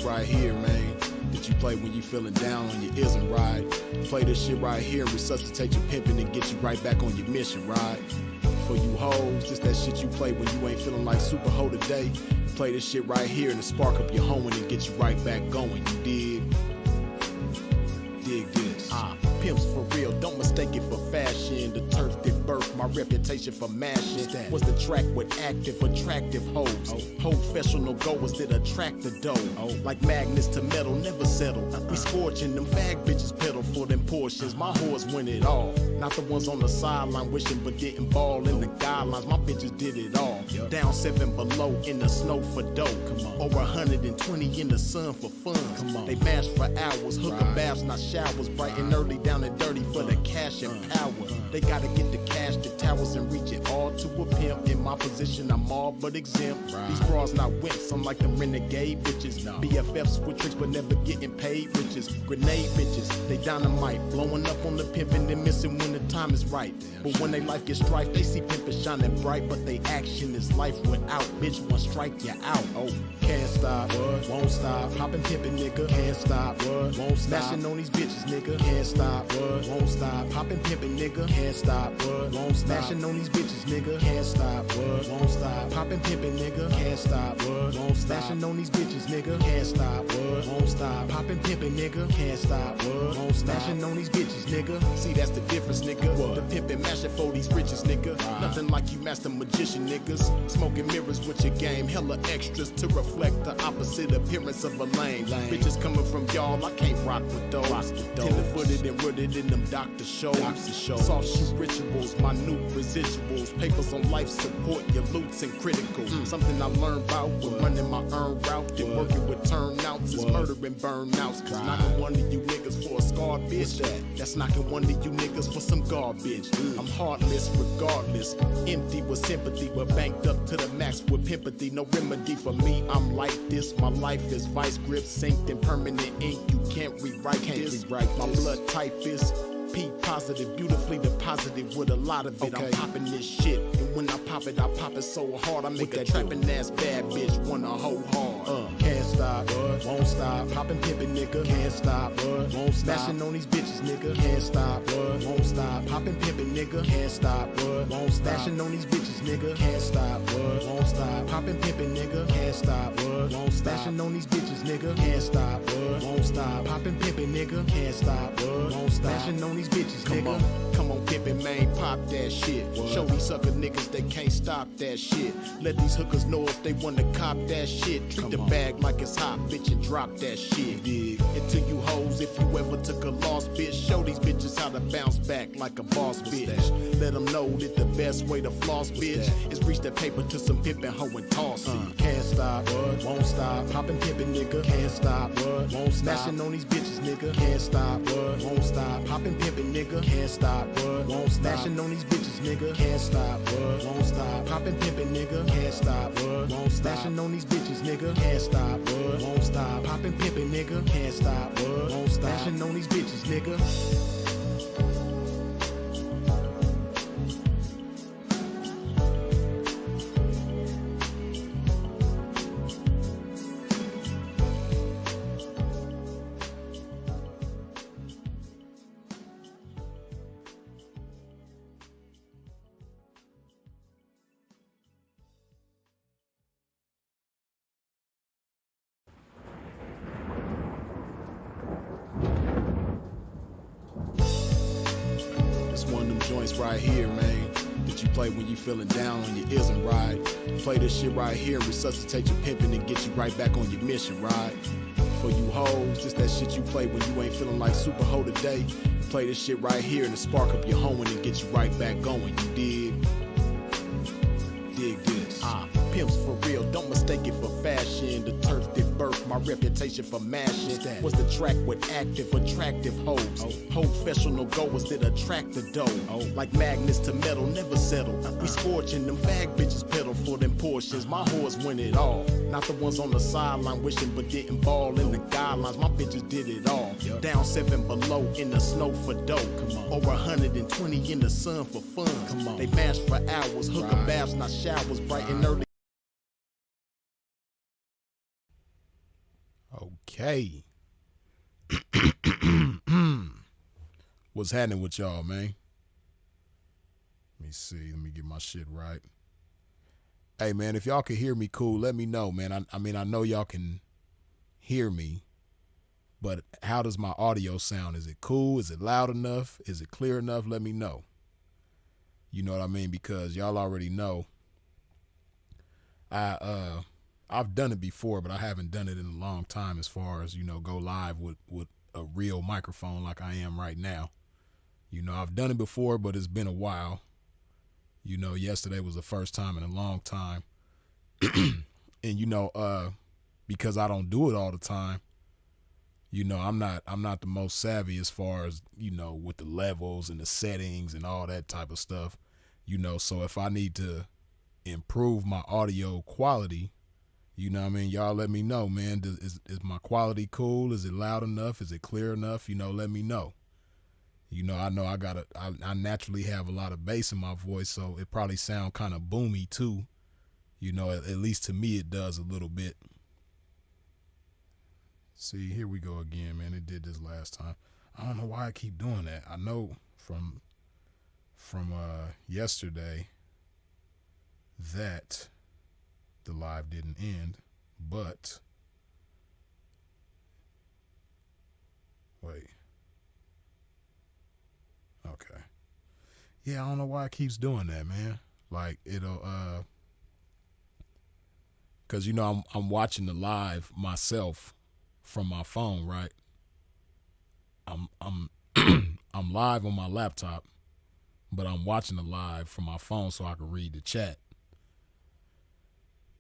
joints right here, man, that you play when you feeling down on your isn't right. Play this shit right here and resuscitate your pimping and get you right back on your mission, right? For you hoes, just that shit you play when you ain't feeling like super hoe today. Play this shit right here and to spark up your hoeing and get you right back going, you dig? Dig this. Pimps for real, don't mistake it for fashion. The turf that birthed my reputation for mashing was the track with active, attractive hoes. Professional goers that attract the dough. Like magnets to metal, never settle. We scorching them fag bitches pedal for them portions. My whores win it all. Not the ones on the sideline wishing but didn't ball in the guidelines. My bitches did it all. Down 7 below in the snow for dough. Over 120 in the sun for fun. They mash for hours, hooker baths, not showers. Bright and early, down and dirty for the cash and power. They gotta get the cash, the towers, and reach it all to a pimp. In my position, I'm all but exempt. These bras not wimps, I'm like them renegade bitches. BFFs with tricks but never getting paid riches. Grenade bitches, they dynamite, blowing up on the pimpin' and missing when the time is right. But when they life gets strife, they see pimpin' shining bright, but they action is life without. Bitch, one strike you out. Can't stop, won't stop. Poppin' pimpin', nigga, can't stop, won't stop. Smashing on these bitches, nigga, can't stop, won't stop. Poppin' pimpin', nigga, can't stop, won't stop. Smashing on these bitches, nigga, can't stop, won't stop. Poppin' pimpin', nigga, can't stop, won't stop. Smashing on these bitches, nigga, can't stop, won't stop. Poppin' pimpin', nigga, can't stop, won't stop. Smashing on these bitches, nigga. See, that's the difference, nigga. The pimpin' mashin' for these riches, nigga. Nothing like you master magician, niggas. Smoking mirrors with your game, hella extras to reflect the opposite appearance of a lame. Bitches coming from y'all, I can't rock with those. Tender-footed and rooted in them doctor shows. Soft shoe rituals, minute residuals. Papers on life support, your loots and critical. Something I learned about with running my earned route and working with turnouts is murdering burnouts. Cause knocking one of you niggas for a scarred bitch. That's knocking one of you niggas for some garbage. I'm heartless regardless, empty with sympathy, but banked up to the max with pimpathy. No remedy for me, I'm like this. My life is vice grip, synced in permanent ink. You can't rewrite this. My blood type is P positive, beautifully deposited with a lot of it. I'm popping this shit, and when I pop it so hard I make a trapping ass bad bitch wanna hoe hard. Can't stop, won't stop. Poppin' pimpin', nigga, can't stop, won't stop. Smashing on these bitches, nigga, can't stop, won't stop. Poppin' pimpin', nigga, can't stop, won't stop. Smashing on these bitches, nigga, can't stop, won't stop. Poppin' pimpin', nigga, can't stop, won't stop. Smashing on these bitches, nigga, can't stop, won't stop. Poppin' pimpin', nigga, can't stop, won't stop. Smashing on these bitches, nigga. Come on, pimpin', man, pop that shit. Show these sucker niggas they can't stop that shit. Let these hookers know if they wanna cop that shit. Treat the bag like it's hot, bitch, and drop that shit. And to you hoes, if you ever took a loss, bitch, show these bitches how to bounce back like a boss, bitch. Let them know that the best way to floss, bitch, is reach that paper to some pimpin' hoe and toss it. Can't stop, won't stop. Poppin' pimpin', nigga, can't stop, won't stop. Smashing on these bitches, nigga, can't stop, won't stop. Poppin' pimpin', nigga, can't stop, won't stop. Smashing on these bitches, nigga, can't stop, won't stop. Poppin' pimpin', nigga, can't stop, won't stop. Smashing on these bitches, nigga, can't stop, won't stop. Poppin' pimpin', nigga, can't stop, won't stop. Smashing on these bitches, nigga. One of them joints right here, man, that you play when you feeling down on your isn't right. Play this shit right here and resuscitate your pimping and get you right back on your mission, right? For you hoes, just that shit you play when you ain't feeling like super hoe today. Play this shit right here and to spark up your hoeing and get you right back going, you dig? Dig this. Pimps for real, don't mistake it for fashion. The turf that birthed my reputation for mashing was the track with active, attractive hoes. Professional goers that attract the dough. Like magnets to metal, never settle. We scorching them fag bitches pedal for them portions. My whores win it all. Not the ones on the sideline wishing but didn't ball in the guidelines. My bitches did it all. Down 7 below in the snow for dough. Over 120 in the sun for fun. They mash for hours, hooker baths, not showers, bright and early. Oh Okay. What's happening with y'all, man? Let me see. Let me get my shit right. Hey, man, if y'all can hear me cool, let me know, man. I mean, I know y'all can hear me, but how does my audio sound? Is it cool? Is it loud enough? Is it clear enough? Let me know. You know what I mean? Because y'all already know I've done it before, but I haven't done it in a long time as far as, go live with a real microphone like I am right now. I've done it before, but it's been a while. Yesterday was the first time in a long time. And because I don't do it all the time, I'm not the most savvy as far as, with the levels and the settings and all that type of stuff. So if I need to improve my audio quality, what I mean? Y'all let me know, man. Is my quality cool? Is it loud enough? Is it clear enough? Let me know. I know I naturally have a lot of bass in my voice, so it probably sound kind of boomy too. At least to me it does a little bit. See, here we go again, man. It did this last time. I don't know why I keep doing that. I know from yesterday that the live didn't end, but wait. Okay. Yeah, I don't know why it keeps doing that, man. Like it'll cause I'm watching the live myself from my phone, right? I'm I'm live on my laptop, but I'm watching the live from my phone so I can read the chat.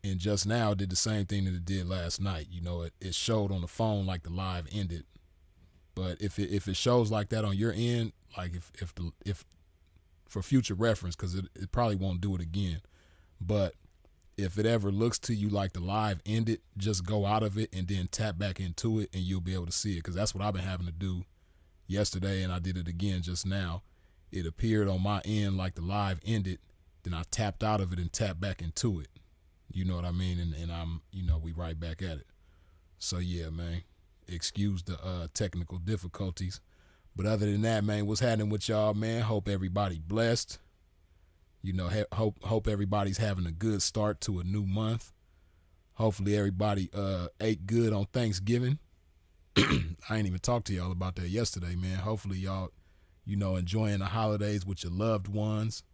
And just now it did the same thing that it did last night. It showed on the phone like the live ended. But if it shows like that on your end, like if for future reference, because it probably won't do it again. But if it ever looks to you like the live ended, just go out of it and then tap back into it and you'll be able to see it. Because that's what I've been having to do yesterday, and I did it again just now. It appeared on my end like the live ended. Then I tapped out of it and tapped back into it. You know what I mean? And I'm, we right back at it. So yeah, man, excuse the technical difficulties. But other than that, man, what's happening with y'all, man? Hope everybody blessed. Hope everybody's having a good start to a new month. Hopefully everybody ate good on Thanksgiving. I ain't even talked to y'all about that yesterday, man. Hopefully y'all, enjoying the holidays with your loved ones.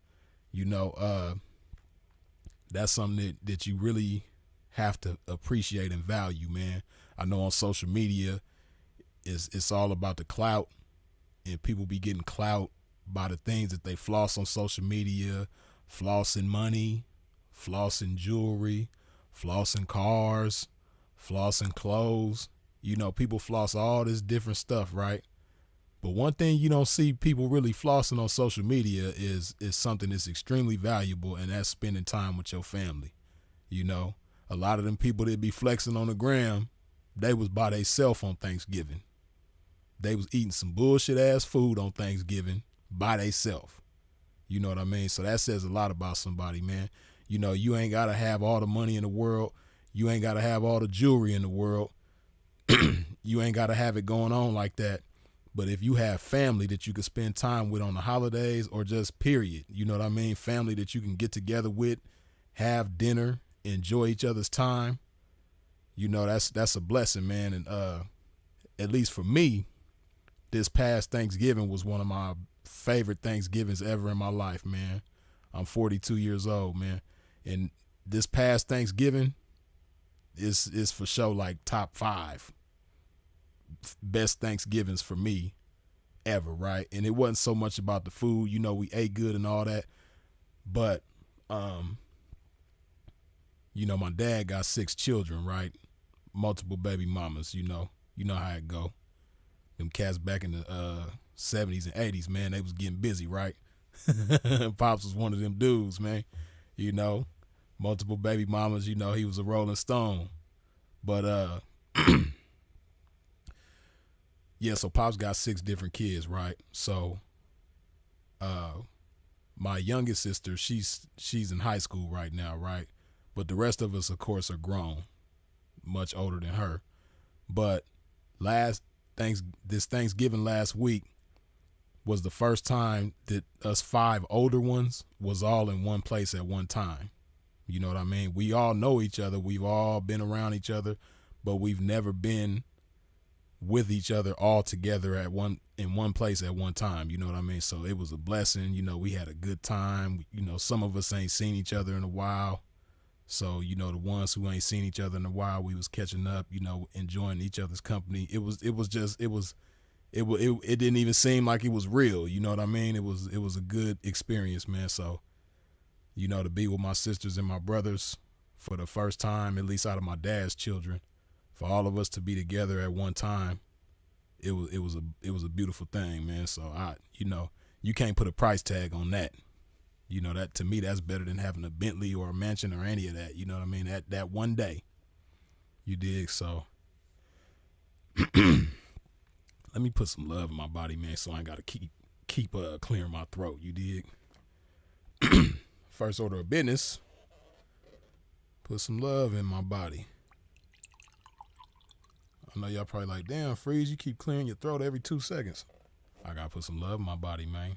That's something that you really have to appreciate and value, man. I know on social media, it's all about the clout, and people be getting clout by the things that they floss on social media, flossing money, flossing jewelry, flossing cars, flossing clothes. People floss all this different stuff, right? But one thing you don't see people really flossing on social media is something that's extremely valuable, and that's spending time with your family. A lot of them people that be flexing on the gram, they was by themselves on Thanksgiving. They was eating some bullshit ass food on Thanksgiving by themselves. You know what I mean? So that says a lot about somebody, man. You ain't got to have all the money in the world. You ain't got to have all the jewelry in the world. You ain't got to have it going on like that. But if you have family that you can spend time with on the holidays, or just period, you know what I mean? Family that you can get together with, have dinner, enjoy each other's time. That's a blessing, man. And at least for me, this past Thanksgiving was one of my favorite Thanksgivings ever in my life, man. I'm 42 years old, man. And this past Thanksgiving is for sure like top 5 best Thanksgivings for me ever, right? And it wasn't so much about the food. We ate good and all that. But, my dad got 6 children, right? Multiple baby mamas, you know how it go. Them cats back in the 70s and 80s, man, they was getting busy, right? Pops was one of them dudes, man. Multiple baby mamas, he was a Rolling Stone. But yeah, so Pops got 6 different kids, right? So my youngest sister, she's in high school right now, right? But the rest of us, of course, are grown, much older than her. But this Thanksgiving last week was the first time that us 5 older ones was all in one place at one time. You know what I mean? We all know each other. We've all been around each other, but we've never been with each other all together in one place at one time. You know what I mean? So it was a blessing. You know, we had a good time. You know, some of us ain't seen each other in a while. So, you know, the ones who ain't seen each other in a while, we was catching up, you know, enjoying each other's company. It didn't even seem like it was real. You know what I mean? It was a good experience, man. So, you know, to be with my sisters and my brothers for the first time, at least out of my dad's children, for all of us to be together at one time, it was a beautiful thing, man. So you can't put a price tag on that. You know, that to me, that's better than having a Bentley or a mansion or any of that. You know what I mean? That one day, you dig? So let me put some love in my body, man, so I ain't got to keep clearing my throat. You dig? First order of business, put some love in my body. I know y'all probably like, damn, Freeze, you keep clearing your throat every 2 seconds. I got to put some love in my body, man.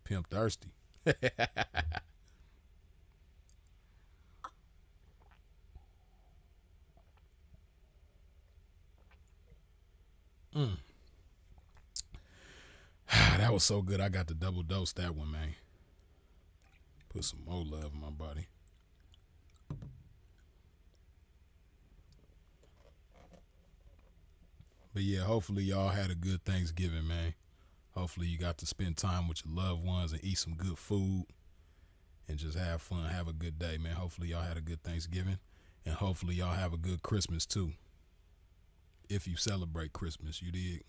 Pimp thirsty. That was so good. I got to double dose that one, man. Put some more love in my body. But yeah, hopefully y'all had a good Thanksgiving, man. Hopefully you got to spend time with your loved ones and eat some good food and just have fun, have a good day, man. Hopefully y'all had a good Thanksgiving, and hopefully y'all have a good Christmas too. If you celebrate Christmas, you dig?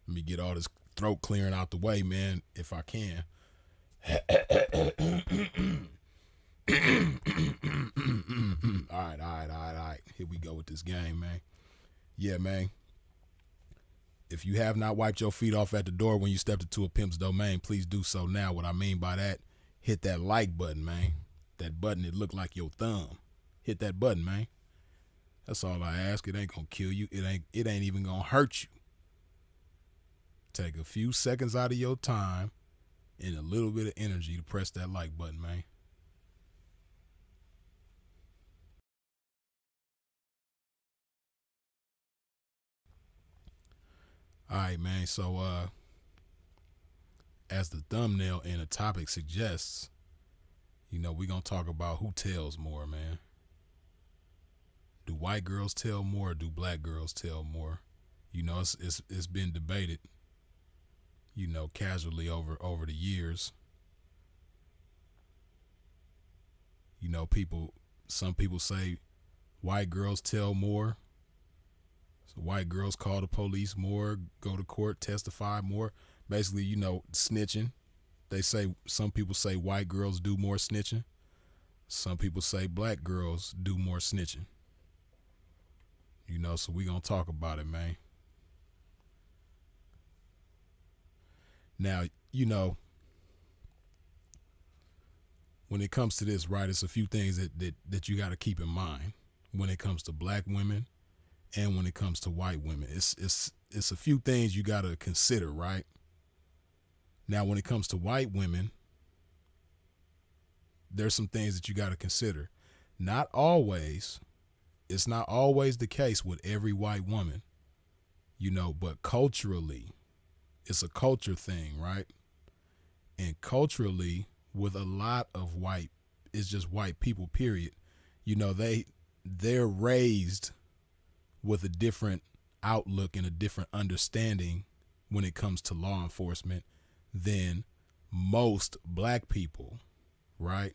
Let me get all this throat clearing out the way, man, if I can. All right. Here we go with this game, man. Yeah, man. If you have not wiped your feet off at the door when you stepped into a pimp's domain, please do so now. What I mean by that, hit that like button, man. That button that look like your thumb. Hit that button, man. That's all I ask. It ain't gonna kill you. It ain't even gonna hurt you. Take a few seconds out of your time and a little bit of energy to press that like button, man. All right, man. So, as the thumbnail and the topic suggests, you know, we're going to talk about who tells more, man. Do white girls tell more or do black girls tell more? You know, it's been debated, you know, casually over the years. You know, some people say white girls tell more. So white girls call the police more, go to court, testify more. Basically, you know, snitching. Some people say white girls do more snitching. Some people say black girls do more snitching. You know, so we gonna talk about it, man. Now, you know, when it comes to this, right, it's a few things that you got to keep in mind when it comes to black women and when it comes to white women. It's a few things you got to consider, right? Now, when it comes to white women, there's some things that you got to consider. It's not always the case with every white woman, you know, but culturally, it's a culture thing, right? And culturally, with a lot of it's just white people, period. You know, they're raised with a different outlook and a different understanding when it comes to law enforcement than most black people, right?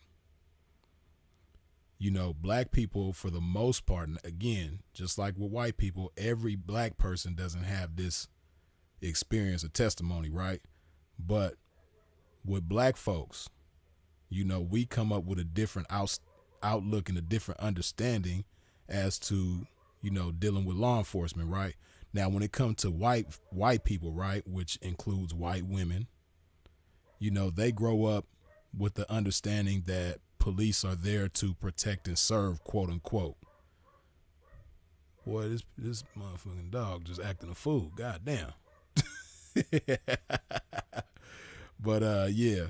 You know, black people, for the most part, and again, just like with white people, every black person doesn't have this experience or testimony, right? But with black folks, you know, we come up with a different outlook and a different understanding as to, you know, dealing with law enforcement, right? Now, when it comes to white people, right, which includes white women, they grow up with the understanding that police are there to protect and serve, quote unquote. Boy, this motherfucking dog just acting a fool. God damn. But yeah.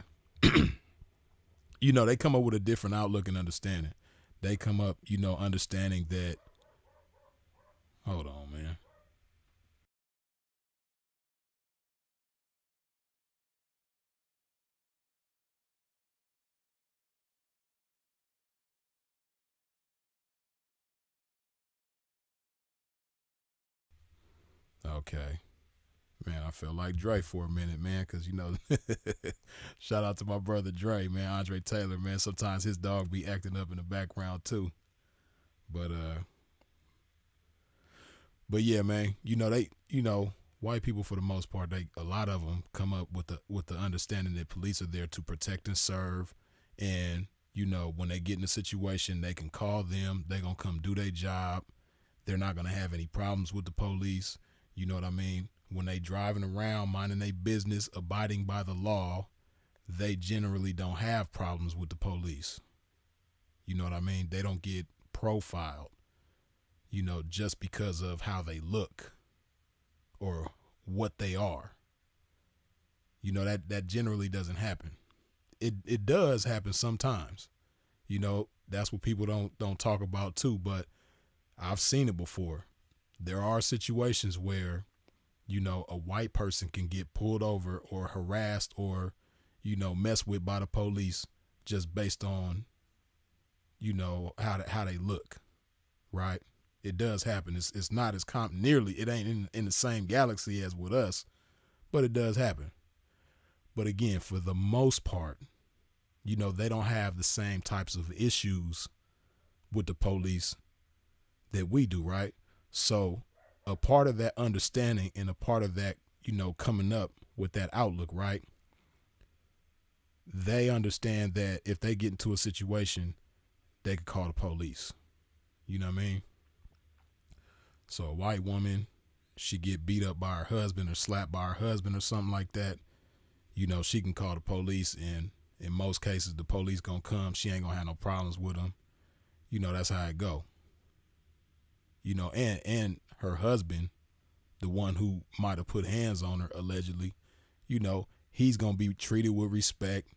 They come up with a different outlook and understanding. They come up, understanding that. Hold on, man. Okay. Man, I felt like Dre for a minute, man, because, shout out to my brother Dre, man, Andre Taylor, man. Sometimes his dog be acting up in the background, too. But yeah, man, white people for the most part, a lot of them come up with the understanding that police are there to protect and serve. And, when they get in a situation, they can call them. They're going to come do their job. They're not going to have any problems with the police. You know what I mean? When they driving around, minding their business, abiding by the law, they generally don't have problems with the police. You know what I mean? They don't get profiled, just because of how they look or what they are. That generally doesn't happen. It does happen sometimes. That's what people don't talk about too, but I've seen it before. There are situations where, a white person can get pulled over or harassed or, messed with by the police just based on, how they look, right? It does happen. It's not as nearly, it ain't in the same galaxy as with us, but it does happen. But again, for the most part, they don't have the same types of issues with the police that we do, right? So a part of that understanding and a part of that, coming up with that outlook, right? They understand that if they get into a situation, they could call the police. You know what I mean? So a white woman, she get beat up by her husband or slapped by her husband or something like that, she can call the police, and in most cases the police gonna come. She ain't gonna have no problems with them. That's how it go. And her husband, the one who might have put hands on her allegedly, he's gonna be treated with respect.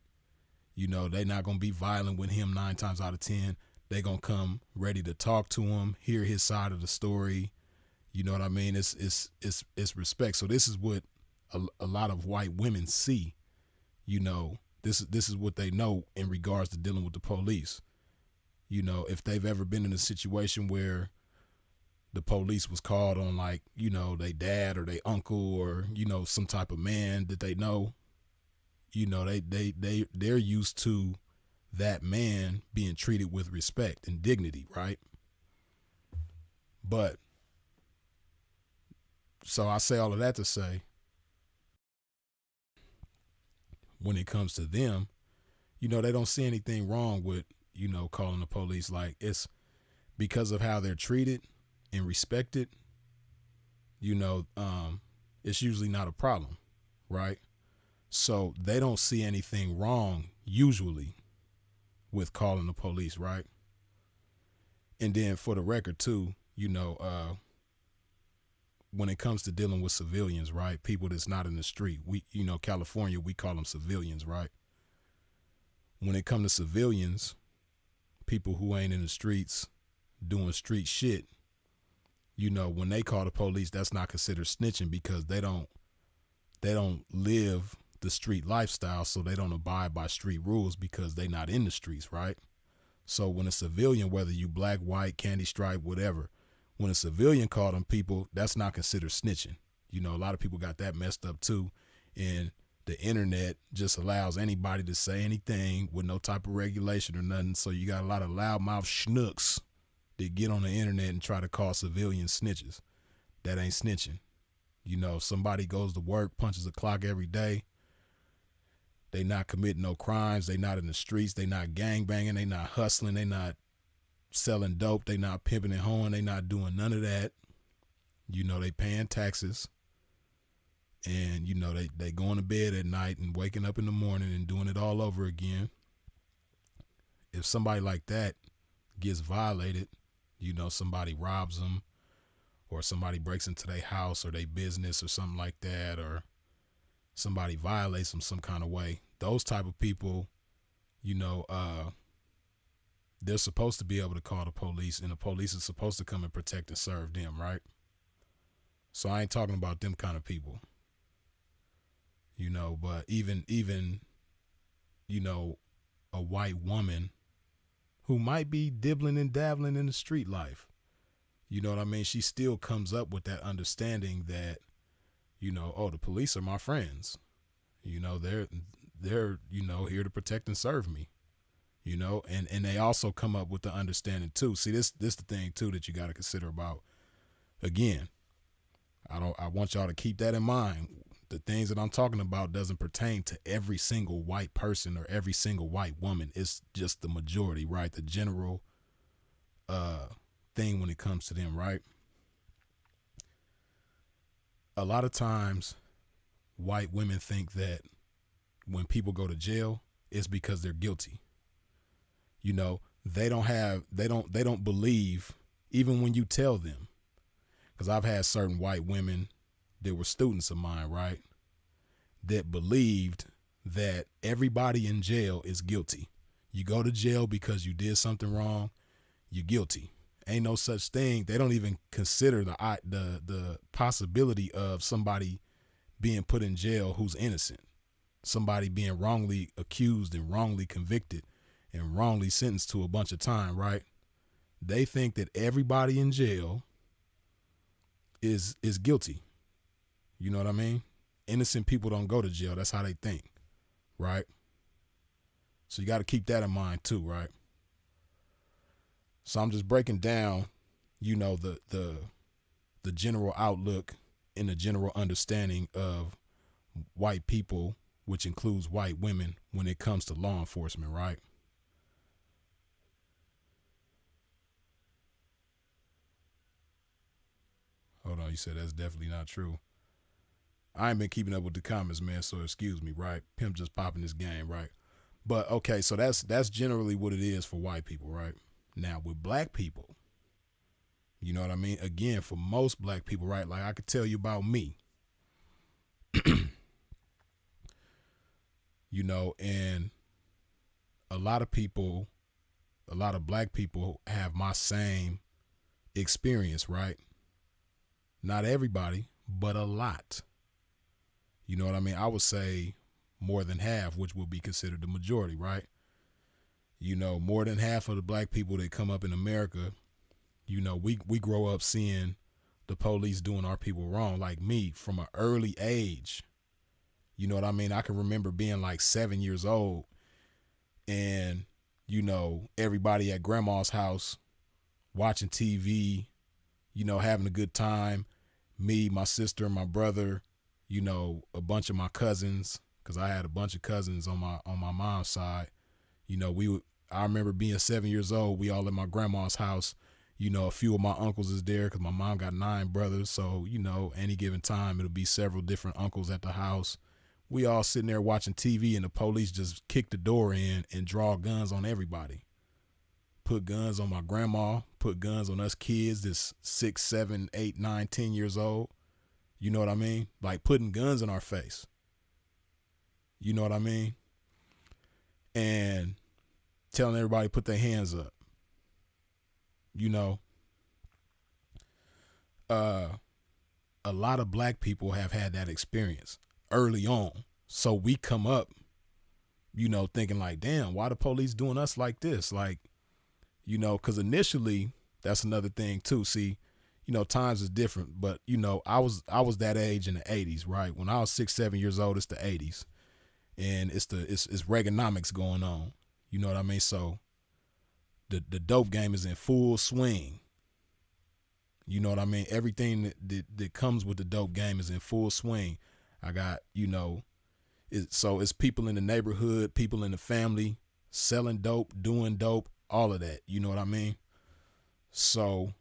They not gonna be violent with him 9 times out of 10. They gonna come ready to talk to him, hear his side of the story. You know what I mean? It's respect. So this is what a lot of white women see. This is what they know in regards to dealing with the police. If they've ever been in a situation where the police was called on, like, they dad or they uncle or, some type of man that they know, they're used to that man being treated with respect and dignity, right? But so I say all of that to say, when it comes to them, they don't see anything wrong with, calling the police. Like, it's because of how they're treated and respected, it's usually not a problem, right? So they don't see anything wrong usually with calling the police, right? And then for the record too, when it comes to dealing with civilians, right? People that's not in the street, California, we call them civilians, right? When it comes to civilians, people who ain't in the streets doing street shit, when they call the police, that's not considered snitching because they don't live the street lifestyle, so they don't abide by street rules because they not in the streets, right? So when a civilian, whether you black, white, candy stripe, whatever, when a civilian called them people, that's not considered snitching. A lot of people got that messed up too, and the internet just allows anybody to say anything with no type of regulation or nothing. So you got a lot of loudmouth schnooks that get on the internet and try to call civilians snitches. That ain't snitching. Somebody goes to work, punches a clock every day. They not committing no crimes. They not in the streets. They not gangbanging. They not hustling. They not selling dope. They not pimping and hoeing. They not doing none of that. You know, they paying taxes, and you know they going to bed at night and waking up in the morning and doing it all over again. If somebody like that gets violated, you know, somebody robs them, or somebody breaks into their house or their business or something like that, or somebody violates them some kind of way, those type of people, you know, they're supposed to be able to call the police, and the police is supposed to come and protect and serve them, right? So I ain't talking about them kind of people, you know. But even you know, a white woman who might be dibbling and dabbling in the street life, you know what I mean, she still comes up with that understanding that, you know, oh, the police are my friends, you know, they're you know, here to protect and serve me, you know. And they also come up with the understanding too. See, this the thing too that you got to consider about. Again, I want y'all to keep that in mind. The things that I'm talking about doesn't pertain to every single white person or every single white woman. It's just the majority, right? The general thing when it comes to them, right? A lot of times white women think that when people go to jail, it's because they're guilty. You know, they don't believe even when you tell them. Because I've had certain white women that were students of mine, right, that believed that everybody in jail is guilty. You go to jail because you did something wrong, you're guilty. Ain't no such thing. They don't even consider the possibility of somebody being put in jail who's innocent, somebody being wrongly accused and wrongly convicted and wrongly sentenced to a bunch of time, right? They think that everybody in jail is guilty. You know what I mean? Innocent people don't go to jail. That's how they think, right? So you got to keep that in mind too, right? So I'm just breaking down, you know, the general outlook and the general understanding of white people, which includes white women, when it comes to law enforcement, right? Hold on, you said that's definitely not true. I ain't been keeping up with the comments, man, so excuse me, right? Pimp just popping this game, right? But okay, so that's generally what it is for white people, right? Now with black people, you know what I mean? Again, for most black people, right? Like I could tell you about me, you know, and a lot of people, a lot of black people have my same experience, right? Not everybody, but a lot. You know what I mean? I would say more than half, which would be considered the majority, right? You know, more than half of the black people that come up in America, you know, we grow up seeing the police doing our people wrong. Like me, from an early age, you know what I mean? I can remember being like 7 years old and, you know, everybody at grandma's house watching TV, you know, having a good time. Me, my sister, my brother, you know, a bunch of my cousins, because I had a bunch of cousins on my mom's side. You know, I remember being 7 years old. We all at my grandma's house. You know, a few of my uncles is there because my mom got 9 brothers. So, you know, any given time, it'll be several different uncles at the house. We all sitting there watching TV, and the police just kick the door in and draw guns on everybody. Put guns on my grandma, put guns on us kids that's 6, 7, 8, 9, 10 years old. You know what I mean? Like putting guns in our face. You know what I mean? And telling everybody put their hands up. You know, a lot of black people have had that experience early on. So we come up, you know, thinking like, damn, why the police doing us like this? Like, you know, because initially, that's another thing too. See, you know, times is different, but you know, I was that age in the 80s, right? When I was 6, 7 years old, it's the 80s, and it's Reaganomics going on. You know what I mean? So the dope game is in full swing. You know what I mean? Everything that comes with the dope game is in full swing. I got, you know, so it's people in the neighborhood, people in the family selling dope, doing dope, all of that. You know what I mean? So,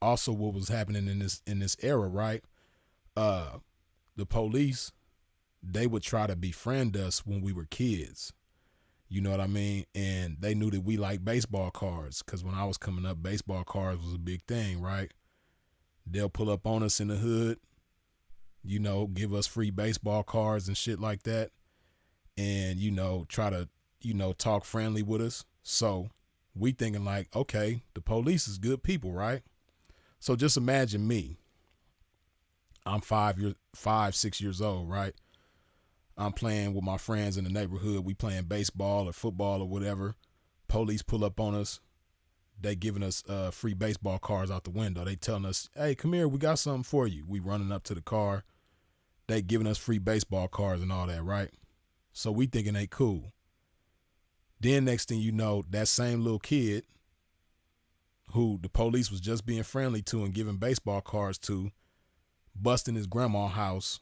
also what was happening in this era, right? The police, they would try to befriend us when we were kids. You know what I mean? And they knew that we liked baseball cards, because when I was coming up, baseball cards was a big thing, right? They'll pull up on us in the hood, you know, give us free baseball cards and shit like that. And, you know, try to, you know, talk friendly with us. So we thinking like, okay, the police is good people, right? So just imagine me. I'm 6 years old, right? I'm playing with my friends in the neighborhood. We playing baseball or football or whatever. Police pull up on us. They giving us free baseball cards out the window. They telling us, hey, come here, we got something for you. We running up to the car. They giving us free baseball cards and all that, right? So we thinking they cool. Then next thing you know, that same little kid who the police was just being friendly to and giving baseball cards to, busting his grandma's house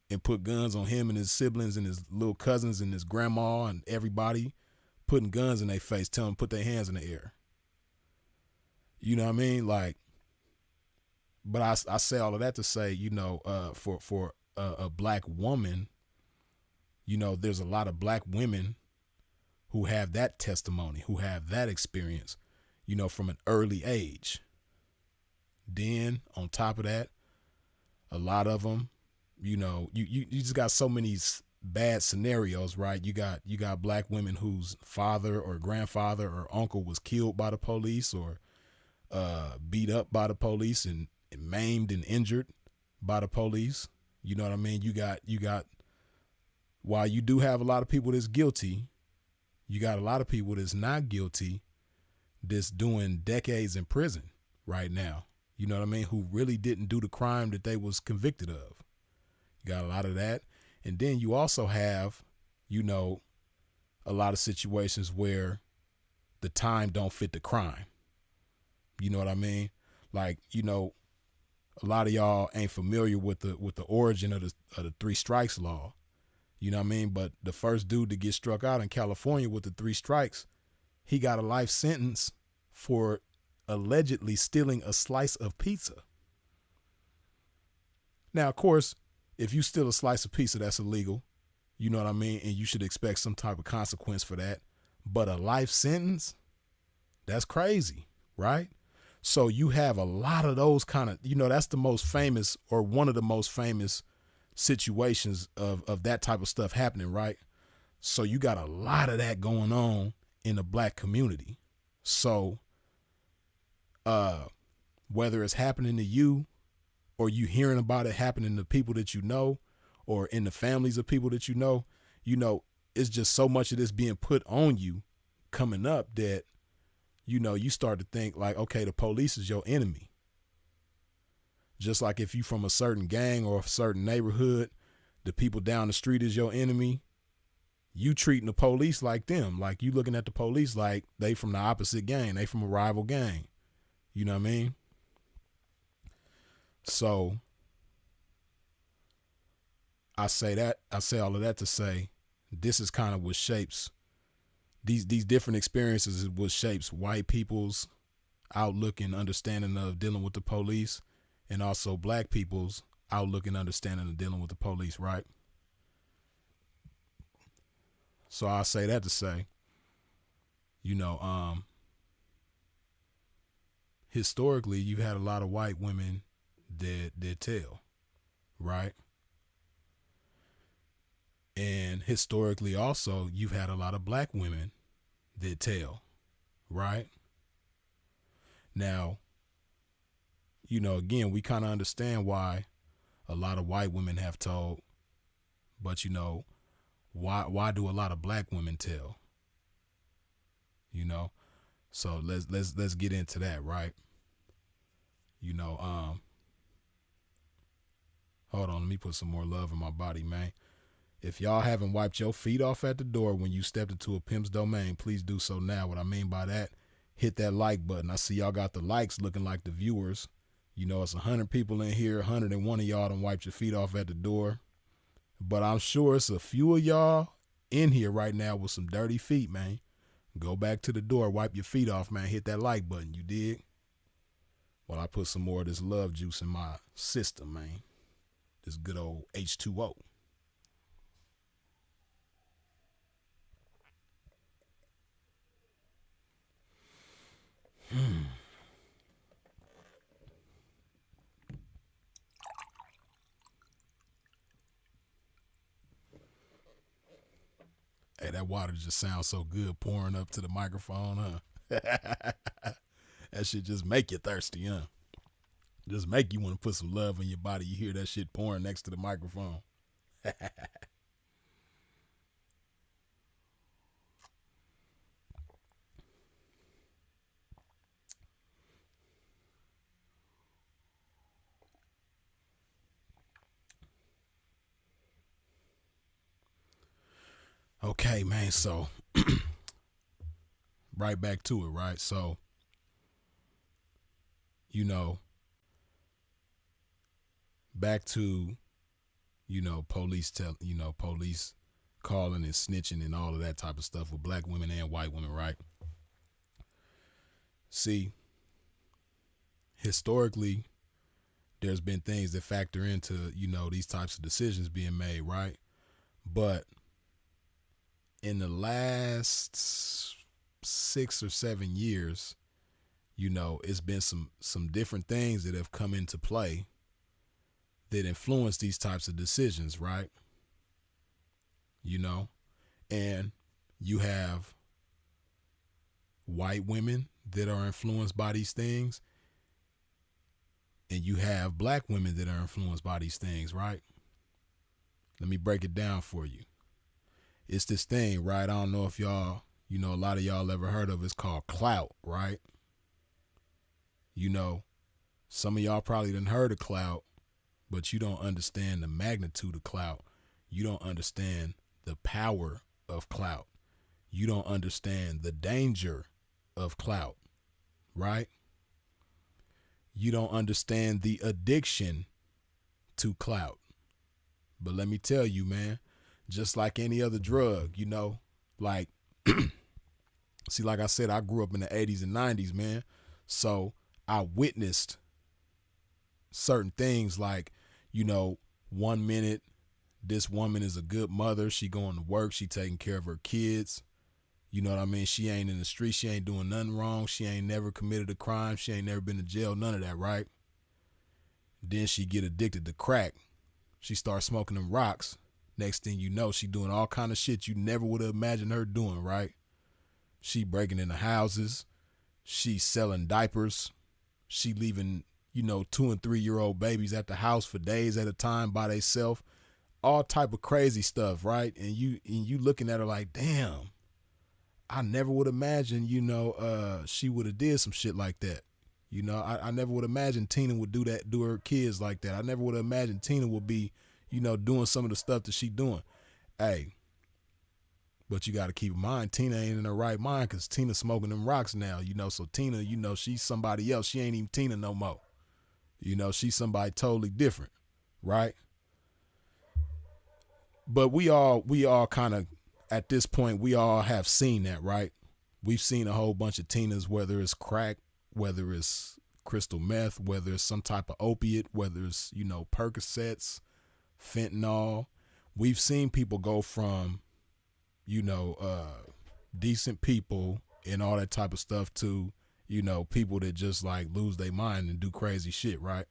and put guns on him and his siblings and his little cousins and his grandma and everybody, putting guns in their face, telling them to put their hands in the air. You know what I mean? Like, but I say all of that to say, you know, for a black woman, you know, there's a lot of black women who have that testimony, who have that experience, you know, from an early age. Then on top of that, a lot of them, you know, you just got so many bad scenarios, right? You got black women whose father or grandfather or uncle was killed by the police or beat up by the police and maimed and injured by the police. You know what I mean? You got while you do have a lot of people that's guilty, you got a lot of people that's not guilty that's doing decades in prison right now. You know what I mean? Who really didn't do the crime that they was convicted of. You got a lot of that. And then you also have, you know, a lot of situations where the time don't fit the crime. You know what I mean? Like, you know, a lot of y'all ain't familiar with the origin of the 3 strikes law. You know what I mean? But the first dude to get struck out in California with the 3 strikes, he got a life sentence for allegedly stealing a slice of pizza. Now, of course, if you steal a slice of pizza, that's illegal. You know what I mean? And you should expect some type of consequence for that. But a life sentence, that's crazy, right? So you have a lot of those kind of, you know, that's the most famous or one of the most famous situations of that type of stuff happening, right? So you got a lot of that going on in the black community. So whether it's happening to you or you hearing about it happening to people that you know or in the families of people that you know, it's just so much of this being put on you coming up that, you know, you start to think like, okay, the police is your enemy. Just like if you from a certain gang or a certain neighborhood, the people down the street is your enemy. You treating the police like them, like you looking at the police like they from the opposite gang, they from a rival gang. You know what I mean? So I say all of that to say this is kind of what shapes these different experiences is what shapes white people's outlook and understanding of dealing with the police, and also black people's outlook and understanding of dealing with the police, right? So I say that to say, you know, historically you've had a lot of white women that tell, right? And historically also you've had a lot of black women that tell, right? Now, you know, again, we kind of understand why a lot of white women have told, but you know, why do a lot of black women tell? You know, so let's get into that, right? You know, hold on, let me put some more love in my body, man. If y'all haven't wiped your feet off at the door when you stepped into a pimp's domain, please do so now. What I mean by that, hit that like button. I see y'all got the likes looking like the viewers. You know, it's 100 people in here. 101 of y'all done wiped your feet off at the door. But I'm sure it's a few of y'all in here right now with some dirty feet, man. Go back to the door, wipe your feet off, man. Hit that like button, you dig? Well, I put some more of this love juice in my system, man. This good old H2O. Hey, that water just sounds so good pouring up to the microphone, huh? That shit just make you thirsty, huh? Just make you want to put some love in your body. You hear that shit pouring next to the microphone. Okay, man, so right back to it, right? So, you know, back to, police calling and snitching and all of that type of stuff with black women and white women, right? See, historically, there's been things that factor into, these types of decisions being made, right? But in the last 6 or 7 years, it's been some different things that have come into play that influence these types of decisions, right? And you have white women that are influenced by these things, and you have black women that are influenced by these things, right? Let me break it down for you. It's this thing, right? I don't know if y'all, a lot of y'all ever heard of it. It's called clout, right? Some of y'all probably done heard of clout, but you don't understand the magnitude of clout. You don't understand the power of clout. You don't understand the danger of clout, right? You don't understand the addiction to clout. But let me tell you, man, just like any other drug, like, see, like I said, I grew up in the 80s and 90s, man. So I witnessed certain things like, 1 minute, this woman is a good mother. She going to work. She taking care of her kids. You know what I mean? She ain't in the street. She ain't doing nothing wrong. She ain't never committed a crime. She ain't never been to jail. None of that, right? Then she get addicted to crack. She starts smoking them rocks. Next thing you know, she doing all kind of shit you never would have imagined her doing, right? She breaking into houses. She selling diapers. She leaving, 2 and 3 year old babies at the house for days at a time by themselves. All type of crazy stuff, right? And you looking at her like, damn, I never would imagine, she would have did some shit like that. I never would imagine Tina would do her kids like that. I never would have imagined Tina would be, doing some of the stuff that she doing. Hey, but you got to keep in mind, Tina ain't in her right mind because Tina's smoking them rocks now, so Tina, she's somebody else. She ain't even Tina no more. She's somebody totally different, right? But we all kind of, at this point, we all have seen that, right? We've seen a whole bunch of Tinas, whether it's crack, whether it's crystal meth, whether it's some type of opiate, whether it's, Percocets, fentanyl. We've seen people go from, decent people and all that type of stuff to, people that just like lose their mind and do crazy shit, right?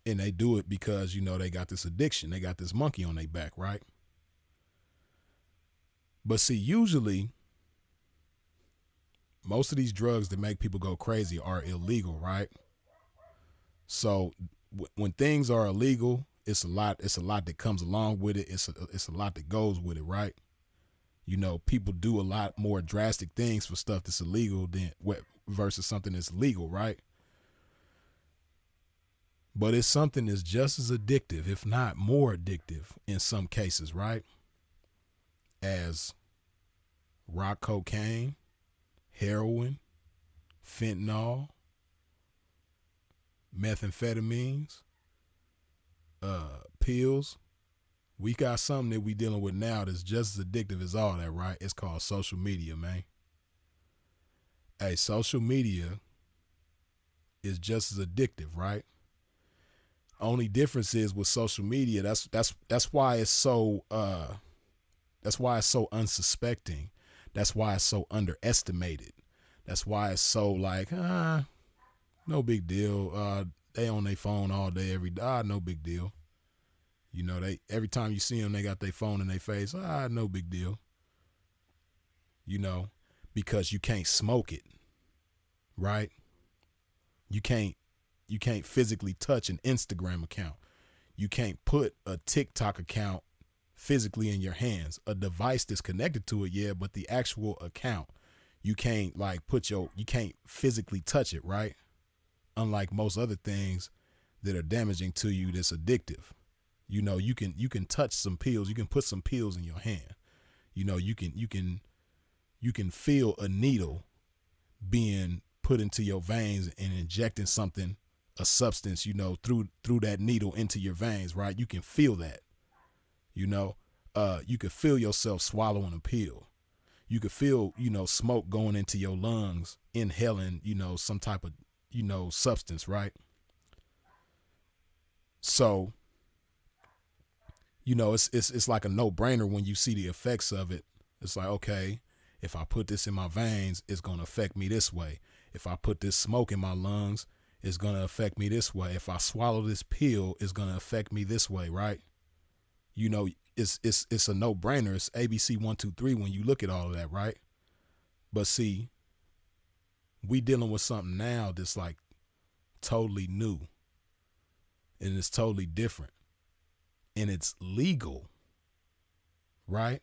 And they do it because, they got this addiction. They got this monkey on their back, right? But see, usually, most of these drugs that make people go crazy are illegal, right? So when things are illegal, it's a lot that comes along with it. It's a lot that goes with it, right? People do a lot more drastic things for stuff that's illegal versus something that's legal, right? But it's something that's just as addictive, if not more addictive in some cases, right? As rock cocaine, heroin, fentanyl, methamphetamines, pills. We got something that we dealing with now that's just as addictive as all that, right? It's called social media, man. Hey, social media is just as addictive, right? Only difference is with social media, that's why it's so that's why it's so unsuspecting. That's why it's so underestimated. That's why it's so like, no big deal. They on their phone all day, every day. No big deal. You know, they every time you see them, they got their phone in their face. No big deal. You know, because you can't smoke it, right? You can't physically touch an Instagram account. You can't put a TikTok account physically in your hands. A device that's connected to it, yeah, but the actual account, you can't you can't physically touch it, right? Unlike most other things that are damaging to you that's addictive. You know, you can touch some pills, you can put some pills in your hand. You know, you can feel a needle being put into your veins and injecting something, a substance, you know, through that needle into your veins, right? You can feel that. You know, you could feel yourself swallowing a pill. You could feel, you know, smoke going into your lungs, inhaling, you know, some type of, you know, substance, right? So, you know, it's like a no-brainer when you see the effects of it. It's like, okay, if I put this in my veins, it's going to affect me this way. If I put this smoke in my lungs, it's going to affect me this way. If I swallow this pill, it's going to affect me this way, right? You know, it's a no-brainer. It's ABC 1, 2, 3 when you look at all of that, right? But see, we dealing with something now that's like totally new, and it's totally different, and it's legal, right?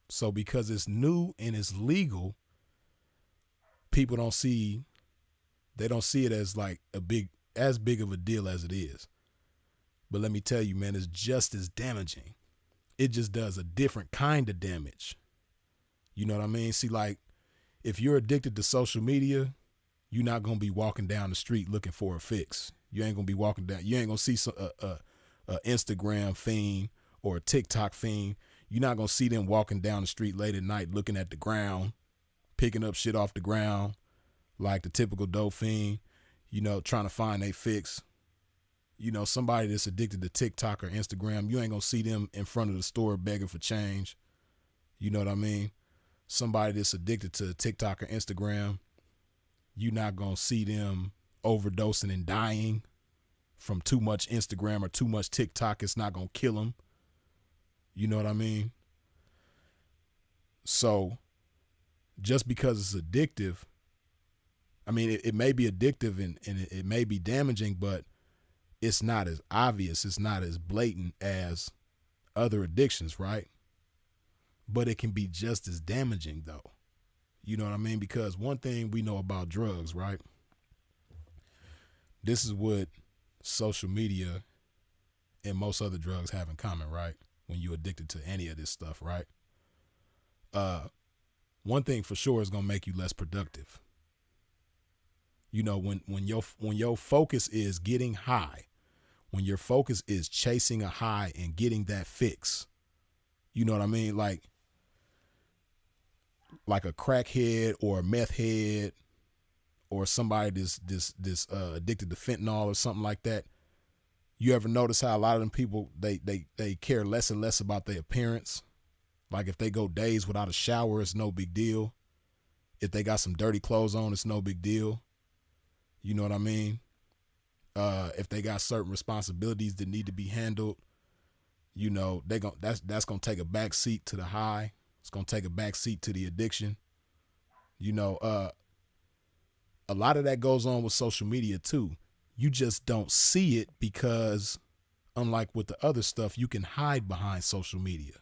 So because it's new and it's legal, people don't see it as like as big of a deal as it is. But let me tell you, man, it's just as damaging. It just does a different kind of damage. You know what I mean? See, like, if you're addicted to social media, you're not going to be walking down the street looking for a fix. You ain't going to be walking down. You ain't going to see a Instagram fiend or a TikTok fiend. You're not going to see them walking down the street late at night looking at the ground, picking up shit off the ground like the typical dope fiend, you know, trying to find a fix. You know, somebody that's addicted to TikTok or Instagram, you ain't going to see them in front of the store begging for change. You know what I mean? Somebody that's addicted to TikTok or Instagram, you're not going to see them overdosing and dying from too much Instagram or too much TikTok. It's not going to kill them. You know what I mean? So just because it's addictive, I mean, it may be addictive and it may be damaging, but it's not as obvious. It's not as blatant as other addictions, right? But it can be just as damaging, though. You know what I mean? Because one thing we know about drugs, right? This is what social media and most other drugs have in common, right? When you're addicted to any of this stuff, right? One thing for sure is gonna make you less productive. You know, when your focus is getting high, when your focus is chasing a high and getting that fix, you know what I mean? Like a crackhead or a meth head or somebody this addicted to fentanyl or something like that. You ever notice how a lot of them people they care less and less about their appearance? Like if they go days without a shower, it's no big deal. If they got some dirty clothes on, it's no big deal. You know what I mean? If they got certain responsibilities that need to be handled, you know, that's gonna take a back seat to the high. It's gonna take a back seat to the addiction. You know, a lot of that goes on with social media too. You just don't see it because, unlike with the other stuff, you can hide behind social media.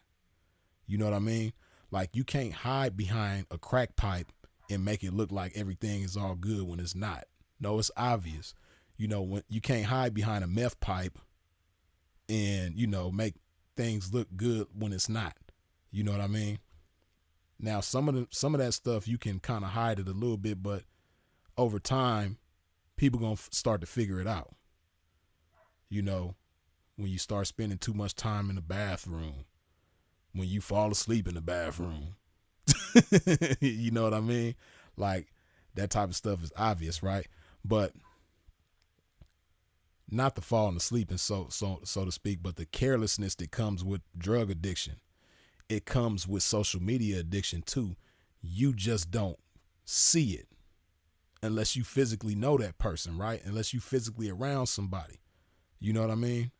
You know what I mean? Like you can't hide behind a crack pipe and make it look like everything is all good when it's not. No, it's obvious. You know, when you can't hide behind a meth pipe and, you know, make things look good when it's not. You know what I mean? Now, some of that stuff you can kind of hide it a little bit, but over time, people gonna start to figure it out. You know, when you start spending too much time in the bathroom, when you fall asleep in the bathroom, you know what I mean? Like That type of stuff is obvious, right? But not the falling asleep and so to speak, but the carelessness that comes with drug addiction. It comes with social media addiction too. You just don't see it unless you physically know that person, right? Unless you physically around somebody. You know what I mean?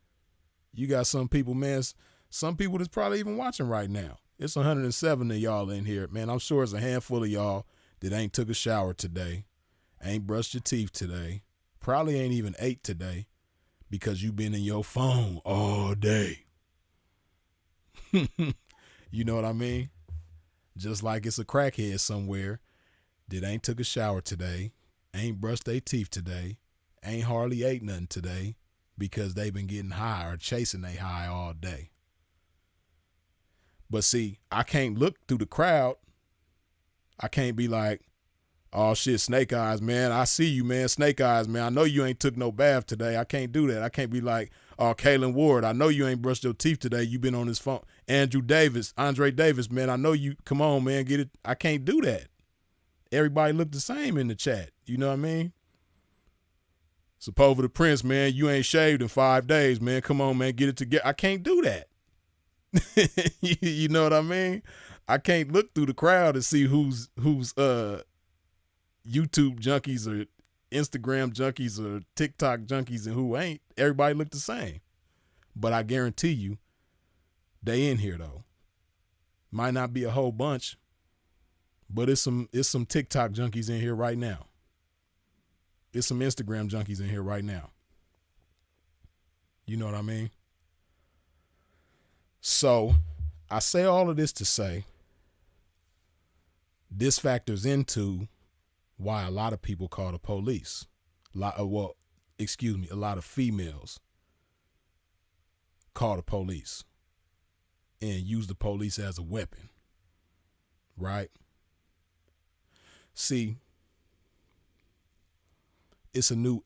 You got some people, man, some people that's probably even watching right now. It's 107 of y'all in here, man. I'm sure it's a handful of y'all that ain't took a shower today, ain't brushed your teeth today, probably ain't even ate today because you been in your phone all day. You know what I mean? Just like it's a crackhead somewhere that ain't took a shower today, ain't brushed their teeth today, ain't hardly ate nothing today because they've been getting high or chasing they high all day. But see, I can't look through the crowd. I can't be like, oh shit, Snake Eyes, man. I see you, man. Snake Eyes, man. I know you ain't took no bath today. I can't do that. I can't be like, oh, Kalen Ward, I know you ain't brushed your teeth today. You been on this phone. Andre Davis, man. I know you. Come on, man. Get it. I can't do that. Everybody look the same in the chat. You know what I mean? Supposed the Prince, man. You ain't shaved in 5 days, man. Come on, man. Get it together. I can't do that. You know what I mean? I can't look through the crowd and see who's YouTube junkies or Instagram junkies or TikTok junkies and who ain't. Everybody look the same. But I guarantee you, they in here though. Might not be a whole bunch, but it's some TikTok junkies in here right now. It's some Instagram junkies in here right now. You know what I mean? So I say all of this to say this factors into why a lot of people call the police. A lot of females call the police and use the police as a weapon, right? See, it's a new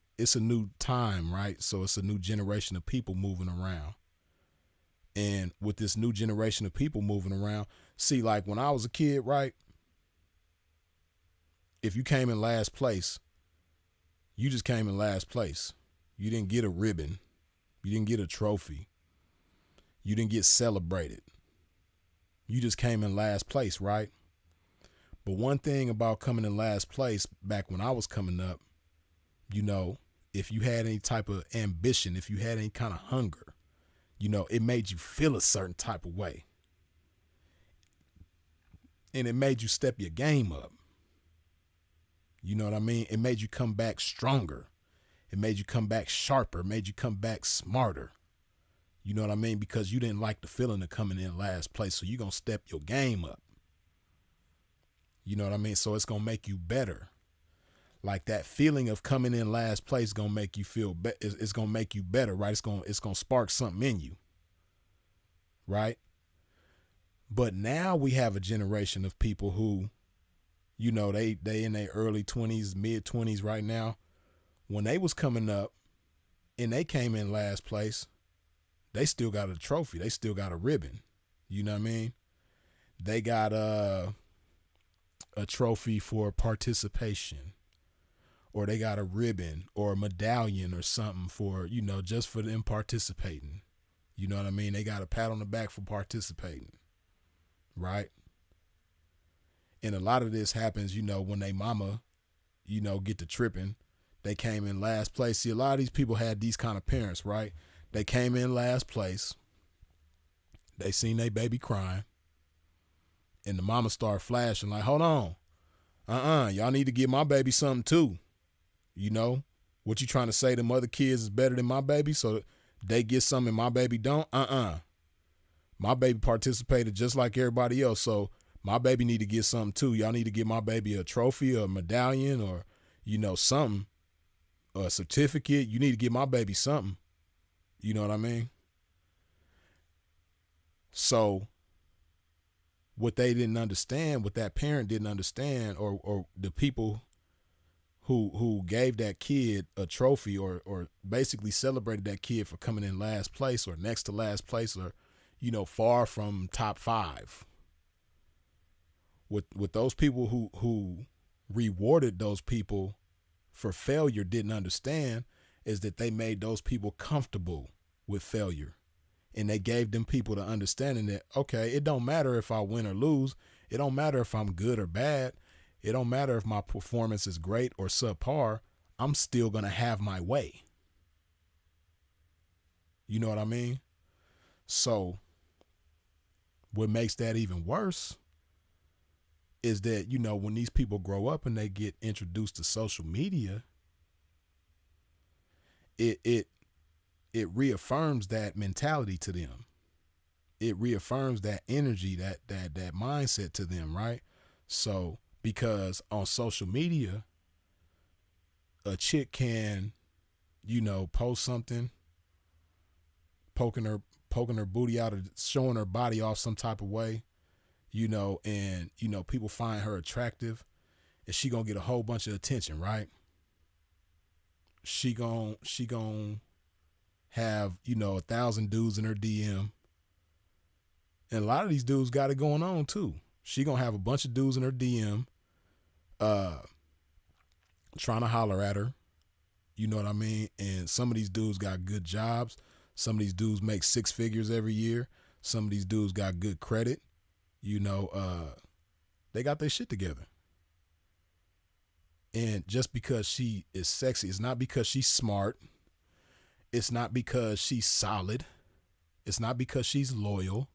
time, right? So it's a new generation of people moving around. And with this new generation of people moving around, see, like when I was a kid, right? If you came in last place, you just came in last place. You didn't get a ribbon. You didn't get a trophy. You didn't get celebrated. You just came in last place, right? But one thing about coming in last place back when I was coming up, you know, if you had any type of ambition, if you had any kind of hunger, you know, it made you feel a certain type of way. And it made you step your game up. You know what I mean? It made you come back stronger. It made you come back sharper. It made you come back smarter. You know what I mean? Because you didn't like the feeling of coming in last place. So you're going to step your game up. You know what I mean? So it's going to make you better. Like that feeling of coming in last place is going to make you feel better. It's going to make you better, right? It's going to spark something in you. Right? But now we have a generation of people who, you know, they in their early 20s, mid 20s right now. When they was coming up and they came in last place, they still got a trophy. They still got a ribbon. You know what I mean? They got a trophy for participation, or they got a ribbon or a medallion or something for, you know, just for them participating. You know what I mean? They got a pat on the back for participating. Right? And a lot of this happens, you know, when they mama, you know, get to tripping. They came in last place. See, a lot of these people had these kind of parents, right? They came in last place. They seen their baby crying. And the mama started flashing like, hold on. Y'all need to give my baby something too. You know, what you trying to say? Them other kids is better than my baby, so they get something and my baby don't? My baby participated just like everybody else, so my baby need to get something too. Y'all need to give my baby a trophy or a medallion or, you know, something, a certificate. You need to give my baby something. You know what I mean? So what they didn't understand, what that parent didn't understand, or the people who gave that kid a trophy or basically celebrated that kid for coming in last place or next to last place or, you know, far from top 5. With those people who rewarded those people for failure didn't understand is that they made those people comfortable with failure. And they gave them people the understanding that, okay, it don't matter if I win or lose. It don't matter if I'm good or bad. It don't matter if my performance is great or subpar. I'm still going to have my way. You know what I mean? So what makes that even worse is that, you know, when these people grow up and they get introduced to social media, it reaffirms that mentality to them. It reaffirms that energy, that mindset to them, right? So because on social media, a chick can, you know, post something, poking her booty out, or showing her body off some type of way, you know, and, you know, people find her attractive, and she gonna get a whole bunch of attention, right? She gon' have, you know, 1,000 dudes in her DM. And a lot of these dudes got it going on too. She gonna have a bunch of dudes in her DM trying to holler at her. You know what I mean? And some of these dudes got good jobs. Some of these dudes make 6 figures every year. Some of these dudes got good credit. You know, they got their shit together. And just because she is sexy, it's not because she's smart. It's not because she's solid. It's not because she's loyal.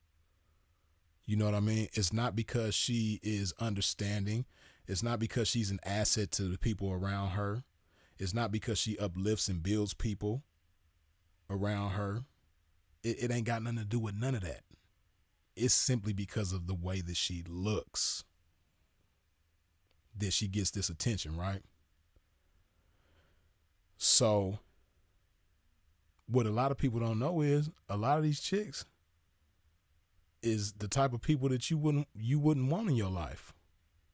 You know what I mean? It's not because she is understanding. It's not because she's an asset to the people around her. It's not because she uplifts and builds people around her. It ain't got nothing to do with none of that. It's simply because of the way that she looks that she gets this attention, right? So what a lot of people don't know is a lot of these chicks is the type of people that you wouldn't want in your life.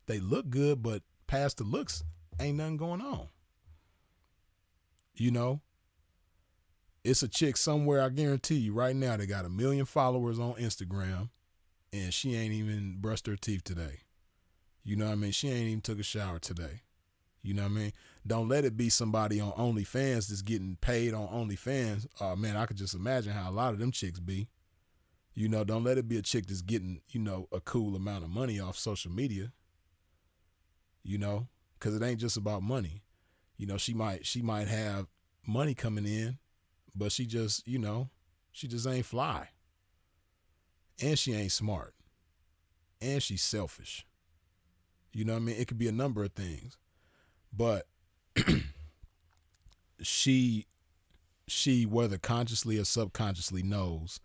They look good, but past the looks, ain't nothing going on. You know, it's a chick somewhere, I guarantee you right now, they got 1 million followers on Instagram, and she ain't even brushed her teeth today. You know what I mean? She ain't even took a shower today. You know what I mean? Don't let it be somebody on OnlyFans that's getting paid on OnlyFans. Oh man, I could just imagine how a lot of them chicks be. You know, don't let it be a chick that's getting, you know, a cool amount of money off social media. You know, because it ain't just about money. You know, she might have money coming in, but she just, you know, she just ain't fly. And she ain't smart. And she's selfish. You know what I mean? It could be a number of things. But she whether consciously or subconsciously knows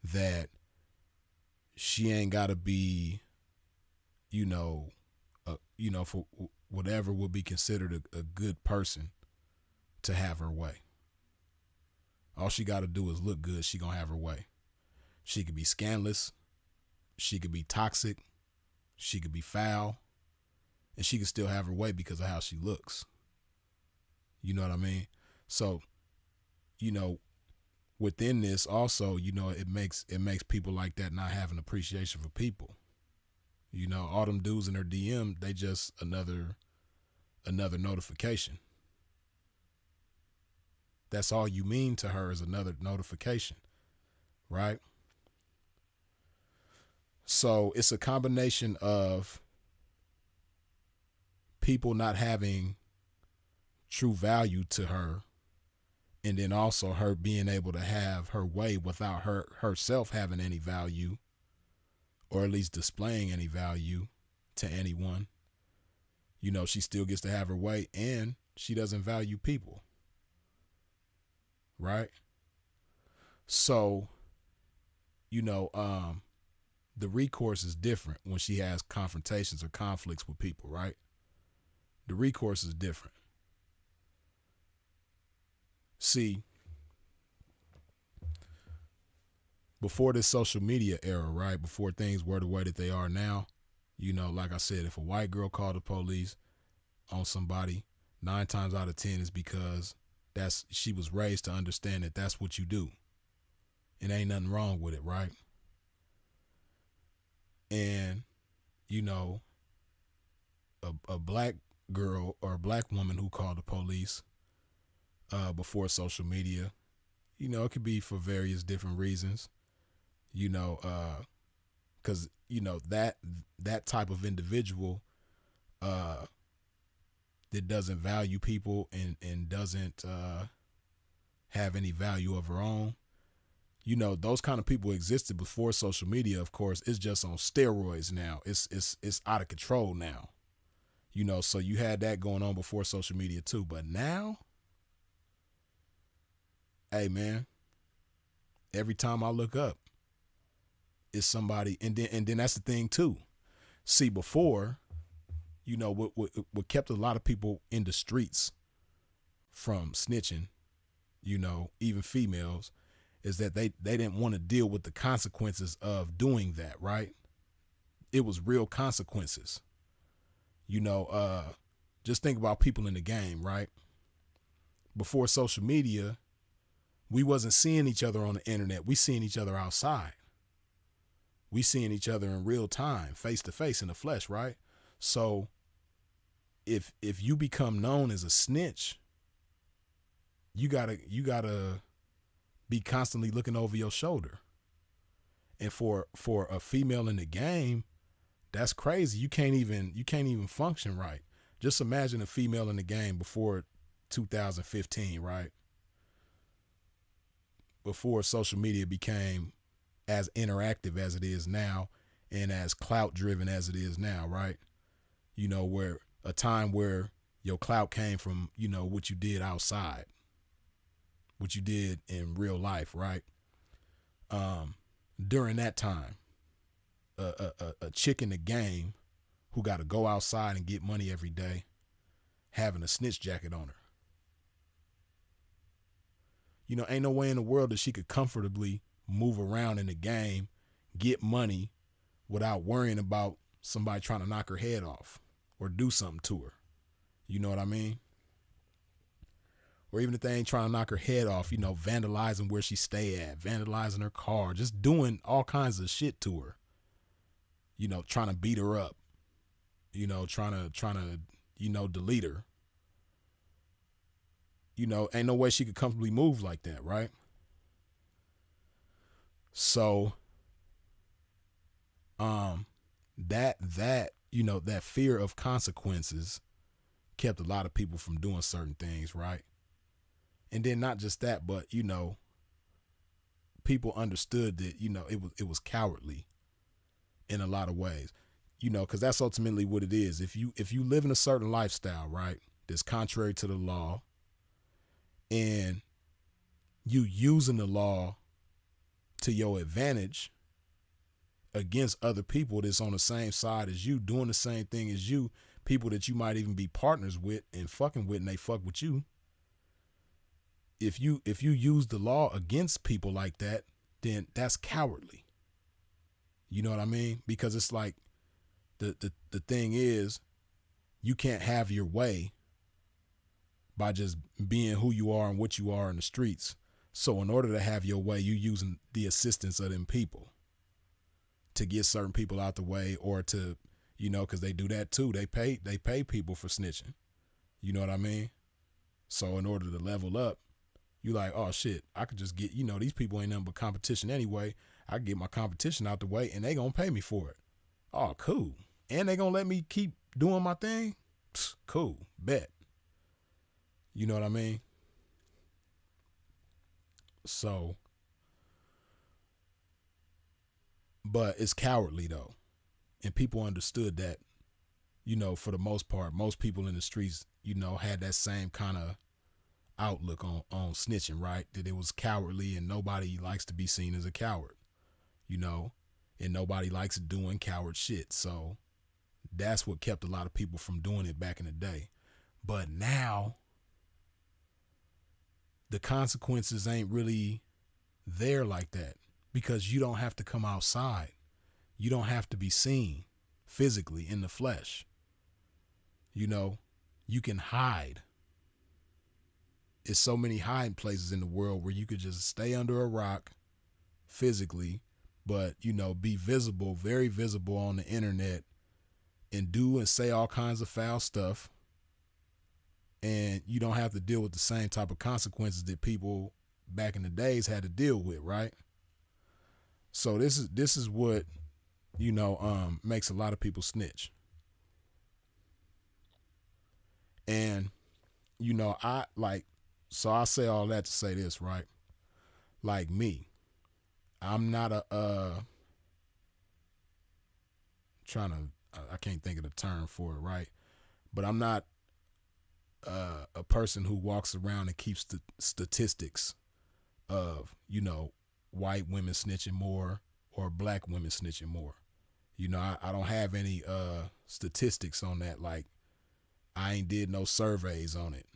that she ain't got to be, you know, for whatever would be considered a good person to have her way. All she got to do is look good. She gonna have her way. She could be scandalous. She could be toxic. She could be foul. And she could still have her way because of how she looks. You know what I mean? So, you know, within this also, you know, it makes people like that not have an appreciation for people. You know, all them dudes in her DM, they just another notification. That's all you mean to her is another notification, right? So it's a combination of people not having true value to her, and then also her being able to have her way without herself having any value, or at least displaying any value to anyone. You know, she still gets to have her way, and she doesn't value people. Right? So, you know, the recourse is different when she has confrontations or conflicts with people, right? The recourse is different. See, before this social media era, right, before things were the way that they are now, you know, like I said, if a white girl called the police on somebody, 9 times out of 10 is because she was raised to understand that that's what you do. It ain't nothing wrong with it, right? And, you know, a black girl or a black woman who called the police before social media. You know, it could be for various different reasons. You know, because you know that type of individual that doesn't value people and doesn't have any value of her own. You know, those kind of people existed before social media. Of course, it's just on steroids now. It's out of control now. You know, so you had that going on before social media too. But now, hey man, every time I look up, it's somebody, and then that's the thing too. See, before, you know, what kept a lot of people in the streets from snitching, you know, even females, is that they didn't want to deal with the consequences of doing that, right? It was real consequences. You know, just think about people in the game, right? Before social media, we wasn't seeing each other on the internet. We seeing each other outside. We seeing each other in real time, face to face in the flesh, right? So if you become known as a snitch, you gotta be constantly looking over your shoulder. And for a female in the game, that's crazy. You can't even function right. Just imagine a female in the game before 2015, right? Before social media became as interactive as it is now and as clout driven as it is now, right? You know, where a time where your clout came from, you know, what you did outside, what you did in real life, right? During that time, a chick in the game who got to go outside and get money every day, having a snitch jacket on her. You know, ain't no way in the world that she could comfortably move around in the game, get money without worrying about somebody trying to knock her head off or do something to her. You know what I mean? Or even if they ain't trying to knock her head off, you know, vandalizing where she stay at, vandalizing her car, just doing all kinds of shit to her. You know, trying to beat her up. You know, trying to, you know, delete her. You know, ain't no way she could comfortably move like that, right? So, that you know, that fear of consequences kept a lot of people from doing certain things, right? And then not just that, but you know, people understood that, you know, it was cowardly in a lot of ways, you know, because that's ultimately what it is. If you live in a certain lifestyle, right, that's contrary to the law, and you using the law to your advantage against other people that's on the same side as you, doing the same thing as you, people that you might even be partners with and fucking with, and they fuck with you. If you use the law against people like that, then that's cowardly. You know what I mean? Because it's like the thing is, you can't have your way by just being who you are and what you are in the streets. So in order to have your way, you using the assistance of them people to get certain people out the way, or to, you know, because they do that too. They pay people for snitching. You know what I mean? So in order to level up, you like, oh shit, I could just get, you know, these people ain't nothing but competition anyway. I can get my competition out the way and they gonna pay me for it. Oh, cool. And they gonna let me keep doing my thing? Psst, cool, bet. You know what I mean? So, but it's cowardly though. And people understood that, you know, for the most part, most people in the streets, you know, had that same kind of outlook on snitching, right? That it was cowardly and nobody likes to be seen as a coward, you know, and nobody likes doing coward shit. So that's what kept a lot of people from doing it back in the day. But now the consequences ain't really there like that, because you don't have to come outside. You don't have to be seen physically in the flesh. You know, you can hide. There's so many hiding places in the world where you could just stay under a rock physically, but, you know, be visible, very visible on the internet, and do and say all kinds of foul stuff, and you don't have to deal with the same type of consequences that people back in the days had to deal with, right? So this is what, makes a lot of people snitch. And I say all that to say this, right? Like me, I'm not I can't think of the term for it, right? But I'm not a person who walks around and keeps the statistics of, white women snitching more or black women snitching more. I don't have any statistics on that. Like, I ain't did no surveys on it.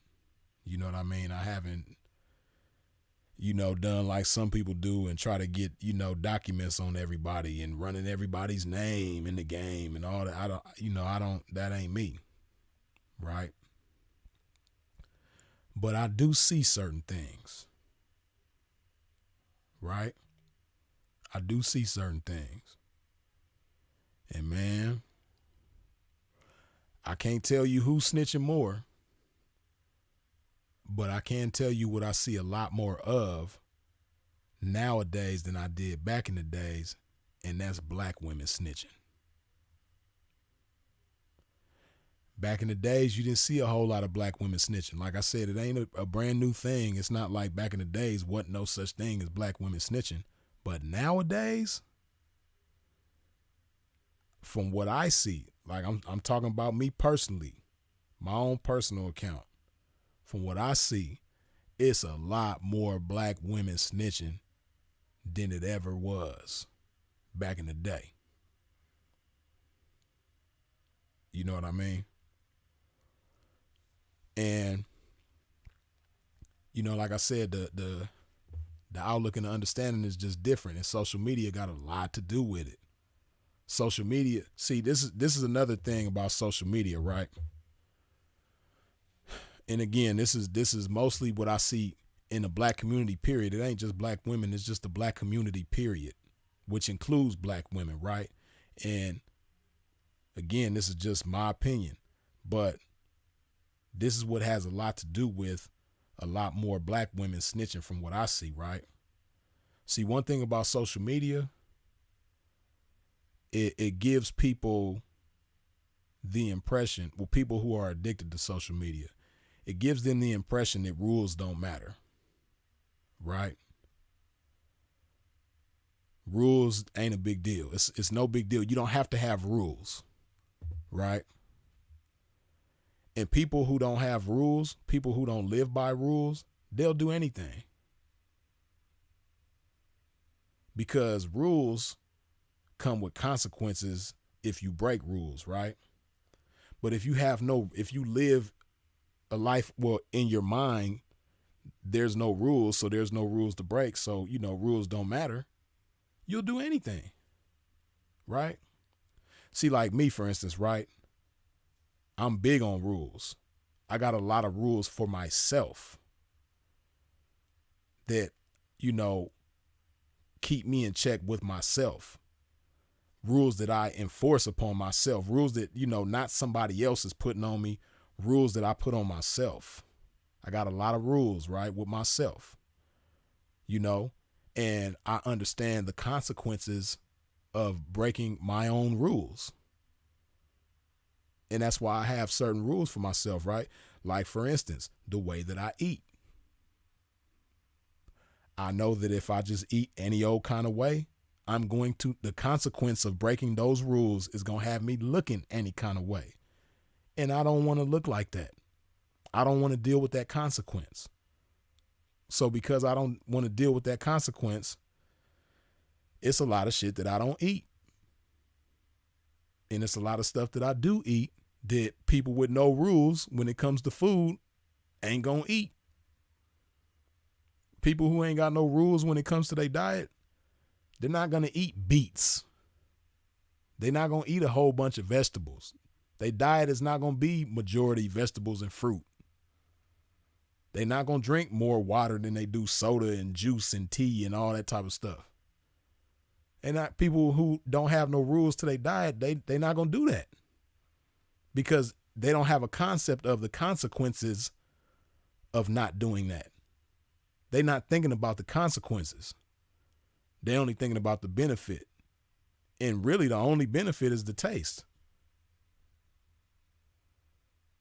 You know what I mean? I haven't, done like some people do and try to get, documents on everybody and running everybody's name in the game and all that. That ain't me. Right? But I do see certain things. Right? I do see certain things. And man, I can't tell you who's snitching more, but I can tell you what I see a lot more of nowadays than I did back in the days, and that's black women snitching. Back in the days, you didn't see a whole lot of black women snitching. Like I said, it ain't a brand new thing. It's not like back in the days wasn't no such thing as black women snitching. But nowadays, from what I see, like I'm talking about me personally, my own personal account. From what I see, it's a lot more black women snitching than it ever was back in the day. You know what I mean? And, like I said, the outlook and the understanding is just different, and social media got a lot to do with it. Social media, see, this is another thing about social media, right? And again, this is mostly what I see in the black community, period. It ain't just black women, it's just the black community, period, which includes black women, right? And again, this is just my opinion, but this is what has a lot to do with a lot more black women snitching from what I see, right? See, one thing about social media, it gives people the impression, well, people who are addicted to social media, it gives them the impression that rules don't matter, right? Rules ain't a big deal. It's no big deal. You don't have to have rules, right? And people who don't have rules, people who don't live by rules, they'll do anything. Because rules come with consequences if you break rules, right? But if you live a life, well, in your mind, there's no rules, so there's no rules to break. So, rules don't matter. You'll do anything, right? See, like me, for instance, right? I'm big on rules. I got a lot of rules for myself that, keep me in check with myself. Rules that I enforce upon myself. Rules that, not somebody else is putting on me. Rules that I put on myself. I got a lot of rules, right, with myself, and I understand the consequences of breaking my own rules. And that's why I have certain rules for myself, right? Like, for instance, the way that I eat. I know that if I just eat any old kind of way, the consequence of breaking those rules is going to have me looking any kind of way. And I don't want to look like that. I don't want to deal with that consequence. So because I don't want to deal with that consequence, it's a lot of shit that I don't eat. And it's a lot of stuff that I do eat that people with no rules when it comes to food ain't gonna eat. People who ain't got no rules when it comes to their diet, they're not gonna eat beets. They're not gonna eat a whole bunch of vegetables. Their diet is not gonna be majority vegetables and fruit. They're not gonna drink more water than they do soda and juice and tea and all that type of stuff. And people who don't have no rules to their diet, they're not gonna do that. Because they don't have a concept of the consequences of not doing that. They're not thinking about the consequences. They're only thinking about the benefit. And really the only benefit is the taste.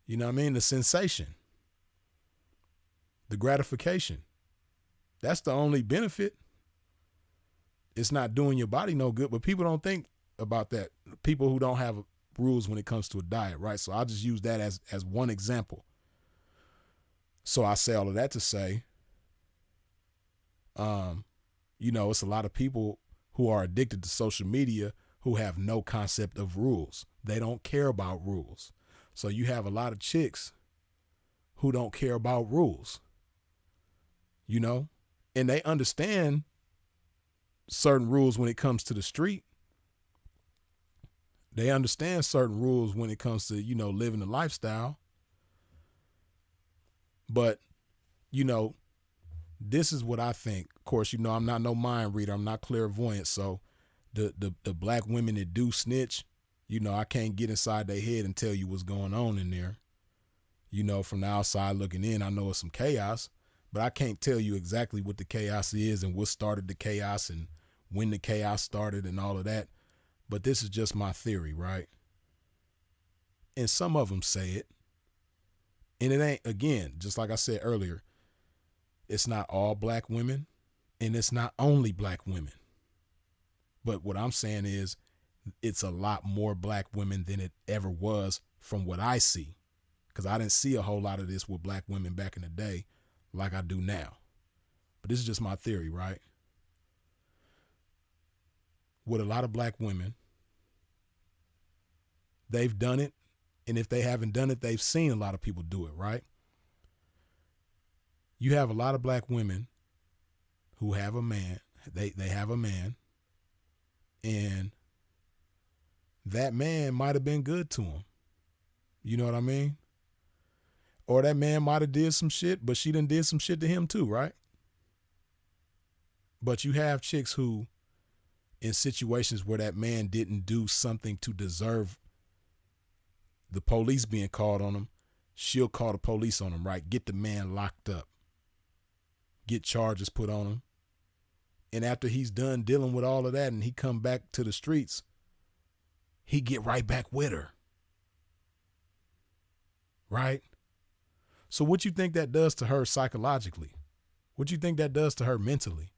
You know what I mean? The sensation. The gratification. That's the only benefit. It's not doing your body no good, but people don't think about that. People who don't have rules when it comes to a diet, right? So I'll just use that as one example. So I say all of that to say, it's a lot of people who are addicted to social media who have no concept of rules. They don't care about rules. So you have a lot of chicks who don't care about rules, and they understand certain rules when it comes to the street. They understand certain rules when it comes to, living the lifestyle. But, this is what I think. Of course, I'm not no mind reader. I'm not clairvoyant. So the black women that do snitch, I can't get inside their head and tell you what's going on in there. From the outside looking in, I know it's some chaos, but I can't tell you exactly what the chaos is and what started the chaos and when the chaos started and all of that. But this is just my theory, right? And some of them say it. And it ain't, again, just like I said earlier, it's not all black women and it's not only black women. But what I'm saying is it's a lot more black women than it ever was from what I see. Because I didn't see a whole lot of this with black women back in the day like I do now. But this is just my theory, right? With a lot of black women, they've done it. And if they haven't done it, they've seen a lot of people do it, right? You have a lot of black women who have a man. They have a man. And that man might have been good to him. You know what I mean? Or that man might have did some shit, but she done did some shit to him too, right? But you have chicks who, in situations where that man didn't do something to deserve the police being called on them, she'll call the police on him, right? Get the man locked up. Get charges put on him. And after he's done dealing with all of that and he come back to the streets, he get right back with her. Right? So what you think that does to her psychologically? What you think that does to her mentally?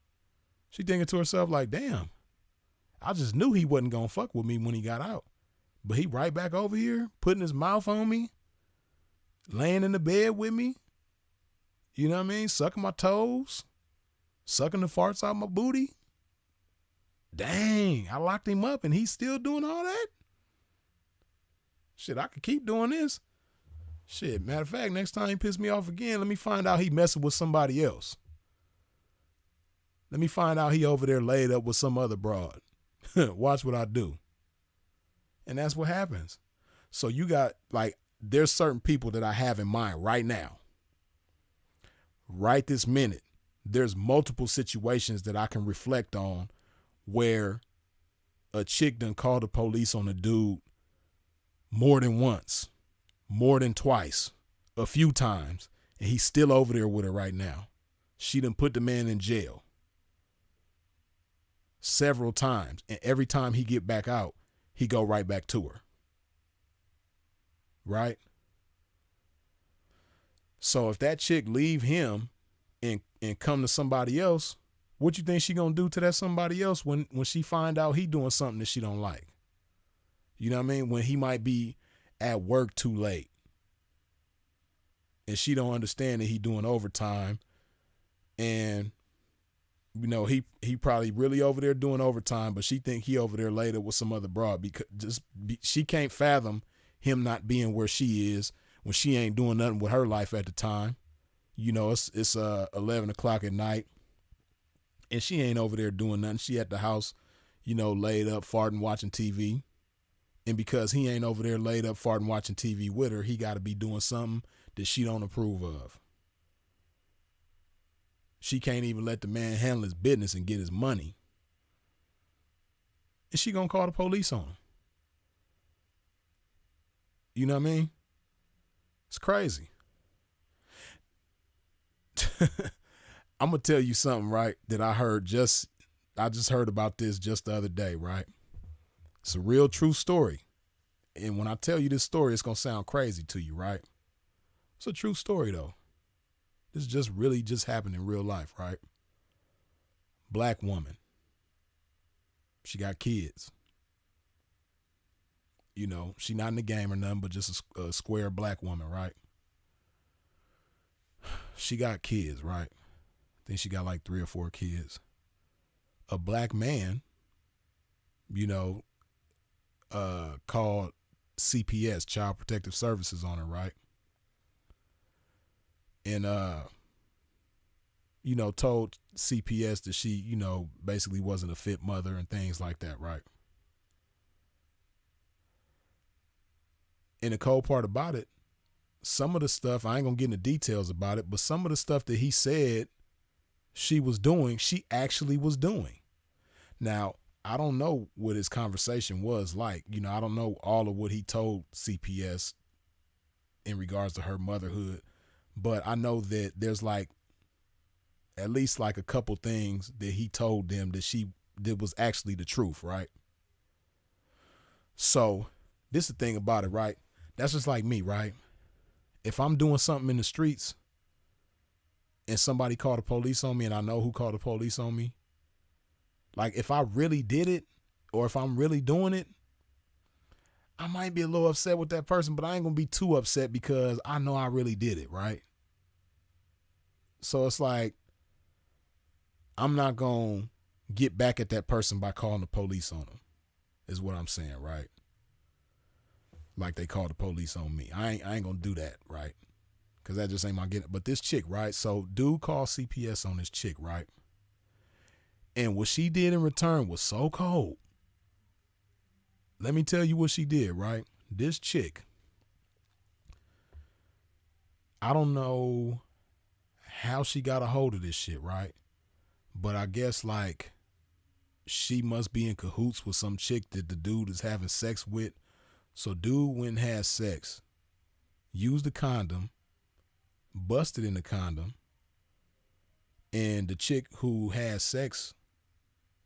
She thinking to herself like, damn, I just knew he wasn't going to fuck with me when he got out. But he right back over here, putting his mouth on me, laying in the bed with me. You know what I mean? Sucking my toes, sucking the farts out my booty. Dang, I locked him up and he's still doing all that? Shit, I could keep doing this. Shit, matter of fact, next time he piss me off again, let me find out he messing with somebody else. Let me find out he over there laid up with some other broad. Watch what I do. And that's what happens. So you got, there's certain people that I have in mind right now. Right this minute. There's multiple situations that I can reflect on where a chick done called the police on a dude more than once, more than twice, a few times, and he's still over there with her right now. She done put the man in jail several times, and every time he get back out, he go right back to her. Right? So if that chick leave him and come to somebody else, what you think she gonna do to that somebody else when she find out he doing something that she don't like? You know what I mean? When he might be at work too late and she don't understand that he doing overtime, and he probably really over there doing overtime, but she think he over there later with some other broad because she can't fathom him not being where she is when she ain't doing nothing with her life at the time. It's 11 o'clock at night and she ain't over there doing nothing. She at the house, laid up, farting, watching TV. And because he ain't over there laid up, farting, watching TV with her, he got to be doing something that she don't approve of. She can't even let the man handle his business and get his money. And she gonna call the police on him. You know what I mean? It's crazy. I'm gonna tell you something, right? That I just heard about this just the other day, right? It's a real true story. And when I tell you this story, it's gonna sound crazy to you, right? It's a true story though. This just really just happened in real life, right? Black woman. She got kids. You know, she not in the game or nothing, but just a square black woman, right? She got kids, right? I think she got like 3 or 4 kids. A black man, you know, called CPS, Child Protective Services, on her, right? And you know, told CPS that she, you know, basically wasn't a fit mother and things like that, right? And the cold part about it, some of the stuff, I ain't gonna get into details about it, but some of the stuff that he said she was doing, she actually was doing. Now, I don't know what his conversation was like. You know, I don't know all of what he told CPS in regards to her motherhood, but I know that there's like at least like a couple things that he told them that was actually the truth, right? So this is the thing about it, right? That's just like me, right? If I'm doing something in the streets and somebody called the police on me and I know who called the police on me, like if I really did it or if I'm really doing it, I might be a little upset with that person, but I ain't gonna be too upset because I know I really did it, right? So it's like, I'm not gonna get back at that person by calling the police on them, is what I'm saying, right? Like they called the police on me. I ain't gonna do that, right? Because that just ain't my getting. But this chick, right? So dude called CPS on this chick, right? And what she did in return was so cold. Let me tell you what she did, right? This chick, I don't know how she got a hold of this shit, right? But I guess like she must be in cahoots with some chick that the dude is having sex with. So dude went and had sex, used the condom, busted in the condom, and the chick who had sex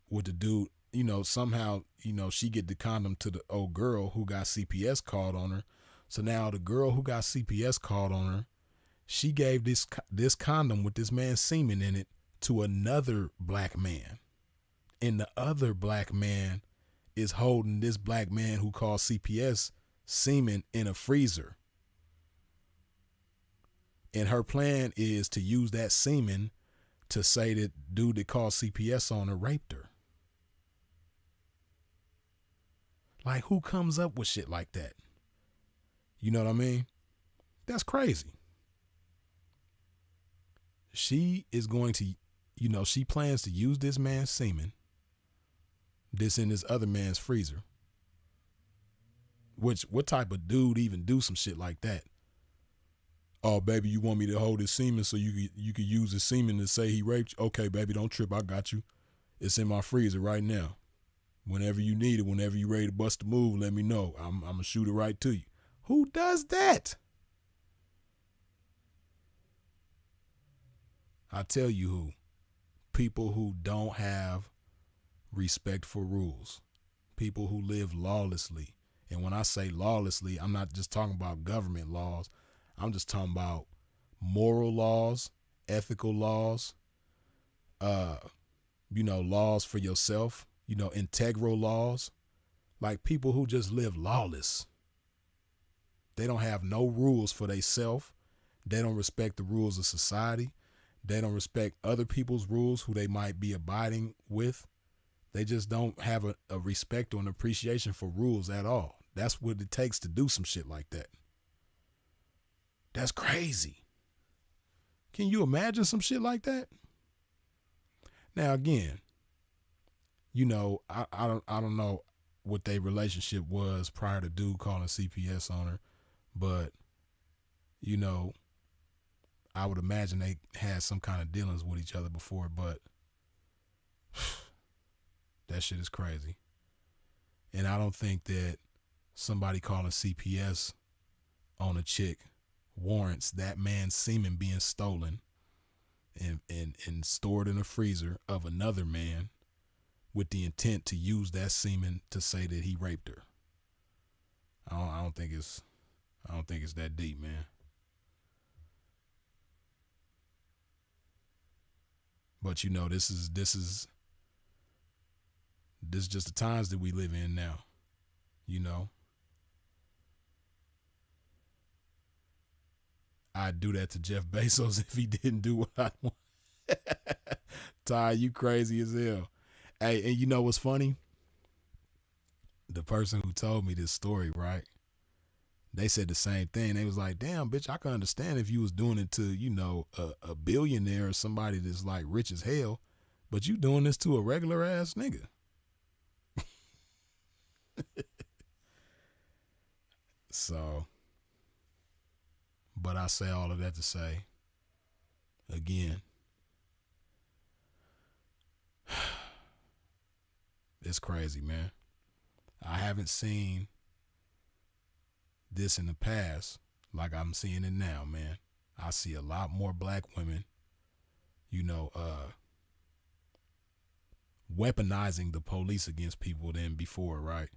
with the dude, you know, somehow, you know, she get the condom to the old girl who got CPS called on her. So now the girl who got CPS called on her, she gave this condom with this man's semen in it to another black man. And the other black man is holding this black man who called CPS semen in a freezer. And her plan is to use that semen to say that dude that called CPS on her raped her. Like, who comes up with shit like that? You know what I mean? That's crazy. She is going to, you know, she plans to use this man's semen, this in this other man's freezer. Which, what type of dude even do some shit like that? Oh, baby, you want me to hold his semen so you could use his semen to say he raped you? Okay, baby, don't trip. I got you. It's in my freezer right now. Whenever you need it, whenever you ready to bust a move, let me know. I'm going to shoot it right to you. Who does that? I tell you who. People who don't have respect for rules. People who live lawlessly. And when I say lawlessly, I'm not just talking about government laws. I'm just talking about moral laws, ethical laws, you know, laws for yourself, you know, integral laws. Like people who just live lawless. They don't have no rules for themselves. They don't respect the rules of society. They don't respect other people's rules who they might be abiding with. They just don't have a respect or an appreciation for rules at all. That's what it takes to do some shit like that. That's crazy. Can you imagine some shit like that? Now again, you know, I don't know what their relationship was prior to dude calling CPS on her, but you know, I would imagine they had some kind of dealings with each other before, but that shit is crazy. And I don't think that somebody calling CPS on a chick warrants that man's semen being stolen and stored in a freezer of another man with the intent to use that semen to say that he raped her. I don't think it's that deep, man. But you know, this is just the times that we live in now. You know, I'd do that to Jeff Bezos if he didn't do what I want. Ty, you crazy as hell. Hey, and you know what's funny? The person who told me this story, right? They said the same thing. They was like, damn, bitch, I can understand if you was doing it to, you know, a billionaire or somebody that's like rich as hell, but you doing this to a regular ass nigga. So, but I say all of that to say, again, it's crazy, man. I haven't seen this in the past like I'm seeing it now, man. I see a lot more black women, you know, weaponizing the police against people than before, right?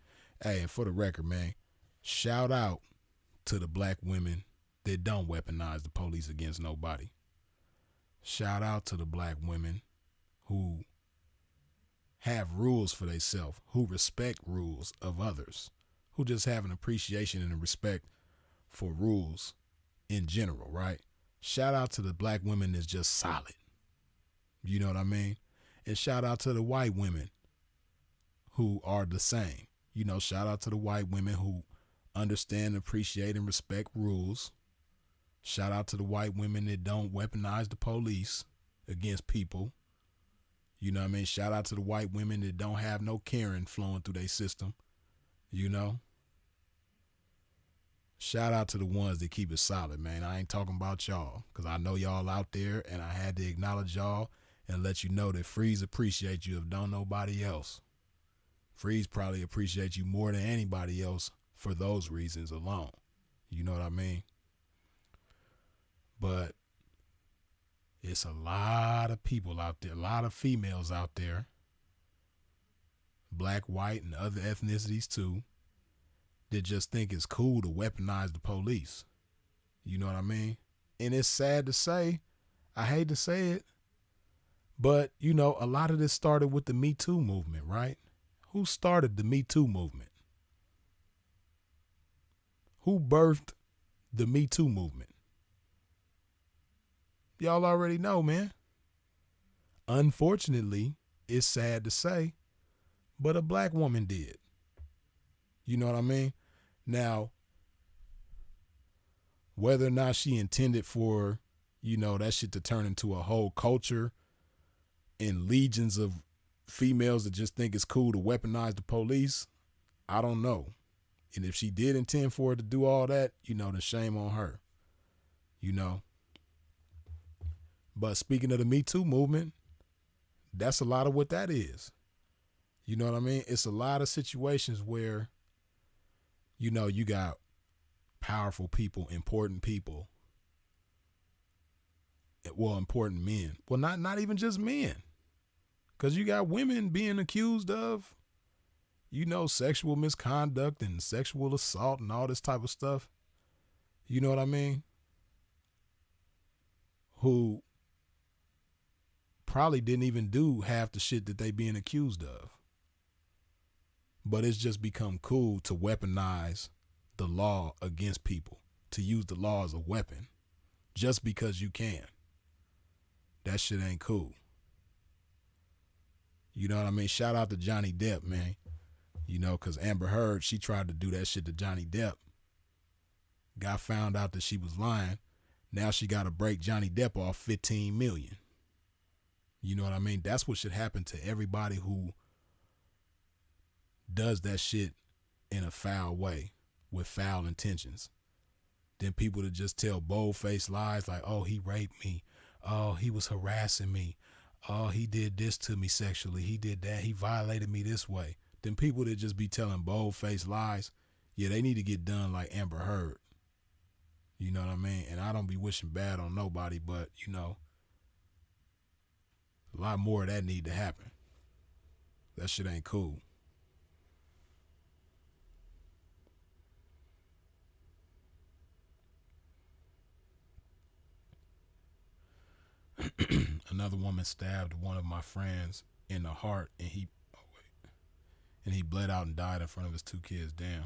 Hey, and for the record, man, shout out to the black women that don't weaponize the police against nobody. Shout out to the black women who have rules for themselves, who respect rules of others, who just have an appreciation and a respect for rules in general, right? Shout out to the black women that's just solid. You know what I mean? And shout out to the white women who are the same. You know, shout out to the white women who understand, appreciate, and respect rules. Shout out to the white women that don't weaponize the police against people. You know what I mean? Shout out to the white women that don't have no Karen flowing through their system. You know? Shout out to the ones that keep it solid, man. I ain't talking about y'all, because I know y'all out there, and I had to acknowledge y'all and let you know that Freeze appreciate you if don't nobody else. Freeze probably appreciate you more than anybody else for those reasons alone. You know what I mean? But it's a lot of people out there, a lot of females out there, black, white, and other ethnicities too, that just think it's cool to weaponize the police. You know what I mean? And it's sad to say, I hate to say it, but, you know, a lot of this started with the Me Too movement, right? Who started the Me Too movement? Who birthed the Me Too movement? Y'all already know, man. Unfortunately, it's sad to say, but a black woman did. You know what I mean? Now, whether or not she intended for, you know, that shit to turn into a whole culture and legions of females that just think it's cool to weaponize the police, I don't know. And if she did intend for it to do all that, you know, then shame on her. You know? But speaking of the Me Too movement, that's a lot of what that is. You know what I mean? It's a lot of situations where, you know, you got powerful people, important people. Well, important men. Well, not even just men. Because you got women being accused of, you know, sexual misconduct and sexual assault and all this type of stuff. You know what I mean? Who probably didn't even do half the shit that they being accused of. But it's just become cool to weaponize the law against people, to use the law as a weapon just because you can. That shit ain't cool. You know what I mean? Shout out to Johnny Depp, man. You know, because Amber Heard, she tried to do that shit to Johnny Depp. Got found out that she was lying. Now she got to break Johnny Depp off $15 million. You know what I mean? That's what should happen to everybody who does that shit in a foul way with foul intentions. Then people that just tell bold-faced lies like, oh, he raped me. Oh, he was harassing me. Oh, he did this to me sexually. He did that. He violated me this way. Then people that just be telling bold-faced lies, yeah, they need to get done like Amber Heard. You know what I mean? And I don't be wishing bad on nobody, but you know, a lot more of that need to happen. That shit ain't cool. Another woman stabbed one of my friends in the heart, and he bled out and died in front of his 2 kids. Damn.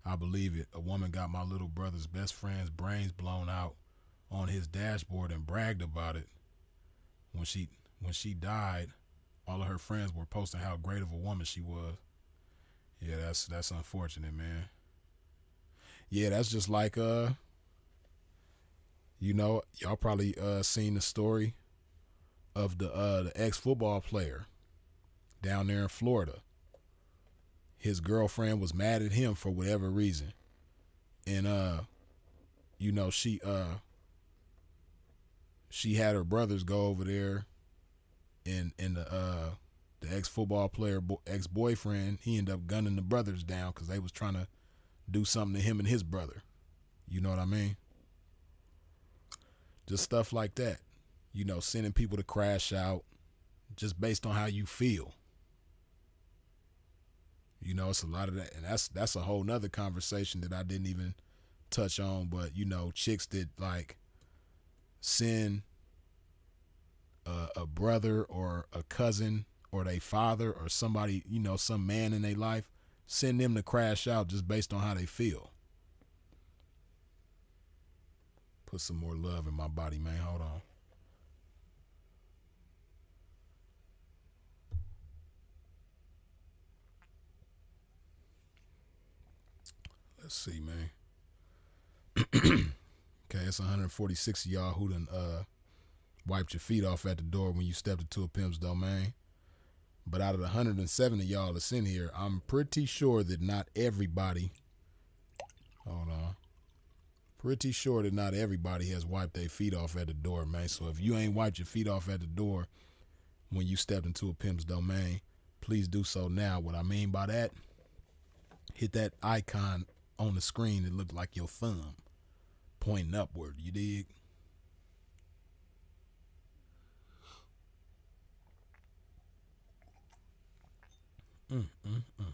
I believe it. A woman got my little brother's best friend's brains blown out on his dashboard and bragged about it. When she died, all of her friends were posting how great of a woman she was. Yeah, that's unfortunate, man. Yeah, that's just like you know, y'all probably seen the story of the ex-football player down there in Florida. His girlfriend was mad at him for whatever reason. And you know, she had her brothers go over there, and the ex-football player ex-boyfriend, he ended up gunning the brothers down because they was trying to do something to him and his brother. You know what I mean? Just stuff like that. You know, sending people to crash out just based on how you feel. You know, it's a lot of that, and that's a whole nother conversation that I didn't even touch on. But you know, chicks that like send a brother or a cousin or their father or somebody, you know, some man in their life, send them to crash out just based on how they feel. Put some more love in my body, man. Hold on. Let's see, man. Okay, it's 146 of y'all who done wiped your feet off at the door when you stepped into a pimp's domain. But out of the 107 of y'all that's in here, I'm pretty sure that not everybody, hold on, pretty sure that not everybody has wiped their feet off at the door, man. So if you ain't wiped your feet off at the door when you stepped into a pimp's domain, please do so now. What I mean by that, hit that icon on the screen that looked like your thumb pointing upward. You dig? Mm, mm, mm.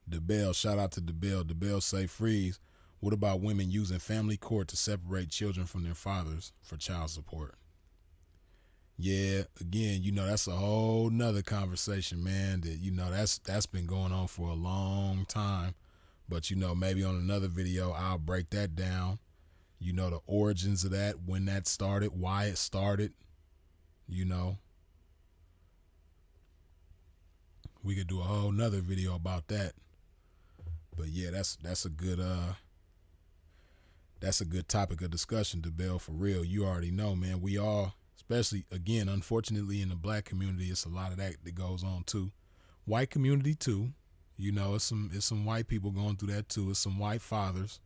DeBell, shout out to DeBell. DeBell say freeze. What about women using family court to separate children from their fathers for child support? Yeah, again, you know, that's a whole nother conversation, man, that, you know, that's been going on for a long time. But, you know, maybe on another video, I'll break that down. You know, the origins of that, when that started, why it started, you know. We could do a whole nother video about that. But yeah, that's a good topic of discussion, DeBell, for real. You already know, man. We all, especially again, unfortunately in the black community, it's a lot of that goes on too. White community too. You know, it's some white people going through that too. It's some white fathers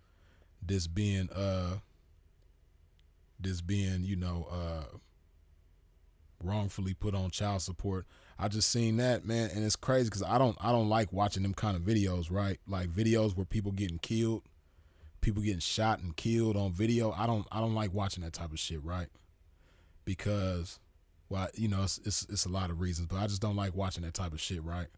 that's being you know, wrongfully put on child support. I just seen that, man, and it's crazy because I don't like watching them kind of videos, right? Like videos where people getting killed, people getting shot and killed on video. I don't like watching that type of shit, right? Because, well, you know, it's a lot of reasons, but I just don't like watching that type of shit, right?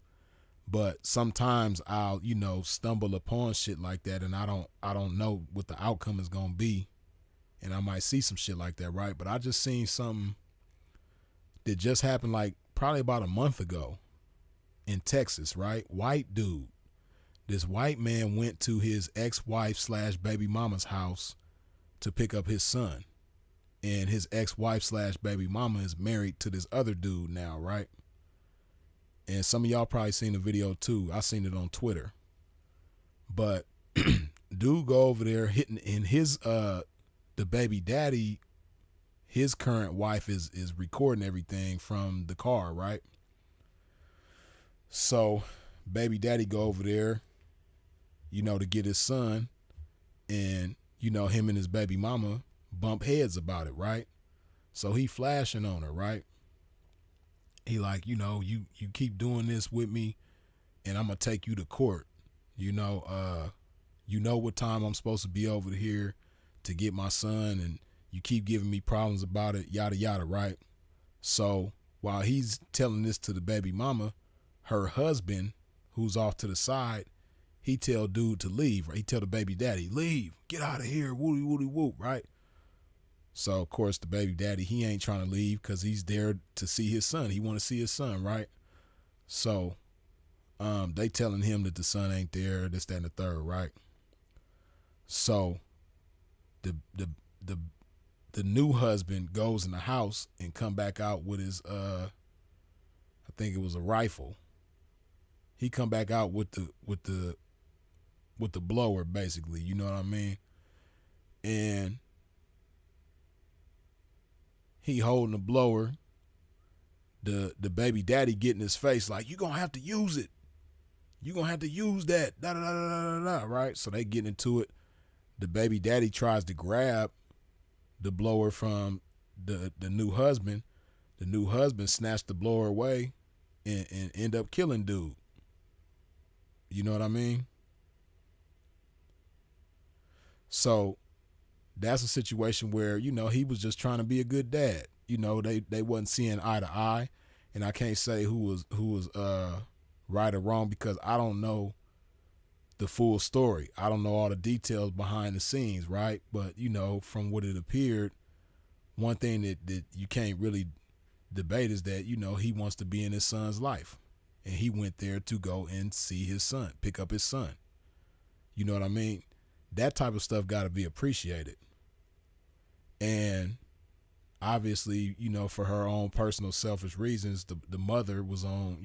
But sometimes I'll, you know, stumble upon shit like that, and I don't know what the outcome is gonna be, and I might see some shit like that, right? But I just seen something that just happened like probably about a month ago in Texas, right? White dude. This white man went to his ex-wife / baby mama's house to pick up his son. And his ex-wife / baby mama is married to this other dude now, right? And some of y'all probably seen the video too. I seen it on Twitter. But dude go over there hitting in his the baby daddy, his current wife is recording everything from the car, right? So baby daddy go over there, to get his son, and him and his baby mama bump heads about it, right? So he flashing on her, right? He like, you keep doing this with me, and I'm gonna take you to court. What time I'm supposed to be over here to get my son, and you keep giving me problems about it, yada yada, right? So while he's telling this to the baby mama, her husband, who's off to the side, he tell dude to leave. Right? He tell the baby daddy, leave, get out of here, woody woody whoop, right? So of course the baby daddy, he ain't trying to leave because he's there to see his son. He want to see his son, right? So they telling him that the son ain't there, this, that, and the third, right? So the new husband goes in the house and come back out with his I think it was a rifle. He come back out with the blower, basically, you know what I mean? And he holding the blower. The baby daddy get in his face like, you gonna have to use it. You gonna have to use that. Da da da da da da. Right? So they get into it. The baby daddy tries to grab the blower from the new husband. The new husband snatched the blower away and end up killing dude. You know what I mean? So that's a situation where, he was just trying to be a good dad. They wasn't seeing eye to eye, and I can't say who was right or wrong because I don't know the full story. I don't know all the details behind the scenes, right? But, from what it appeared, one thing that you can't really debate is that, he wants to be in his son's life. And he went there to go and see his son, pick up his son. You know what I mean? That type of stuff got to be appreciated. And obviously, for her own personal selfish reasons, the mother was on,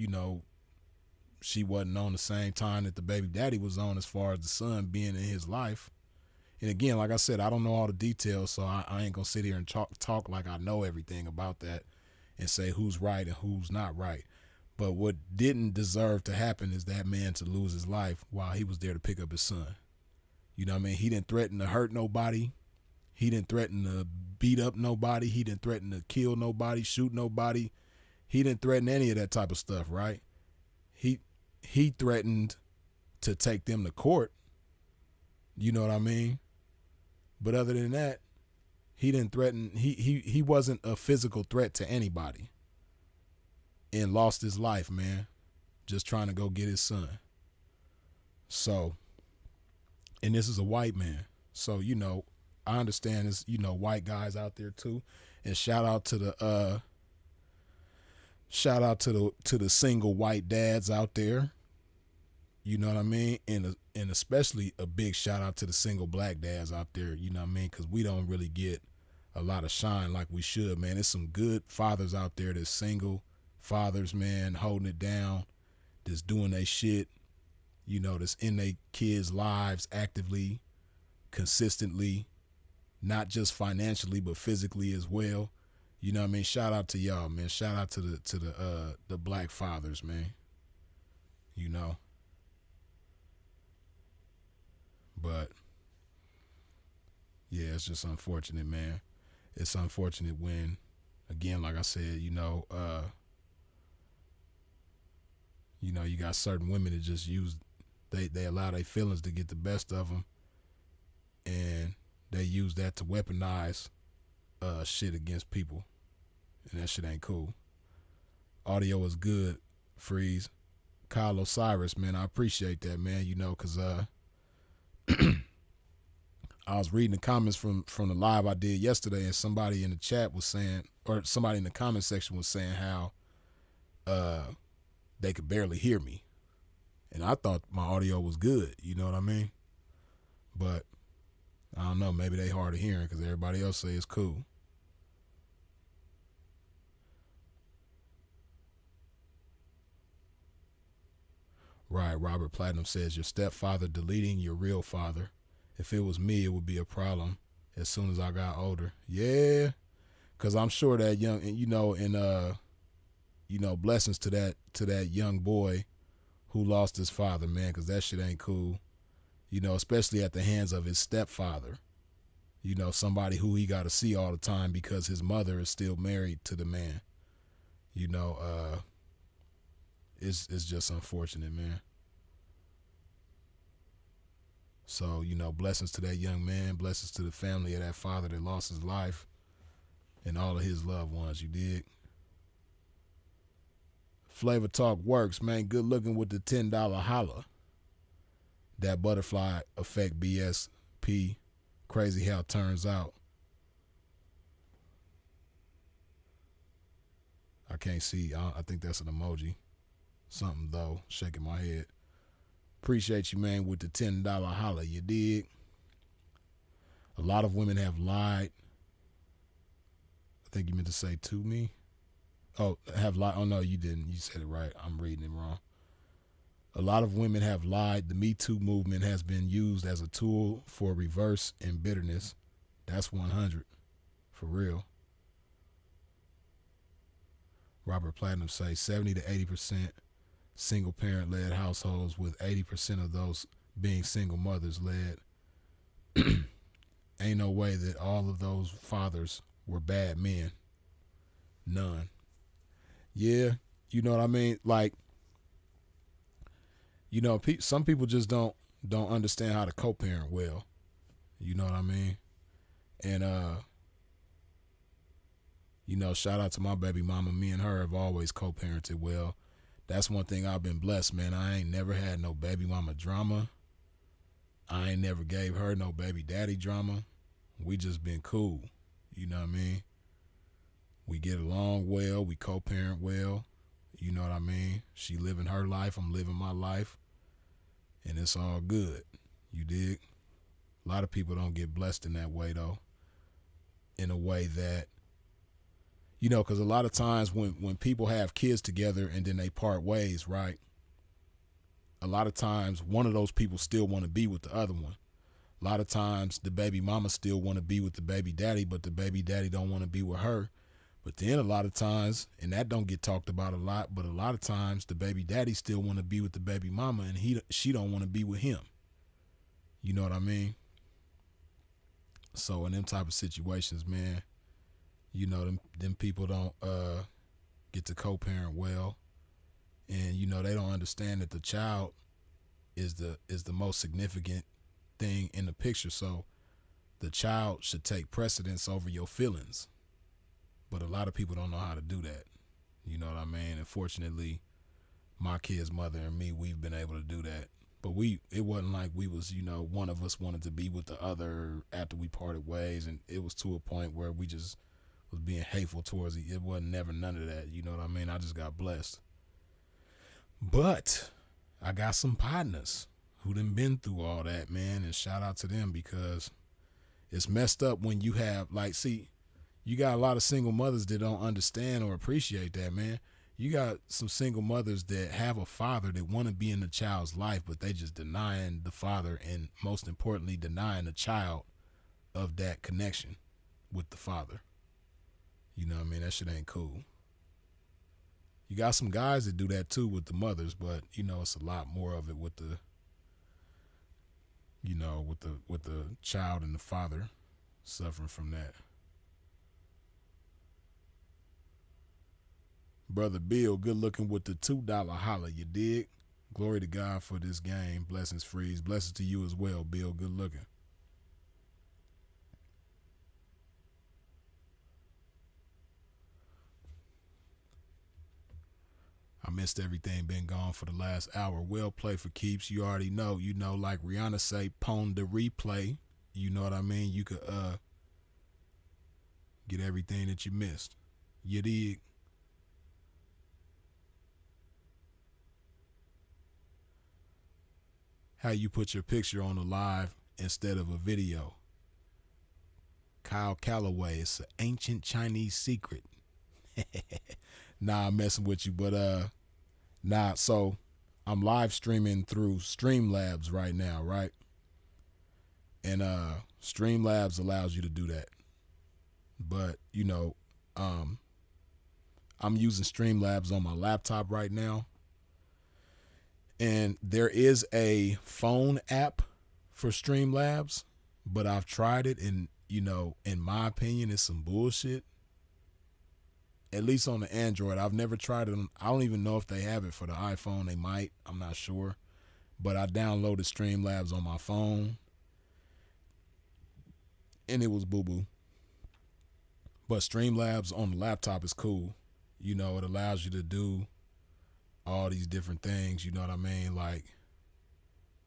she wasn't on the same time that the baby daddy was on as far as the son being in his life. And again, like I said, I don't know all the details, so I ain't going to sit here and talk like I know everything about that and say who's right and who's not right. But what didn't deserve to happen is that man to lose his life while he was there to pick up his son. You know what I mean? He didn't threaten to hurt nobody. He didn't threaten to beat up nobody. He didn't threaten to kill nobody, shoot nobody. He didn't threaten any of that type of stuff, right? He threatened to take them to court. You know what I mean? But other than that, he didn't threaten. He wasn't a physical threat to anybody. And lost his life, man, just trying to go get his son. So, and this is a white man. So, I understand there's, white guys out there too. And shout out to the single white dads out there. You know what I mean? And especially a big shout out to the single black dads out there, you know what I mean? Because we don't really get a lot of shine like we should, man. There's some good fathers out there that's single fathers, man, holding it down, that's doing their shit, that's in their kids' lives actively, consistently, not just financially, but physically as well. You know what I mean? Shout out to y'all, man. Shout out to the black fathers, man. But yeah, it's just unfortunate, man. It's unfortunate when, again, like I said, you got certain women that just they allow their feelings to get the best of them, and they use that to weaponize shit against people, and that shit ain't cool. Audio is good, Freeze. Kyle Osiris, man, I appreciate that, man, because I was reading the comments from the live I did yesterday, and somebody in the chat was saying, or somebody in the comment section was saying how they could barely hear me. And I thought my audio was good, you know what I mean? But I don't know, maybe they hard of hearing because everybody else say it's cool. Right, Robert Platinum says, your stepfather deleting your real father. If it was me, it would be a problem as soon as I got older. Yeah, because I'm sure that young, blessings to that young boy who lost his father, man, because that shit ain't cool. You know, especially at the hands of his stepfather. You know, somebody who he got to see all the time because his mother is still married to the man. You know, it's just unfortunate, man. So, you know, blessings to that young man, blessings to the family of that father that lost his life and all of his loved ones, you dig? Flavor Talk works, man. Good looking with the $10 holla. That butterfly effect BSP. Crazy how it turns out. I can't see. I think that's an emoji. Something, though. Shaking my head. Appreciate you, man, with the $10 holla. You dig? A lot of women have lied. I think you meant to say to me. Oh, have lied. Oh, no, you didn't. You said it right. I'm reading it wrong. A lot of women have lied. The Me Too movement has been used as a tool for reverse and bitterness. That's 100. For real. Robert Platinum says 70 to 80% single parent led households, with 80% of those being single mothers led. Ain't no way that all of those fathers were bad men. None. Yeah, you know what I mean? Like, you know, some people just don't understand how to co-parent well. You know what I mean? And you know, shout out to my baby mama. Me and her have always co-parented well. That's one thing I've been blessed, man. I ain't never had no baby mama drama. I ain't never gave her no baby daddy drama. We just been cool. You know what I mean? We get along well. We co-parent well. You know what I mean? She living her life. I'm living my life. And it's all good. You dig? A lot of people don't get blessed in that way, though. In a way that, you know, because a lot of times when people have kids together and then they part ways, right? A lot of times one of those people still want to be with the other one. A lot of times the baby mama still want to be with the baby daddy, but the baby daddy don't want to be with her. But then a lot of times, and that don't get talked about a lot, but a lot of times the baby daddy still want to be with the baby mama and she don't want to be with him. You know what I mean? So in them type of situations, man, you know, them people don't get to co-parent well. And, you know, they don't understand that the child is the most significant thing in the picture. So the child should take precedence over your feelings. But a lot of people don't know how to do that. You know what I mean? And fortunately, my kid's mother and me, we've been able to do that. But it wasn't like we was, you know, one of us wanted to be with the other after we parted ways. And it was to a point where we just was being hateful towards it. It wasn't never none of that. You know what I mean? I just got blessed. But I got some partners who done been through all that, man. And shout out to them, because it's messed up when you have, like, see, you got a lot of single mothers that don't understand or appreciate that, man. You got some single mothers that have a father that want to be in the child's life, but they just denying the father, and most importantly, denying the child of that connection with the father. You know what I mean? That shit ain't cool. You got some guys that do that too with the mothers, but, you know, it's a lot more of it with the, you know, with the child and the father suffering from that. Brother Bill, good looking with the $2 holla, you dig? Glory to God for this game. Blessings, Freeze. Blessings to you as well, Bill. Good looking. I missed everything, been gone for the last hour. Well played for keeps. You already know. You know, like Rihanna say, pwn the replay. You know what I mean? You could get everything that you missed. You dig? How you put your picture on a live instead of a video. Kyle Calloway, it's an ancient Chinese secret. Nah, I'm messing with you, but nah, so I'm live streaming through Streamlabs right now, right? And Streamlabs allows you to do that. But, you know, I'm using Streamlabs on my laptop right now. And there is a phone app for Streamlabs, but I've tried it, and in my opinion, it's some bullshit. At least on the Android. I've never tried it. I don't even know if they have it for the iPhone. They might. I'm not sure. But I downloaded Streamlabs on my phone, and it was boo-boo. But Streamlabs on the laptop is cool. It allows you to do all these different things. You know what I mean? Like,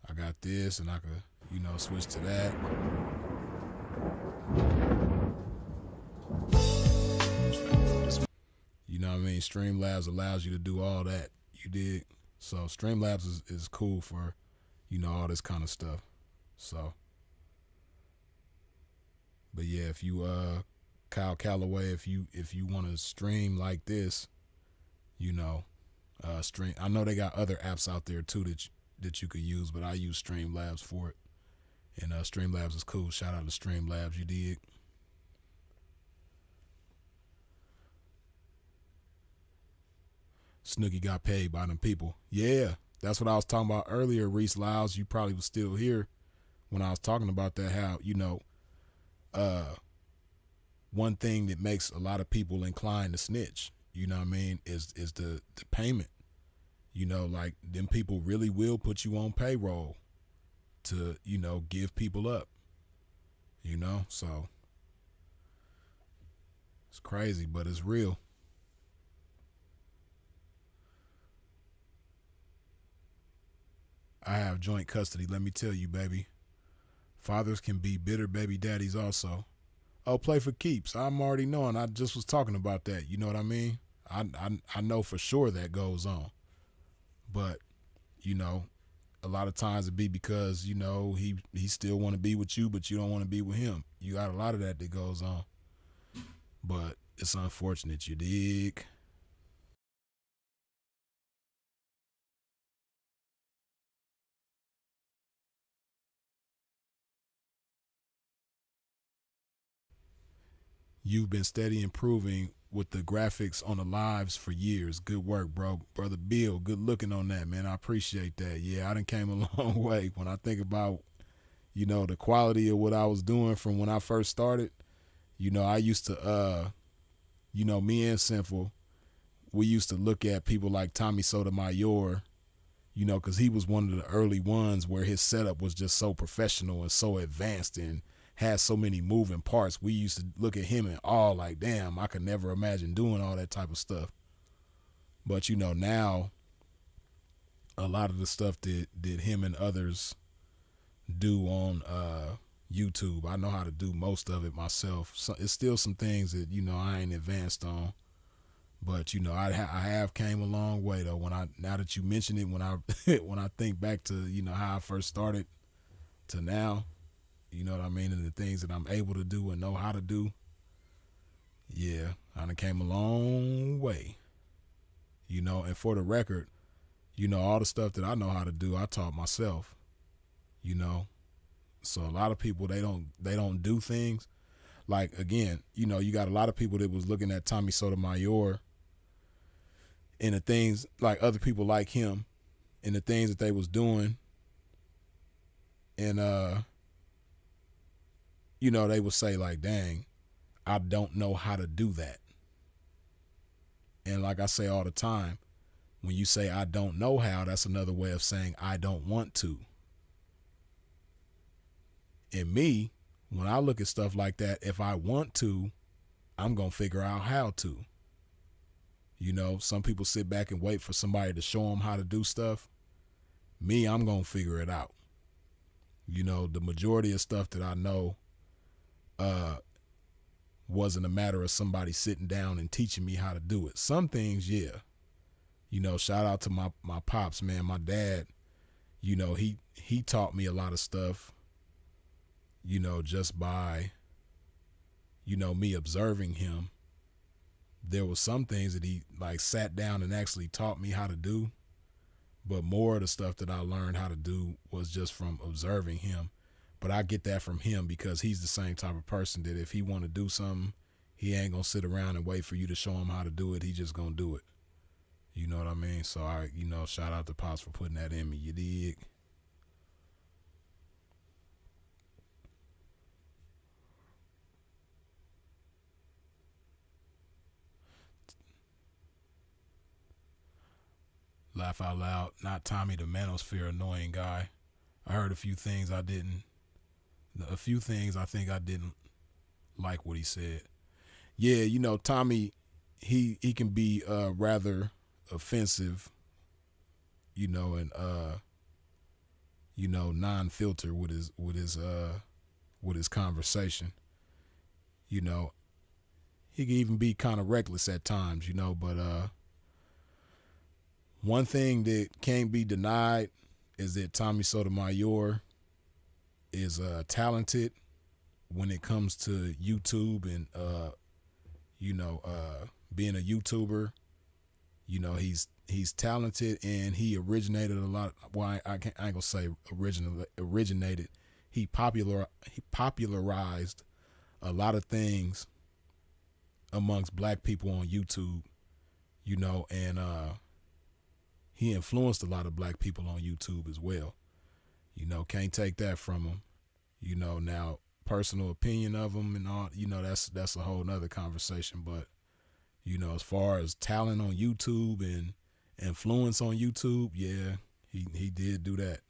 I got this, and I could, switch to that. You know what I mean? Streamlabs allows you to do all that. You dig? So Streamlabs is cool for, all this kind of stuff. So, but yeah, if you Kyle Calloway, if you want to stream like this, stream. I know they got other apps out there too that you could use, but I use Streamlabs for it. And Streamlabs is cool. Shout out to Streamlabs, you dig? Snooky got paid by them people. Yeah, that's what I was talking about earlier, Reese Lyles. You probably was still here when I was talking about that, how, one thing that makes a lot of people inclined to snitch, you know what I mean, is the payment. Like, them people really will put you on payroll to, give people up, so it's crazy, but it's real. I have joint custody. Let me tell you, baby. Fathers can be bitter baby daddies also. Oh, play for keeps. I'm already knowing. I just was talking about that. You know what I mean? I know for sure that goes on. But, a lot of times it be because, he still want to be with you, but you don't want to be with him. You got a lot of that goes on. But it's unfortunate, you dig? You've been steady improving with the graphics on the lives for years. Good work, bro. Brother Bill, good looking on that, man. I appreciate that. Yeah, I done came a long way. When I think about, the quality of what I was doing from when I first started, I used to, me and Sinful, we used to look at people like Tommy Sotomayor, because he was one of the early ones where his setup was just so professional and so advanced and had so many moving parts. We used to look at him and all like, damn, I could never imagine doing all that type of stuff. But now a lot of the stuff that him and others do on YouTube, I know how to do most of it myself. So it's still some things that I ain't advanced on, but I have came a long way though. Now that you mention it, when I when I think back to how I first started to now. You know what I mean? And the things that I'm able to do and know how to do. Yeah, I done came a long way. And for the record, all the stuff that I know how to do, I taught myself. So a lot of people, they don't do things. Like, again, you got a lot of people that was looking at Tommy Sotomayor and the things, like other people like him, and the things that they was doing. And, they would say like, dang, I don't know how to do that. And like I say all the time, when you say I don't know how, that's another way of saying I don't want to. And me, when I look at stuff like that, if I want to, I'm going to figure out how to. Some people sit back and wait for somebody to show them how to do stuff. Me, I'm going to figure it out. The majority of stuff that I know wasn't a matter of somebody sitting down and teaching me how to do it. Some things, yeah. Shout out to my pops, man. My dad, he taught me a lot of stuff, just by, me observing him. There was some things that he like sat down and actually taught me how to do. But more of the stuff that I learned how to do was just from observing him. But I get that from him because he's the same type of person that if he want to do something, he ain't going to sit around and wait for you to show him how to do it. He just going to do it. You know what I mean? So shout out to Pops for putting that in me. You dig? Laugh out loud. Not Tommy the Manosphere annoying guy. I heard a few things I think I didn't like what he said. Yeah, Tommy, he can be rather offensive, and non-filter with his conversation. He can even be kind of reckless at times, but one thing that can't be denied is that Tommy Sotomayor is talented when it comes to YouTube and being a YouTuber. He's talented, and he originated a lot. Well, I ain't gonna say originated. He popularized a lot of things amongst black people on YouTube. And he influenced a lot of black people on YouTube as well. Can't take that from him. Now personal opinion of him and all, that's a whole nother conversation. But, as far as talent on YouTube and influence on YouTube, yeah, he did do that.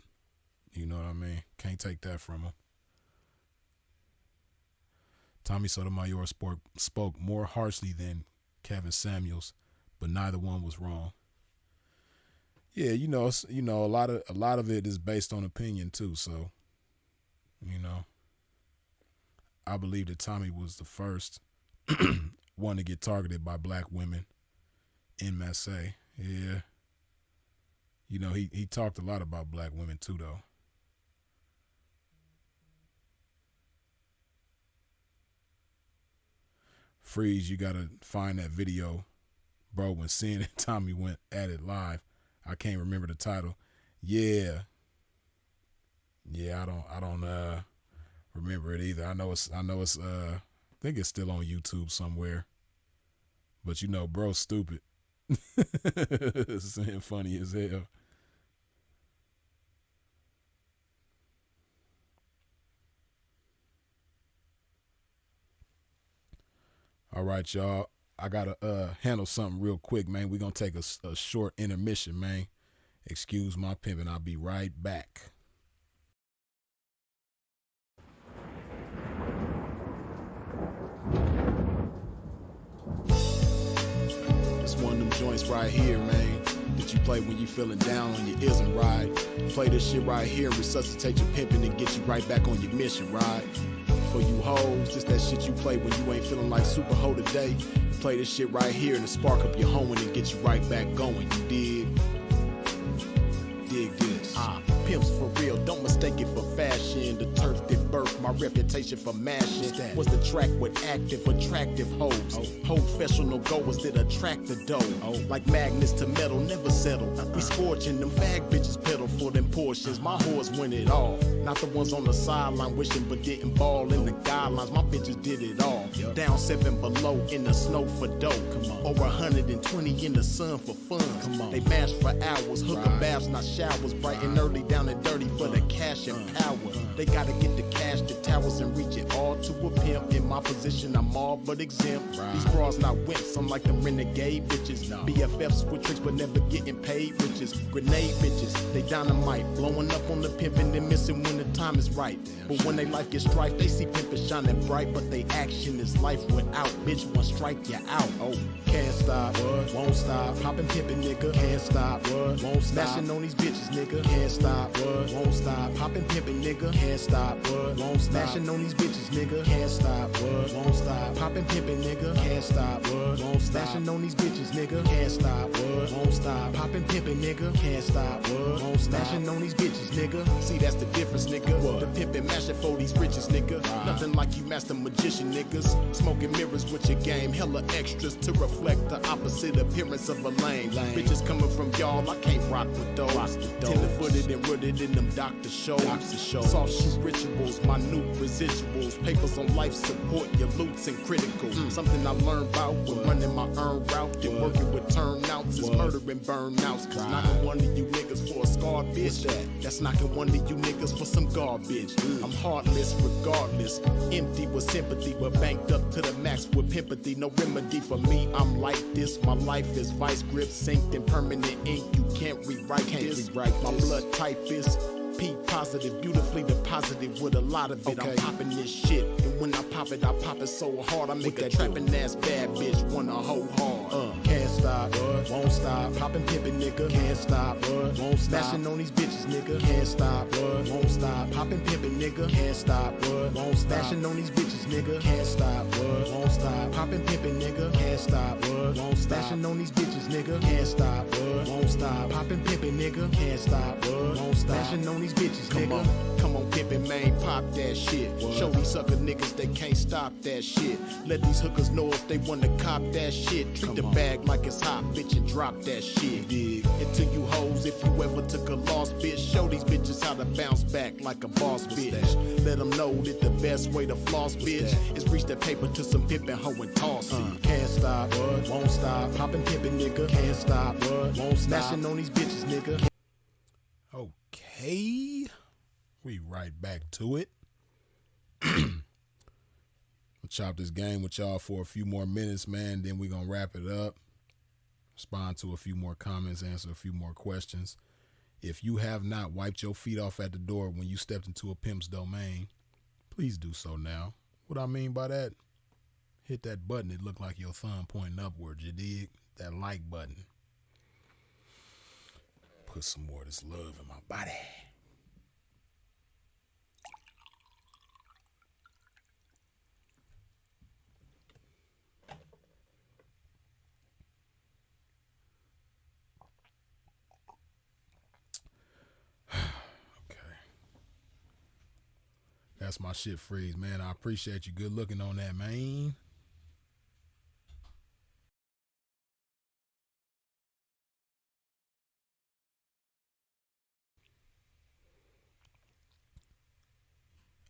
You know what I mean? Can't take that from him. Tommy Sotomayor spoke more harshly than Kevin Samuels, but neither one was wrong. Yeah, a lot of it is based on opinion too. So, I believe that Tommy was the first one to get targeted by black women in Marseille. Yeah. He talked a lot about black women too, though. Freeze, you gotta find that video, bro, when Sin and Tommy went at it live. I can't remember the title. Yeah, I don't remember it either. I know it's I think it's still on YouTube somewhere. But bro's stupid. Sin funny as hell. All right, y'all. I gotta handle something real quick, man. We're gonna take a short intermission, man. Excuse my pimping. I'll be right back. It's one of them joints right here, man, that you play when you feeling down on your ism ride. Play this shit right here and resuscitate your pimping and get you right back on your mission, right? For you hoes, just that shit you play when you ain't feeling like super hoe today. Play this shit right here and spark up your hoeing and get you right back going, you dig? Dig this. Pimps for real, don't mistake it for fashion. The turf that birthed my reputation for mashing was the track with active, attractive hoes. Professional goers that attract the dough. Like magnets to metal, never settle. We scorching them fag bitches pedal for them portions. My whores win it all. Not the ones on the sideline wishing but didn't ball in the guidelines. My bitches did it all. Down 7 below in the snow for dough. Over 120 in the sun for fun. They mash for hours, hooker baths, not showers. Bright and early, down and dirty for the cash and power. They gotta get the cash, the towers, and reach it all to a pimp. In my position, I'm all but exempt. These bras not wimps, I'm like them renegade bitches. BFFs with tricks but never getting paid riches. Grenade bitches, they dynamite. Blowing up on the pimpin' and missing when the time is right. But when they life gets strife, they see pimpin' shining bright. But they action is life without. Bitch, one strike, you out. Can't stop, won't stop. Poppin' pimpin', nigga. Can't stop, won't stop. Smashing on these bitches, nigga. Can't stop, won't stop. Poppin' pimpin', nigga. Can't stop, won't stop. Smashing on these bitches, nigga. Can't stop, won't stop. Poppin' pimpin', nigga. Can't stop, won't stop. Smashing on these bitches, nigga. Can't stop, won't stop. Poppin' pimpin', nigga. Can't stop, won't stop. Smashing on these bitches, nigga. See, that's the difference, nigga. The pimpin' mashing for these riches, nigga. Nothing like you master magician, niggas. Smoking mirrors with your game. Hella extras to reflect the opposite appearance of a lame. Bitches coming from y'all, I can't rock with those. Tender-footed and rooted in them doctor shows. Soft shoe rituals, minute residuals. Papers on life support, your loots and critical. Something I learned about when running my earn route. And working with turnouts is murder murdering burnouts. Cause knocking one of you niggas for a scar bitch. That's knocking one of you niggas for some garbage. I'm heartless regardless, empty with sympathy, but banked up to the max with pimpathy. No remedy for me, I'm like this. My life is vice grip, synced in permanent ink. You can't rewrite this. My blood type is P positive, beautifully deposited with a lot of it. I'm popping this shit, and when I pop it so hard, I make a trapping ass bad bitch wanna hoe hard. Can't stop, won't stop, popping pimping nigga. Can't stop, won't stop, smashing on these bitches nigga. Can't stop, won't stop, popping pimping nigga. Can't stop, won't stop, smashing on these bitches nigga. Can't stop, won't stop, popping pimping nigga. Can't stop, won't stop, smashing on these bitches nigga. Can't stop, won't stop, popping pimping nigga. Can't stop, won't stop, smashing on these bitches nigga. Come on, pimpin' man, pop that shit. Show these sucker niggas they can't stop that shit. Let these hookers know if they wanna cop that shit. Treat the bag like it's hot, bitch, and drop that shit. Dig. And to you hoes, if you ever took a loss, bitch, show these bitches how to bounce back like a boss, bitch. Let them know that the best way to floss, bitch, is reach that paper to some pimpin' hoe and toss it. Can't stop, won't stop, poppin' pimpin' nigga. Can't stop, won't stop, smashing on these bitches nigga. Okay, we right back to it. I'll chop this game with y'all for a few more minutes, man. Then we gonna wrap it up. Respond to a few more comments, answer a few more questions. If you have not wiped your feet off at the door when you stepped into a pimp's domain, please do so now. What I mean by that, hit that button. It look like your thumb pointing upwards. You dig? That like button. Put some more of this love in my body. That's my shit freeze, man. I appreciate you. Good looking on that, man.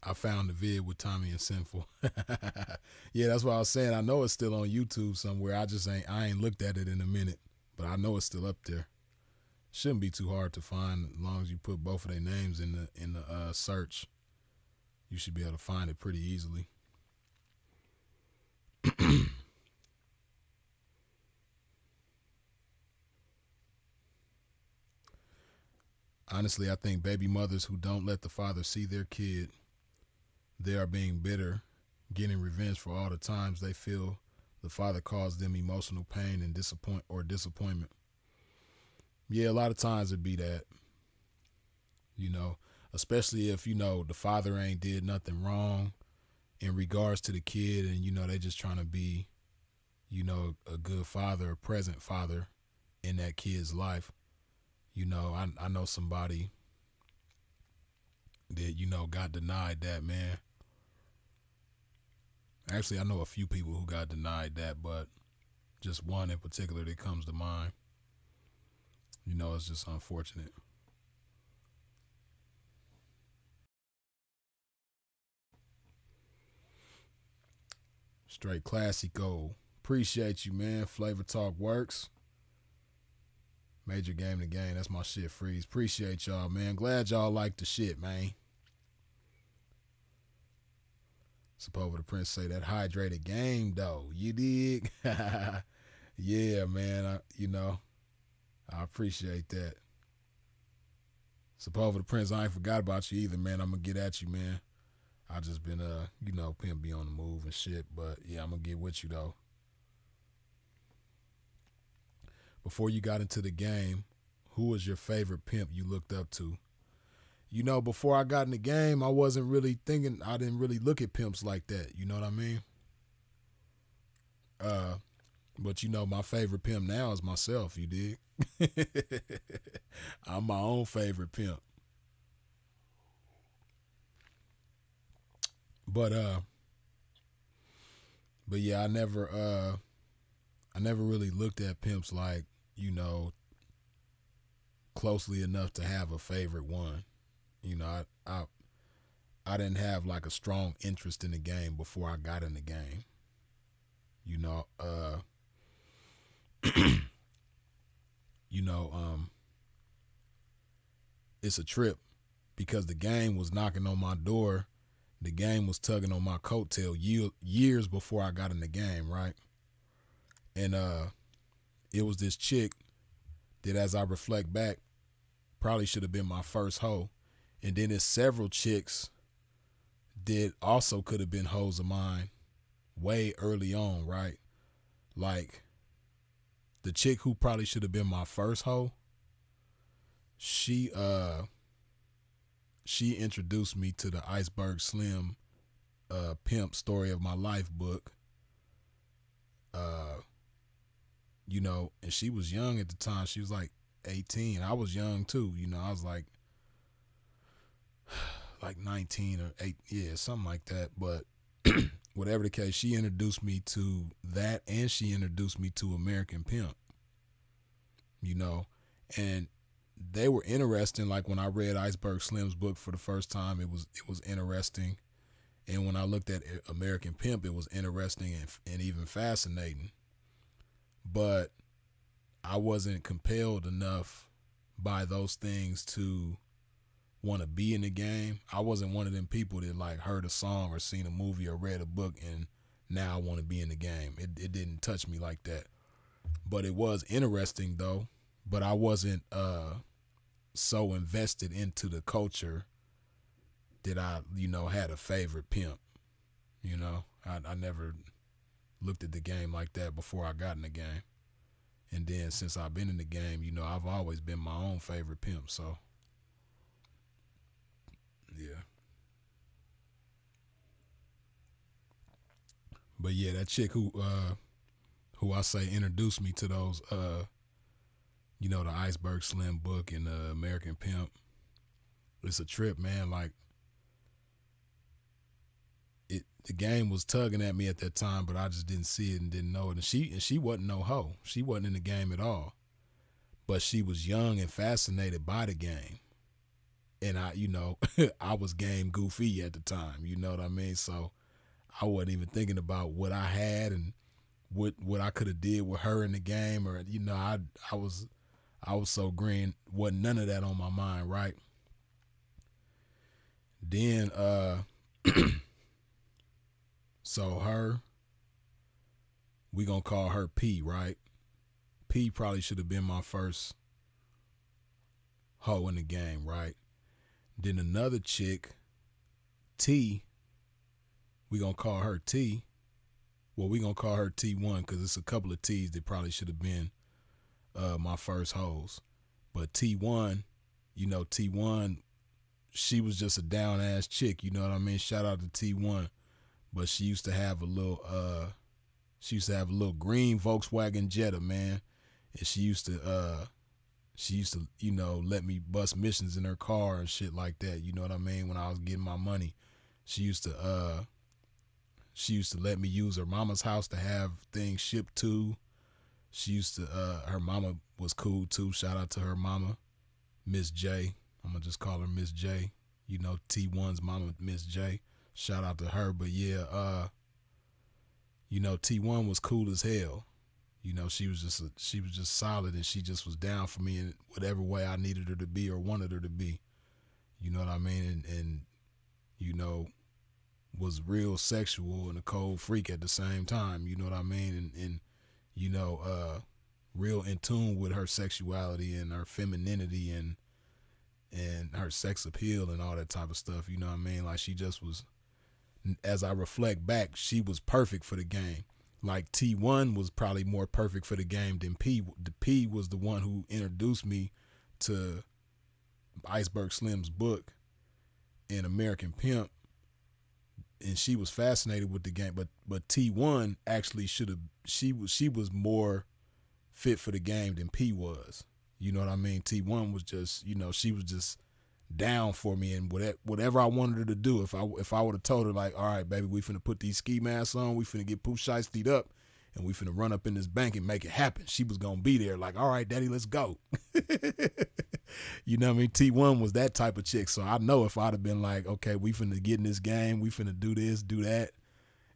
I found the vid with Tommy and Sinful. Yeah, that's what I was saying. I know it's still on YouTube somewhere. I ain't looked at it in a minute, but I know it's still up there. Shouldn't be too hard to find as long as you put both of their names in the search. You should be able to find it pretty easily. Honestly, I think baby mothers who don't let the father see their kid, they are being bitter, getting revenge for all the times they feel the father caused them emotional pain and disappointment. Yeah, a lot of times it'd be that, especially if, the father ain't did nothing wrong in regards to the kid and, they just trying to be, a good father, a present father in that kid's life. I know somebody that, got denied that, man. Actually, I know a few people who got denied that, but just one in particular that comes to mind. It's just unfortunate. Straight classico. Appreciate you, man. Flavor Talk works. Major game to game. That's my shit freeze. Appreciate y'all, man. Glad y'all like the shit, man. Suppose the Prince say that hydrated game, though. You dig? Yeah, man. I appreciate that. Suppose the Prince, I ain't forgot about you either, man. I'm going to get at you, man. I just been, Pimp be on the move and shit. But, yeah, I'm going to get with you, though. Before you got into the game, who was your favorite pimp you looked up to? Before I got in the game, I wasn't really thinking, I didn't really look at pimps like that. You know what I mean? But my favorite pimp now is myself, you dig? I'm my own favorite pimp. But yeah, I never really looked at pimps like, closely enough to have a favorite one. I didn't have like a strong interest in the game before I got in the game. it's a trip because the game was knocking on my door. The game was tugging on my coattail years before I got in the game, right? And it was this chick that, as I reflect back, probably should have been my first hoe. And then there's several chicks that also could have been hoes of mine way early on, right? Like, the chick who probably should have been my first hoe, she introduced me to the Iceberg Slim Pimp Story of My Life book. And she was young at the time. She was like 18. I was young too. I was like 19 or 8, something like that. But whatever the case, she introduced me to that, and she introduced me to American Pimp. And they were interesting. Like, when I read Iceberg Slim's book for the first time, it was interesting. And when I looked at American Pimp, it was interesting and even fascinating. But I wasn't compelled enough by those things to want to be in the game. I wasn't one of them people that like heard a song or seen a movie or read a book and now I want to be in the game. It didn't touch me like that. But it was interesting though. But I wasn't so invested into the culture that I, had a favorite pimp. I never looked at the game like that before I got in the game. And then since I've been in the game, I've always been my own favorite pimp. So, yeah. But yeah, that chick who I say introduced me to those, the Iceberg Slim book and the American Pimp, it's a trip, man. Like, the game was tugging at me at that time, but I just didn't see it and didn't know it. And she wasn't no hoe. She wasn't in the game at all. But she was young and fascinated by the game. And I, I was game goofy at the time, you know what I mean? So I wasn't even thinking about what I had and what I could have did with her in the game, or I was so green, wasn't none of that on my mind, right? Then so her, we gonna call her P, right? P probably should have been my first hoe in the game, right? Then another chick, T, we gonna call her T. Well, we gonna call her T1 because it's a couple of T's that probably should have been my first hoes. But T1, T1, she was just a down ass chick, you know what I mean? Shout out to T1. But she used to have a little green Volkswagen Jetta, man. And she used to let me bust missions in her car and shit like that. You know what I mean? When I was getting my money, she used to let me use her mama's house to have things shipped to. She used to, her mama was cool too. Shout out to her mama, Miss J. I'm gonna just call her Miss J. T1's mama, Miss J. Shout out to her. But yeah, T1 was cool as hell. She was just solid, and she just was down for me in whatever way I needed her to be or wanted her to be. You know what I mean? And was real sexual and a cold freak at the same time. You know what I mean? And real in tune with her sexuality and her femininity and her sex appeal and all that type of stuff. You know what I mean? Like, she just was, as I reflect back, she was perfect for the game. Like, T1 was probably more perfect for the game than P. The P was the one who introduced me to Iceberg Slim's book and American Pimp, and she was fascinated with the game. But T1 actually she was more fit for the game than P was. You know what I mean? T1 was just, she was just down for me, and whatever I wanted her to do. If I would have told her, like, all right, baby, we finna put these ski masks on, we finna get poof shiestied up, and we finna run up in this bank and make it happen, she was gonna be there, like, all right, daddy, let's go. You know what I mean? T1 was that type of chick. So I know if I'd have been like, okay, we finna get in this game, we finna do this, do that.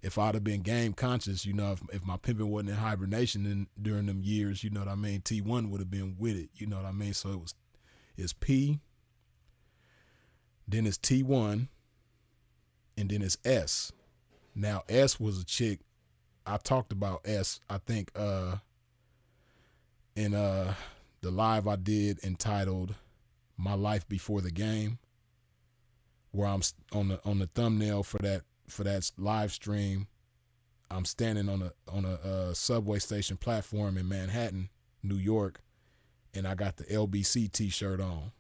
If I'd have been game conscious, if my pimping wasn't in hibernation during them years, you know what I mean? T1 would have been with it, you know what I mean? So it's P, Then it's T1, and then it's S. Now S was a chick. I talked about S, I think, in the live I did entitled "My Life Before the Game," where I'm on the thumbnail for that live stream. I'm standing on a subway station platform in Manhattan, New York, and I got the LBC T-shirt on.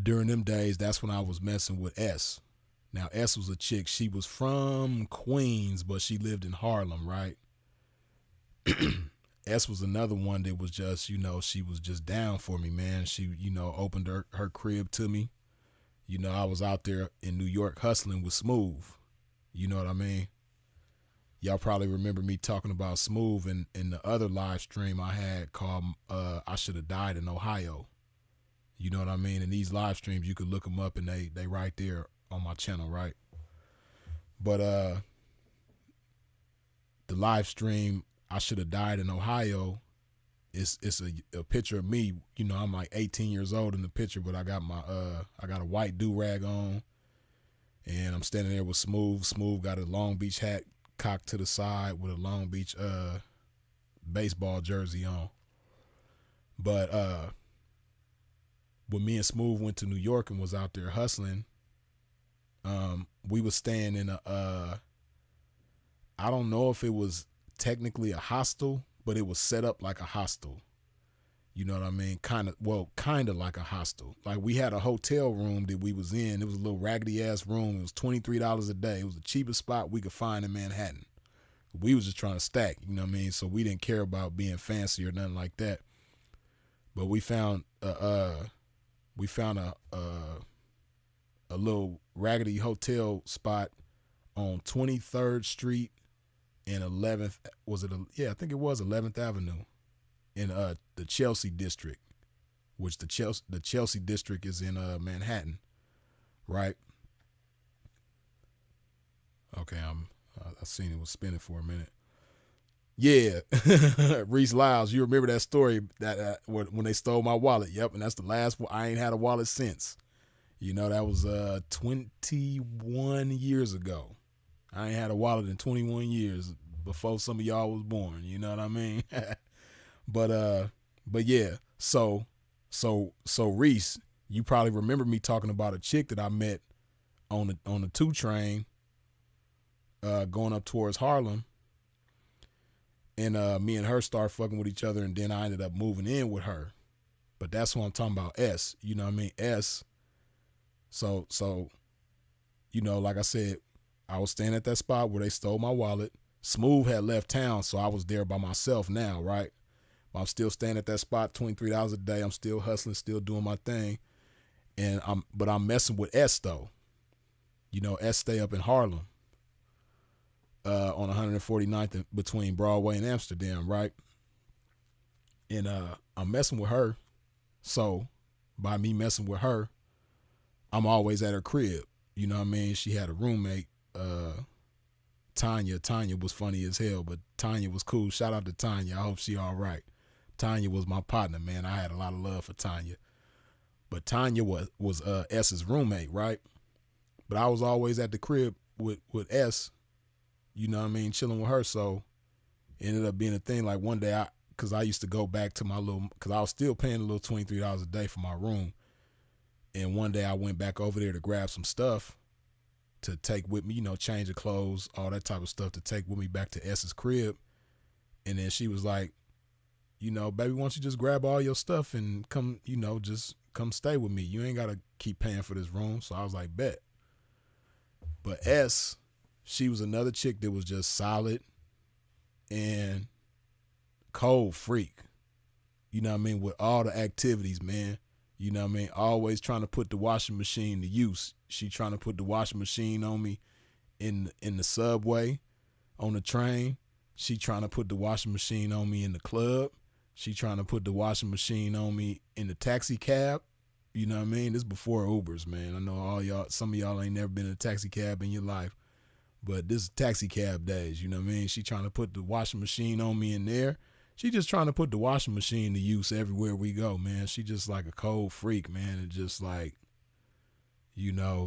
During them days, that's when I was messing with S. Now, S was a chick. She was from Queens, but she lived in Harlem, right? S was another one that was just, she was just down for me, man. She, opened her crib to me. I was out there in New York hustling with Smooth. You know what I mean? Y'all probably remember me talking about Smooth in the other live stream I had called I Should Have Died in Ohio. You know what I mean? In these live streams, you could look them up and they right there on my channel, right? But the live stream I Should Have Died in Ohio, it's a picture of me. I'm like 18 years old in the picture, but I got a white do-rag on, and I'm standing there with Smooth. Smooth got a Long Beach hat cocked to the side with a Long Beach baseball jersey on. But when me and Smooth went to New York and was out there hustling, we was staying in I don't know if it was technically a hostel, but it was set up like a hostel. You know what I mean? Kind of like a hostel. Like, we had a hotel room that we was in. It was a little raggedy ass room. It was $23 a day. It was the cheapest spot we could find in Manhattan. We was just trying to stack, you know what I mean? So we didn't care about being fancy or nothing like that. But we found a little raggedy hotel spot on 23rd Street and 11th. I think it was 11th Avenue in the Chelsea district, which the Chelsea district is in Manhattan, right? Okay, I seen it was spinning for a minute. Yeah, Reese Lyles, you remember that story that when they stole my wallet? Yep, and that's the last one. I ain't had a wallet since. That was 21 years ago. I ain't had a wallet in 21 years before some of y'all was born. You know what I mean? But yeah. So Reese, you probably remember me talking about a chick that I met on the 2 train, going up towards Harlem. And me and her started fucking with each other, and then I ended up moving in with her. But that's what I'm talking about, S. You know what I mean? S. So like I said, I was staying at that spot where they stole my wallet. Smooth had left town, so I was there by myself now, right? I'm still staying at that spot, $23 a day. I'm still hustling, still doing my thing. But I'm messing with S though. S stay up in Harlem. On 149th between Broadway and Amsterdam, right? And I'm messing with her. So by me messing with her, I'm always at her crib. You know what I mean? She had a roommate, Tanya. Tanya was funny as hell, but Tanya was cool. Shout out to Tanya. I hope she all right. Tanya was my partner, man. I had a lot of love for Tanya. But Tanya was S's roommate, right? But I was always at the crib with S. You know what I mean? Chilling with her. So it ended up being a thing. Like one day, because I used to go back to because I was still paying a little $23 a day for my room. And one day I went back over there to grab some stuff to take with me, change of clothes, all that type of stuff to take with me back to S's crib. And then she was like, baby, why don't you just grab all your stuff and come, just come stay with me. You ain't got to keep paying for this room. So I was like, bet. But S, she was another chick that was just solid and cold freak. You know what I mean? With all the activities, man. You know what I mean? Always trying to put the washing machine to use. She trying to put the washing machine on me in the subway, on the train. She trying to put the washing machine on me in the club. She trying to put the washing machine on me in the taxi cab. You know what I mean? This before Ubers, man. I know some of y'all ain't never been in a taxi cab in your life. But this is taxi cab days, you know what I mean? She trying to put the washing machine on me in there. She just trying to put the washing machine to use everywhere we go, man. She just like a cold freak, man, and just like,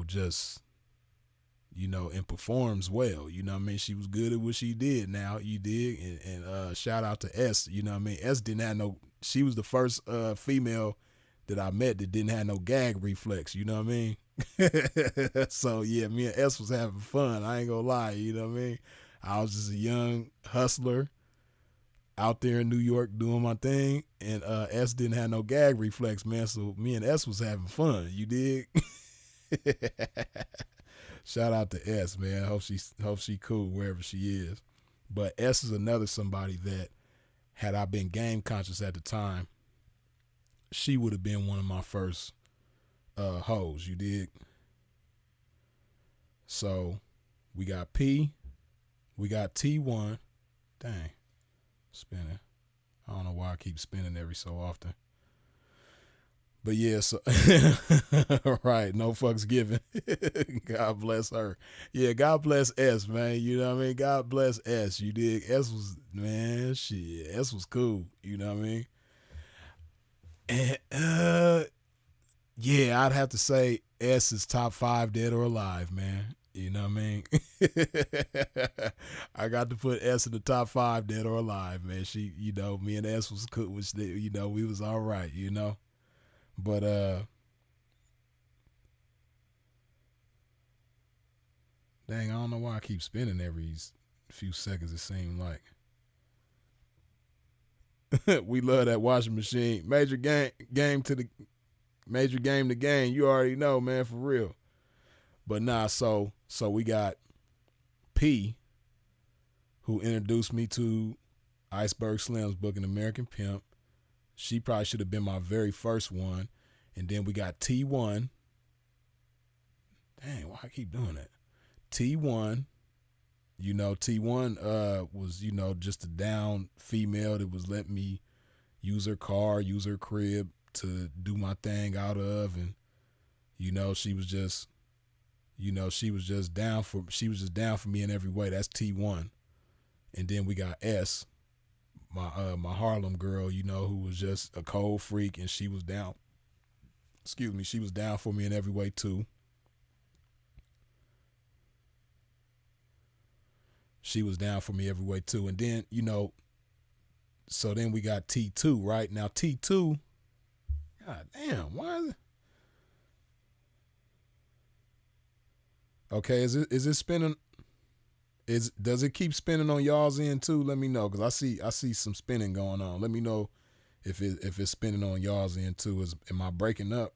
just and performs well. You know what I mean? She was good at what she did. Now you dig, and shout out to S. You know what I mean? S didn't have no. She was the first female that I met that didn't have no gag reflex. You know what I mean? So yeah, me and S was having fun. I ain't gonna lie. You know what I mean? I was just a young hustler out there in New York doing my thing, and S didn't have no gag reflex, man. So me and S was having fun. You dig? Shout out to S, man. Hope she cool wherever she is. But S is another somebody that, had I been game conscious at the time, she would have been one of my first hoes. You dig? So we got P, we got T1. Dang, spinning. I don't know why I keep spinning every so often. But yeah, so right, no fucks given. God bless her. Yeah, God bless S, man. You know what I mean? God bless S. You dig? S was, man, shit. S was cool. You know what I mean? And yeah, I'd have to say S is top 5 dead or alive, man. You know what I mean? I got to put S in the top 5 dead or alive, man. She, me and S was cool, which we was all right, But dang, I don't know why I keep spinning every few seconds, it seems like. We love that washing machine. Major game to game. You already know, man, for real. But nah, so we got P, who introduced me to Iceberg Slim's book, An American Pimp. She probably should have been my very first one. And then we got T1. Dang, why I keep doing that? T1. T1 was, just a down female that was letting me use her car, use her crib to do my thing out of. And, she was just down for me in every way. That's T1. And then we got S, my Harlem girl, who was just a cold freak, and she was down. She was down for me in every way too. She was down for me every way too. And then, so then we got T2, right? Now T2, god damn, why is it? Okay, is it spinning? Does it keep spinning on y'all's end too? Let me know, because I see some spinning going on. Let me know if it's spinning on y'all's end too. Am I breaking up?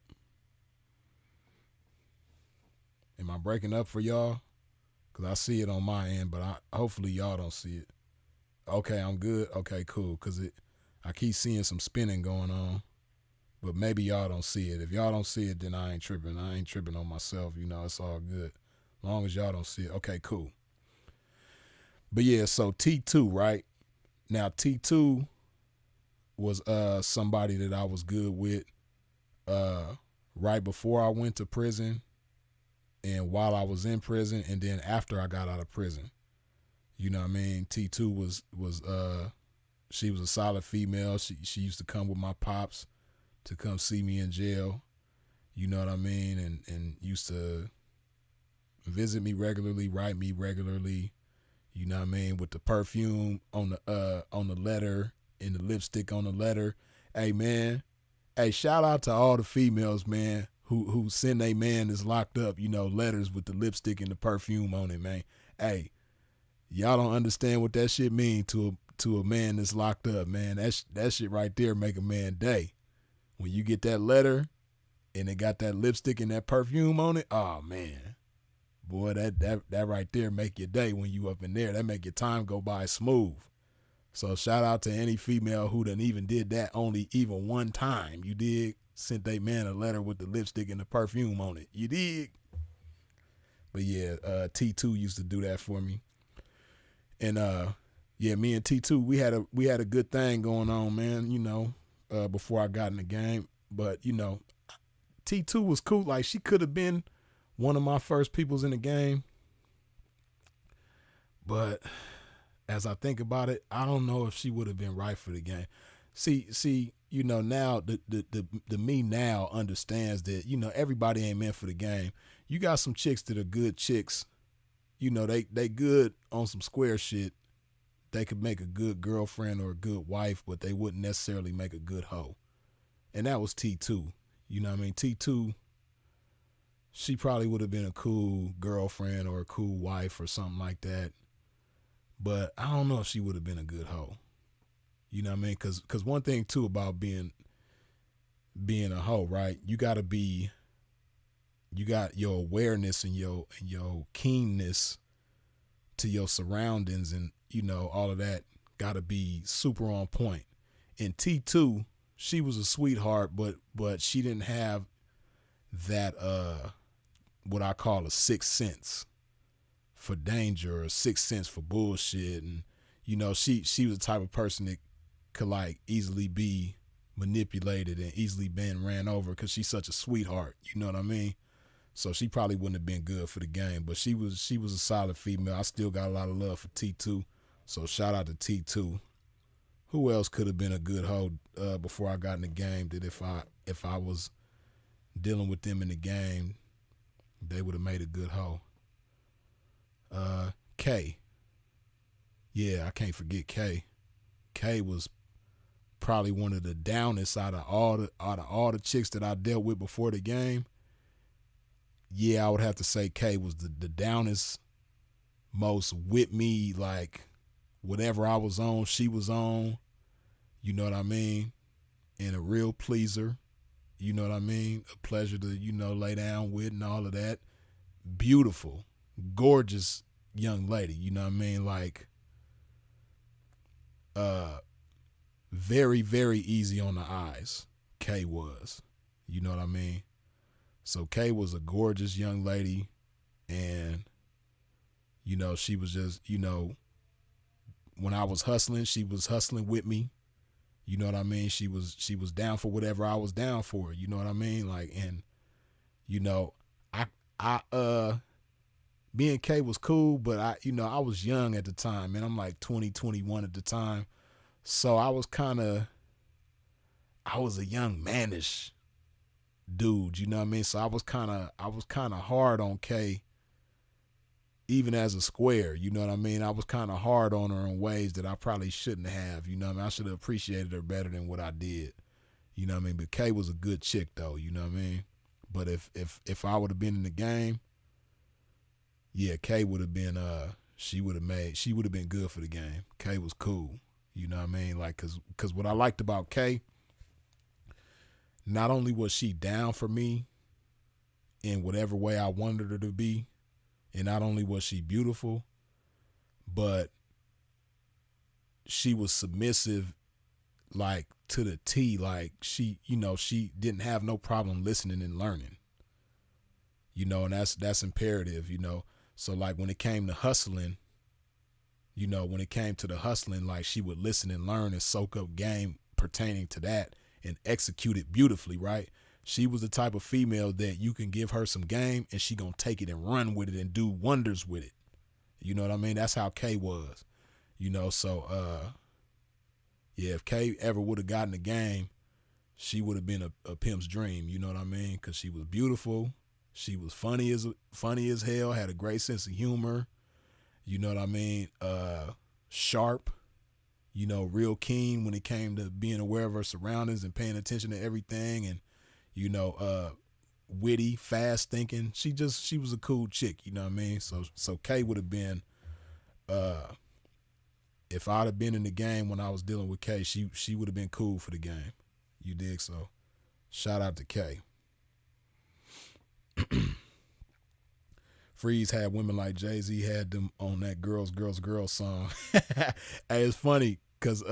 Am I breaking up for y'all? Because I see it on my end, but hopefully y'all don't see it. Okay, I'm good. Okay, cool. Because I keep seeing some spinning going on, but maybe y'all don't see it. If y'all don't see it, then I ain't tripping. I ain't tripping on myself. It's all good. As long as y'all don't see it. Okay, cool. But yeah, so T2, right? Now T2 was somebody that I was good with right before I went to prison, and while I was in prison, and then after I got out of prison. You know what I mean? T2 was she was a solid female. She used to come with my pops to come see me in jail. You know what I mean? And used to visit me regularly, write me regularly. You know what I mean? With the perfume on the letter and the lipstick on the letter. Hey man, shout out to all the females, man, who send a man that's locked up, letters with the lipstick and the perfume on it, man. Hey, y'all don't understand what that shit mean to a man that's locked up, man. That shit right there make a man day. When you get that letter and it got that lipstick and that perfume on it, oh man. Boy, that right there make your day when you up in there. That make your time go by smooth. So shout out to any female who done even did that only even one time. You dig? Sent they man a letter with the lipstick and the perfume on it. You dig? But yeah, T2 used to do that for me. And yeah, me and T2, we had a good thing going on, man, before I got in the game. But, T2 was cool. Like, she could have been one of my first peoples in the game. But as I think about it, I don't know if she would have been right for the game. See, now the me now understands that, everybody ain't meant for the game. You got some chicks that are good chicks, they good on some square shit. They could make a good girlfriend or a good wife, but they wouldn't necessarily make a good hoe. And that was T2. You know what I mean? T2, she probably would have been a cool girlfriend or a cool wife or something like that. But I don't know if she would have been a good hoe. You know what I mean? Because one thing too about being a hoe, right? You got your awareness and your keenness to your surroundings, and all of that got to be super on point. In T2, she was a sweetheart, but she didn't have that what I call a sixth sense for danger or sixth sense for bullshit. And she was the type of person that could like easily be manipulated and easily been ran over because she's such a sweetheart. You know what I mean? So she probably wouldn't have been good for the game, but she was a solid female. I still got a lot of love for T2. So shout out to T2. Who else could have been a good hoe before I got in the game that if I was dealing with them in the game, they would have made a good hoe? K. Yeah, I can't forget K. K was probably one of the downest out of all the chicks that I dealt with before the game. Yeah, I would have to say K was the downest, most with me, like whatever I was on, she was on. You know what I mean? And a real pleaser. You know what I mean? A pleasure to, lay down with and all of that. Beautiful, gorgeous young lady. You know what I mean? Like, very, very easy on the eyes. Kay was. You know what I mean? So Kay was a gorgeous young lady, and she was just, when I was hustling, she was hustling with me. You know what I mean? She was down for whatever I was down for. You know what I mean? Like, and me and Kay was cool, but I was young at the time, man. I'm like 20, 21 at the time. So I was a young mannish dude, you know what I mean? So I was kind of hard on Kay, even as a square, you know what I mean? I was kind of hard on her in ways that I probably shouldn't have, you know what I mean? I should have appreciated her better than what I did, you know what I mean? But Kay was a good chick though, you know what I mean? But if I would have been in the game, yeah, Kay would have been she would have been good for the game. Kay was cool, you know what I mean? Like, cause what I liked about Kay, not only was she down for me in whatever way I wanted her to be, and not only was she beautiful, but she was submissive, like to the T. Like she didn't have no problem listening and learning, and that's imperative, So like when it came to hustling, like she would listen and learn and soak up game pertaining to that and execute it beautifully, right? She was the type of female that you can give her some game and she gonna take it and run with it and do wonders with it. You know what I mean? That's how Kay was, So, yeah, if Kay ever would have gotten the game, she would have been a pimp's dream. You know what I mean? Because she was beautiful, she was funny as hell, had a great sense of humor. You know what I mean? Sharp. Real keen when it came to being aware of her surroundings and paying attention to everything, and witty, fast thinking. She was a cool chick, you know what I mean? So Kay would have been, if I'd have been in the game when I was dealing with Kay, she would have been cool for the game. You dig? So shout out to Kay. Freeze had women like Jay-Z had them on that Girls, Girls, Girls song. Hey, it's funny because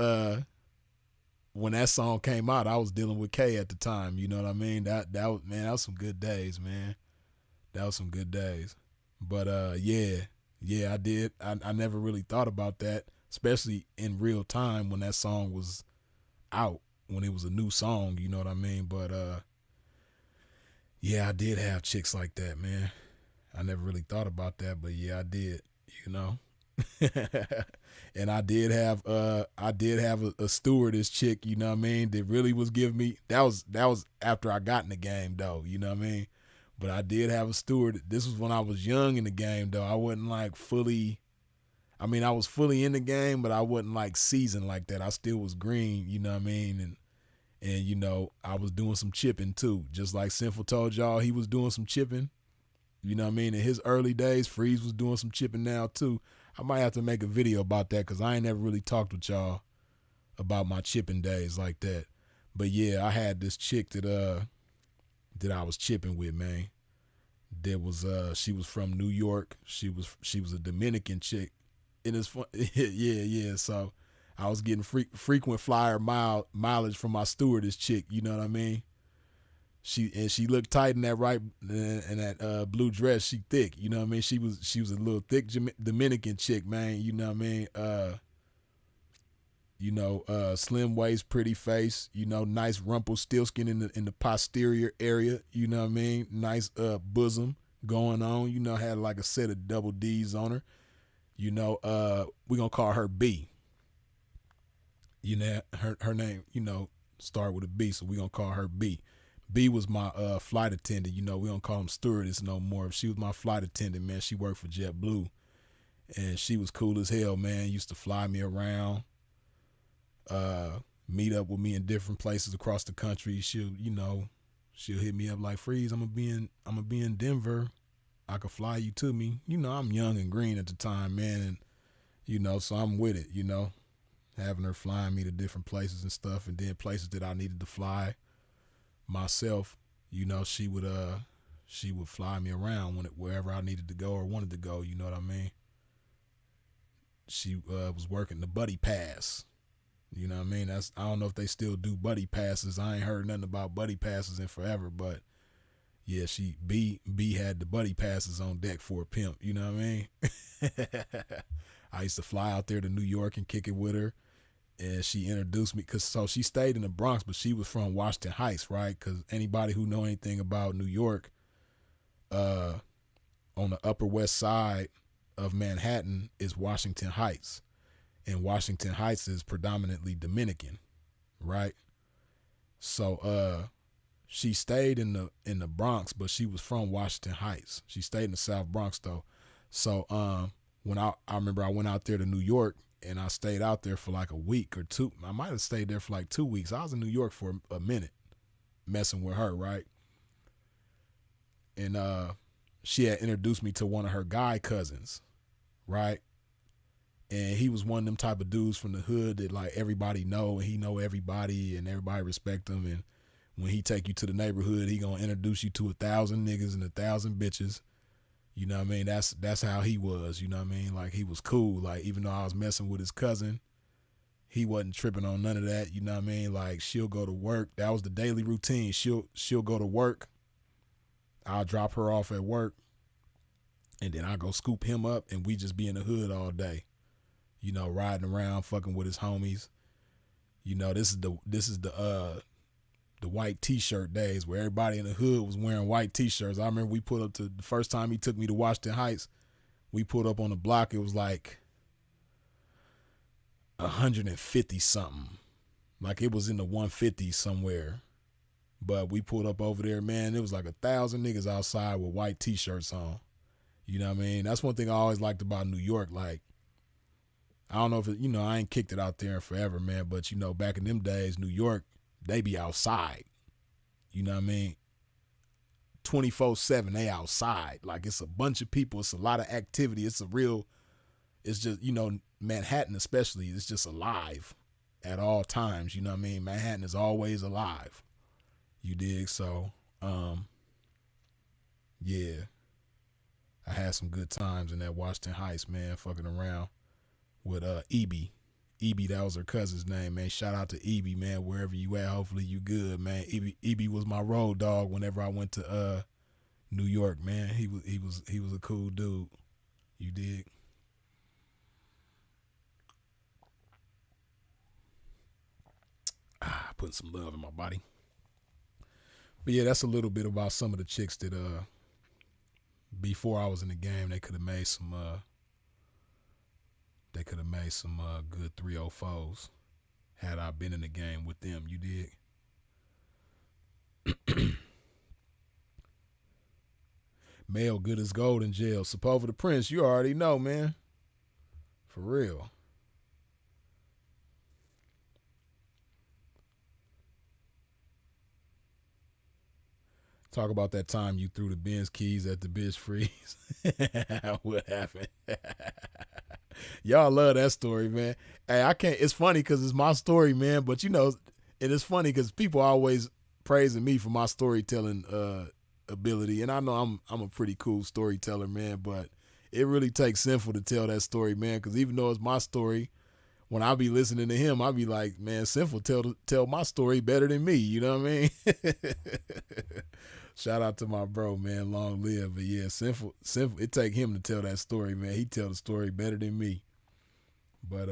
when that song came out, I was dealing with Kay at the time. You know what I mean? That was some good days, man. That was some good days. But yeah, I did. I never really thought about that, especially in real time when that song was out, when it was a new song. You know what I mean? But yeah, I did have chicks like that, man. I never really thought about that, but yeah, I did, And I did have a stewardess chick, you know what I mean, that really was giving me, that was after I got in the game though, you know what I mean? But I did have a steward. This was when I was young in the game though. I wasn't like fully, I mean, I was fully in the game, but I wasn't like seasoned like that. I still was green, you know what I mean? And you know, I was doing some chipping too. Just like Sinful told y'all he was doing some chipping. You know what I mean? In his early days, Freeze was doing some chipping now too. I might have to make a video about that because I ain't never really talked with y'all about my chipping days like that. But yeah, I had this chick that I was chipping with, man. That was she was from New York. She was a Dominican chick. And it's fun. Yeah. So I was getting frequent flyer mileage from my stewardess chick. You know what I mean? She looked tight in that that blue dress. She thick, you know what I mean. She was a little thick Dominican chick, man. You know what I mean. Slim waist, pretty face. You know, nice Rumpelstiltskin in the posterior area. You know what I mean. Nice bosom going on. You know, had like a set of double D's on her. You know, we gonna call her B. You know, her name, you know, start with a B, so we gonna call her B. B was my flight attendant. You know, we don't call them stewardess no more. She was my flight attendant, man. She worked for JetBlue, and she was cool as hell, man. Used to fly me around, meet up with me in different places across the country. She'll hit me up like, Freeze, I'm gonna be in Denver. I could fly you to me. You know, I'm young and green at the time, man, and you know, so I'm with it. You know, having her flying me to different places and stuff, and then places that I needed to fly myself, you know, she would fly me around wherever I needed to go or wanted to go, you know what I mean? She was working the buddy pass. You know what I mean? I don't know if they still do buddy passes. I ain't heard nothing about buddy passes in forever, but yeah, B had the buddy passes on deck for a pimp, you know what I mean? I used to fly out there to New York and kick it with her. And she introduced me, so she stayed in the Bronx, but she was from Washington Heights, right? Because anybody who know anything about New York, on the Upper West Side of Manhattan is Washington Heights, and Washington Heights is predominantly Dominican, right? So she stayed in the Bronx, but she was from Washington Heights. She stayed in the South Bronx though. So when I remember I went out there to New York. And I stayed out there for like a week or two. I might have stayed there for like 2 weeks. I was in New York for a minute messing with her, right? And she had introduced me to one of her guy cousins, right? And he was one of them type of dudes from the hood that like everybody know, and he know everybody and everybody respect him. And when he take you to the neighborhood, he gonna introduce you to 1,000 niggas and 1,000 bitches. You know what I mean? That's how he was, you know what I mean? Like, he was cool. Like, even though I was messing with his cousin, he wasn't tripping on none of that, you know what I mean? Like, she'll go to work. That was the daily routine. She'll go to work. I'll drop her off at work, and then I go scoop him up, and we just be in the hood all day. You know, riding around, fucking with his homies. You know, this is the white t-shirt days where everybody in the hood was wearing white t-shirts. I remember we put up to the first time he took me to Washington Heights, we put up on the block. It was like 150 something. Like, it was in the 150s somewhere. But we pulled up over there, man. It was like 1,000 niggas outside with white t-shirts on. You know what I mean? That's one thing I always liked about New York. Like, I don't know if it, you know, I ain't kicked it out there in forever, man. But, you know, back in them days, New York, they be outside. You know what I mean? 24/7, they outside. Like, it's a bunch of people. It's a lot of activity. It's just, you know, Manhattan especially, it's just alive at all times. You know what I mean? Manhattan is always alive. You dig? So, yeah. I had some good times in that Washington Heights, man, fucking around with EB. EB, that was her cousin's name, man. Shout out to EB, man, wherever you at. Hopefully you good, man. EB was my road dog whenever I went to New York, man. He was a cool dude. You dig? Putting some love in my body. But yeah, that's a little bit about some of the chicks that before I was in the game, they could have made some They could have made some good 304s had I been in the game with them. You dig? Male good as gold in jail. Support for the Prince. You already know, man. For real. Talk about that time you threw the Benz keys at the bitch freeze. What happened? Y'all love that story, man. Hey, I can't. It's funny because it's my story, man. But you know, it is funny because people always praising me for my storytelling ability, and I know I'm a pretty cool storyteller, man. But it really takes Sinful to tell that story, man. Because even though it's my story, when I be listening to him, I be like, man, Sinful tell my story better than me. You know what I mean? Shout out to my bro, man. Long live. But yeah, Sinful. It take him to tell that story, man. He tell the story better than me. But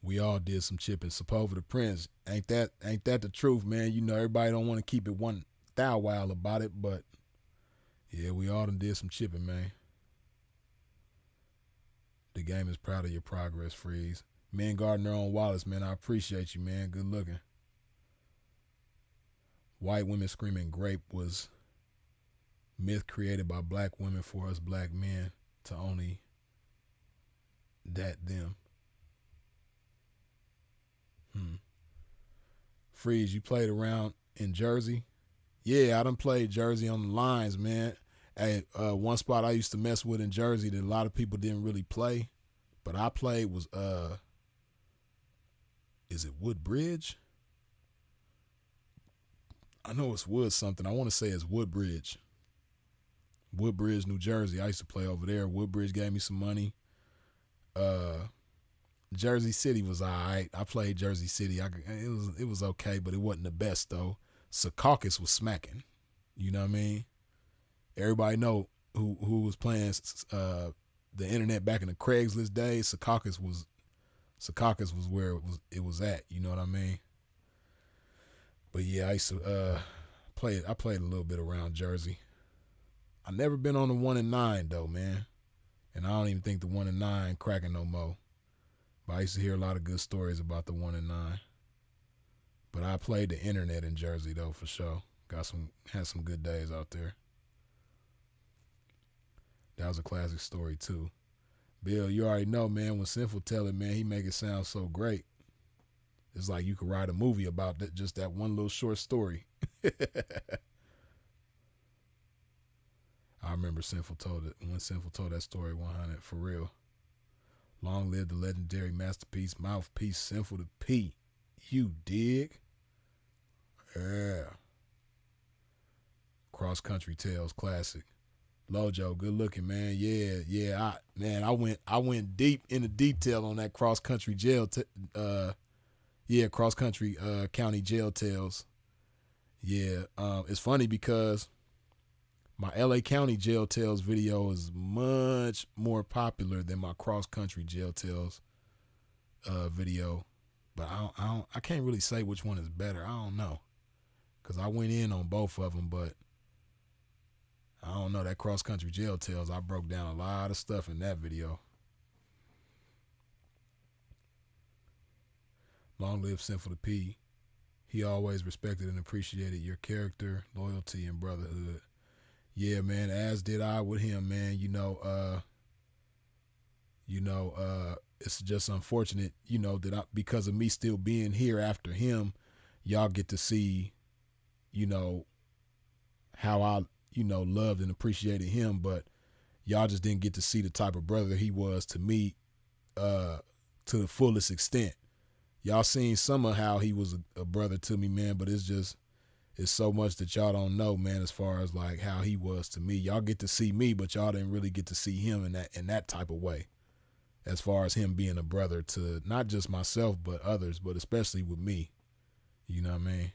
we all did some chipping. Support for the Prince. Ain't that the truth, man? You know, everybody don't want to keep it one thou while about it, but yeah, we all done did some chipping, man. The game is proud of your progress, Freeze. Man, Gardner on Wallace, man. I appreciate you, man. Good looking. White women screaming grape was myth created by black women for us black men to only that them. Freeze, you played around in Jersey? Yeah, I done played Jersey on the lines, man. Hey, one spot I used to mess with in Jersey that a lot of people didn't really play, but I played was is it Woodbridge? I know it's Wood something. I want to say it's Woodbridge. Woodbridge, New Jersey. I used to play over there. Woodbridge gave me some money. Jersey City was all right. I played Jersey City. It was okay, but it wasn't the best though. Secaucus was smacking. You know what I mean? Everybody know who was playing the internet back in the Craigslist days. Secaucus was where it was at. You know what I mean? But yeah, I used to play it. I played a little bit around Jersey. I never been on the 1 and 9 though, man. And I don't even think the 1 and 9 cracking no more. But I used to hear a lot of good stories about the 1 and 9. But I played the internet in Jersey though, for sure. Had some good days out there. That was a classic story too. Bill, you already know, man, when Sinful tell it, man, he make it sound so great. It's like you could write a movie about that, just that one little short story. I remember Sinful told it when Sinful told that story 100 for real. Long live the legendary masterpiece, mouthpiece, Sinful to P. You dig? Yeah. Cross Country Tales classic. Lojo, good looking, man. Yeah. I went deep into detail on that cross country cross country county jail tales. Yeah, it's funny because my LA County jail tales video is much more popular than my cross country jail tales video. But I can't really say which one is better. I don't know, cause I went in on both of them, but I don't know. That cross country jail tales, I broke down a lot of stuff in that video. Long live Sinful to P. He always respected and appreciated your character, loyalty, and brotherhood. Yeah, man, as did I with him, man. It's just unfortunate, that because of me still being here after him, y'all get to see, how I, loved and appreciated him, but y'all just didn't get to see the type of brother he was to me, to the fullest extent. Y'all seen some of how he was a brother to me, man, but it's so much that y'all don't know, man, as far as like how he was to me. Y'all get to see me, but y'all didn't really get to see him in that type of way. As far as him being a brother to not just myself, but others, but especially with me. You know what I mean?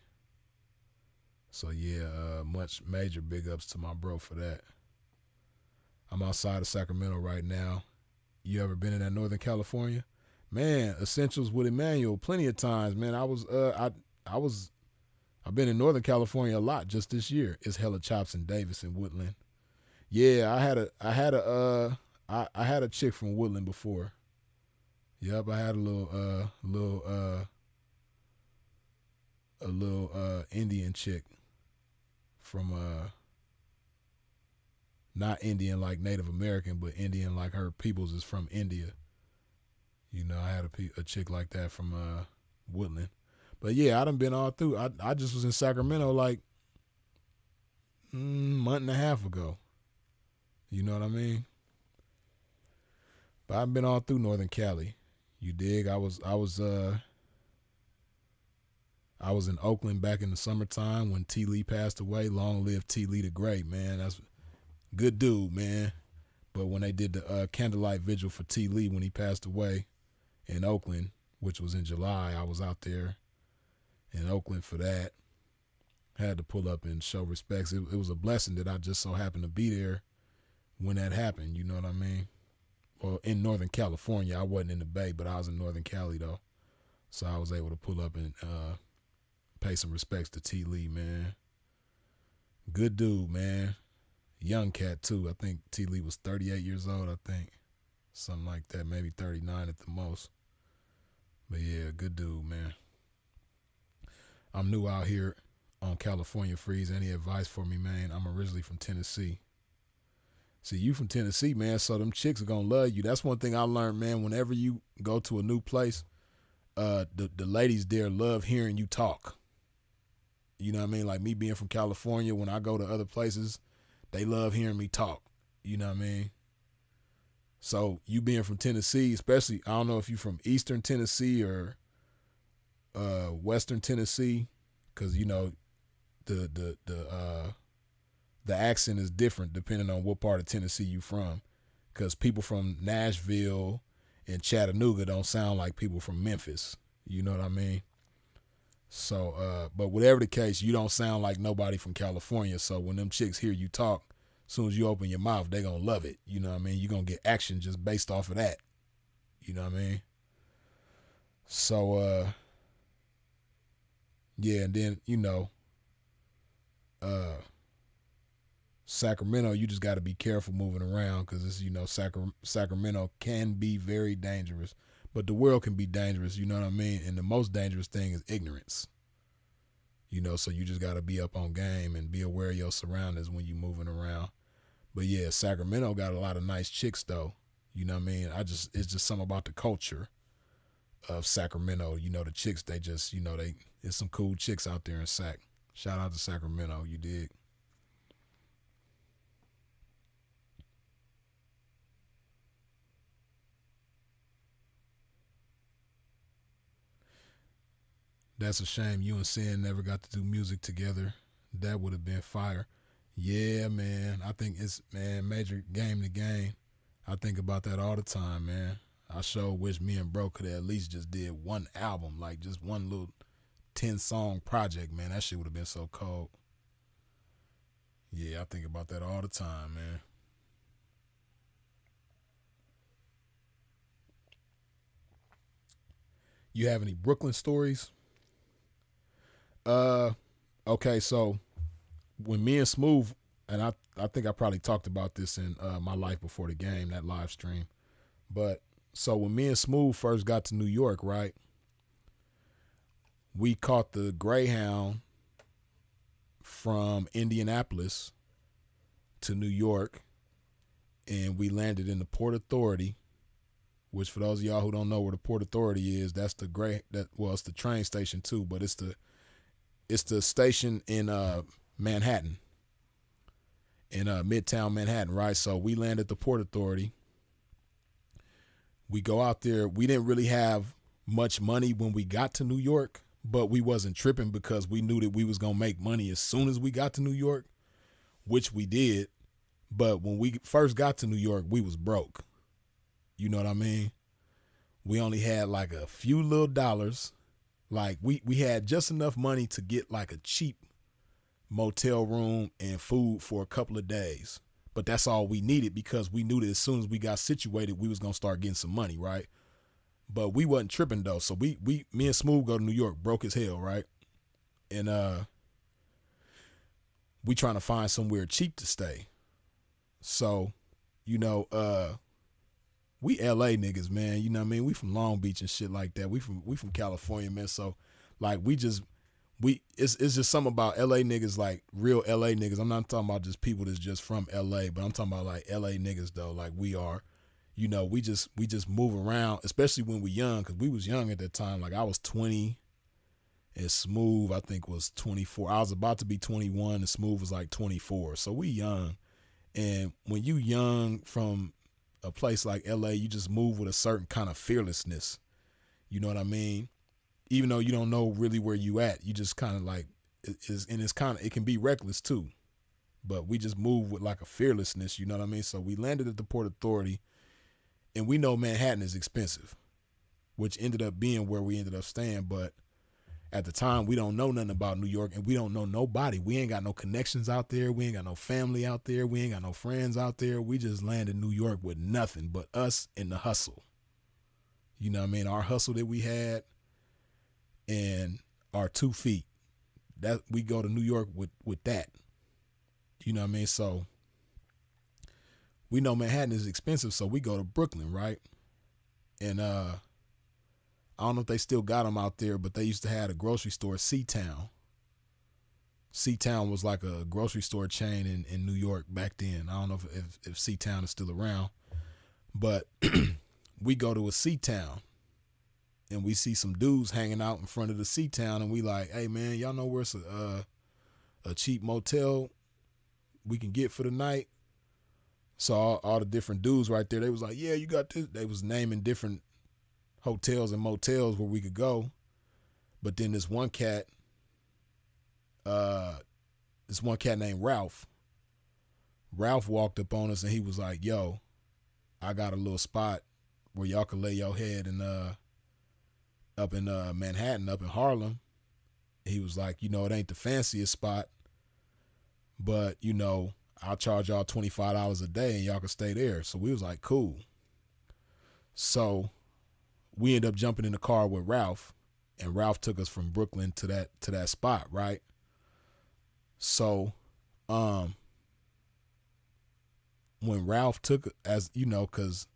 So yeah, much major big ups to my bro for that. I'm outside of Sacramento right now. You ever been in that Northern California? Man, Essentials with Emmanuel, plenty of times, man. I've been in Northern California a lot just this year. It's hella chops in Davis and Woodland. Yeah, I had a chick from Woodland before. Yep, I had a little Indian chick from not Indian like Native American, but Indian like her peoples is from India. You know, I had a chick like that from Woodland. But yeah, I done been all through. I just was in Sacramento like month and a half ago. You know what I mean? But I've been all through Northern Cali. You dig? I was in Oakland back in the summertime when T. Lee passed away. Long live T. Lee the Great, man. That's good dude, man. But when they did the candlelight vigil for T. Lee when he passed away in Oakland, which was in July, I was out there in Oakland for that. Had to pull up and show respects. It was a blessing that I just so happened to be there when that happened. You know what I mean? Well, in Northern California, I wasn't in the Bay, but I was in Northern Cali though, so I was able to pull up and pay some respects to T. Lee, man. Good dude, man. Young cat too. I think T. Lee was 38 years old. I think something like that, maybe 39 at the most. But yeah, good dude, man. I'm new out here on California Freeze. Any advice for me, man? I'm originally from Tennessee. See, you from Tennessee, man, so them chicks are going to love you. That's one thing I learned, man. Whenever you go to a new place, the ladies there love hearing you talk. You know what I mean? Like me being from California, when I go to other places, they love hearing me talk. You know what I mean? So you being from Tennessee, especially, I don't know if you're from Eastern Tennessee or Western Tennessee, because, you know, the accent is different depending on what part of Tennessee you from, because people from Nashville and Chattanooga don't sound like people from Memphis. You know what I mean? So, but whatever the case, you don't sound like nobody from California. So when them chicks hear you talk, as soon as you open your mouth, they gonna love it. You know what I mean? You're gonna get action just based off of that. You know what I mean? So, yeah, and then, you know, Sacramento, you just got to be careful moving around because it's, you know, Sacramento can be very dangerous, but the world can be dangerous. You know what I mean? And the most dangerous thing is ignorance. You know, so you just got to be up on game and be aware of your surroundings when you're moving around. But yeah, Sacramento got a lot of nice chicks though. You know what I mean? It's just something about the culture of Sacramento. You know, the chicks, they just, you know, there's some cool chicks out there in Sac. Shout out to Sacramento, you dig? That's a shame you and Sin never got to do music together. That would have been fire. Yeah, man. I think it's, man, major game to game. I think about that all the time, man. I sure wish me and bro could have at least just did one album, like just one little 10-song project, man. That shit would have been so cold. Yeah, I think about that all the time, man. You have any Brooklyn stories? Uh, okay, so when me and Smooth, and I think I probably talked about this in my life before the game, that live stream. But so when me and Smooth first got to New York, right, we caught the Greyhound from Indianapolis to New York, and we landed in the Port Authority, which for those of y'all who don't know where the Port Authority is, that's it's the train station too, but it's the station in Manhattan, in Midtown Manhattan, right? So we land at the Port Authority. We go out there. We didn't really have much money when we got to New York, but we wasn't tripping because we knew that we was going to make money as soon as we got to New York, which we did. But when we first got to New York, we was broke. You know what I mean? We only had like a few little dollars. Like we had just enough money to get like a cheap motel room and food for a couple of days. But that's all we needed because we knew that as soon as we got situated, we was going to start getting some money, right? But we wasn't tripping though. So me and Smooth go to New York, broke as hell, right? And we trying to find somewhere cheap to stay. So, you know, we LA niggas, man. You know what I mean? We from Long Beach and shit like that. We from California, man. So like we it's just something about LA niggas, like real LA niggas. I'm not talking about just people that's just from LA, but I'm talking about like LA niggas though, like we are. You know, we just move around, especially when we young, cause we was young at that time. Like I was 20 and Smooth I think was 24. I was about to be 21 and Smooth was like 24. So we young. And when you young from a place like LA, you just move with a certain kind of fearlessness. You know what I mean? Even though you don't know really where you at, you just kind of like it can be reckless too. But we just move with like a fearlessness, you know what I mean? So we landed at the Port Authority, and we know Manhattan is expensive, which ended up being where we ended up staying. But at the time, we don't know nothing about New York, and we don't know nobody. We ain't got no connections out there. We ain't got no family out there. We ain't got no friends out there. We just landed in New York with nothing but us and the hustle. You know what I mean? Our hustle that we had and our 2 feet. That we go to New York with that. You know what I mean? So we know Manhattan is expensive, so we go to Brooklyn, right? And I don't know if they still got them out there, but they used to have a grocery store, C-Town. C-Town was like a grocery store chain in New York back then. I don't know if C-Town is still around, but we go to a C-Town and we see some dudes hanging out in front of the C-Town, and we like, hey man, y'all know where's a cheap motel we can get for the night? So all the different dudes right there, they was like, yeah, you got this. They was naming different hotels and motels where we could go. But then this one cat named Ralph walked up on us, and he was like, yo, I got a little spot where y'all can lay your head in up in Manhattan, up in Harlem. He was like, you know, it ain't the fanciest spot, but you know, I'll charge y'all $25 a day and y'all can stay there. So we was like, cool. So we ended up jumping in the car with Ralph, and Ralph took us from Brooklyn to that spot, right? So when Ralph took, as you know, cause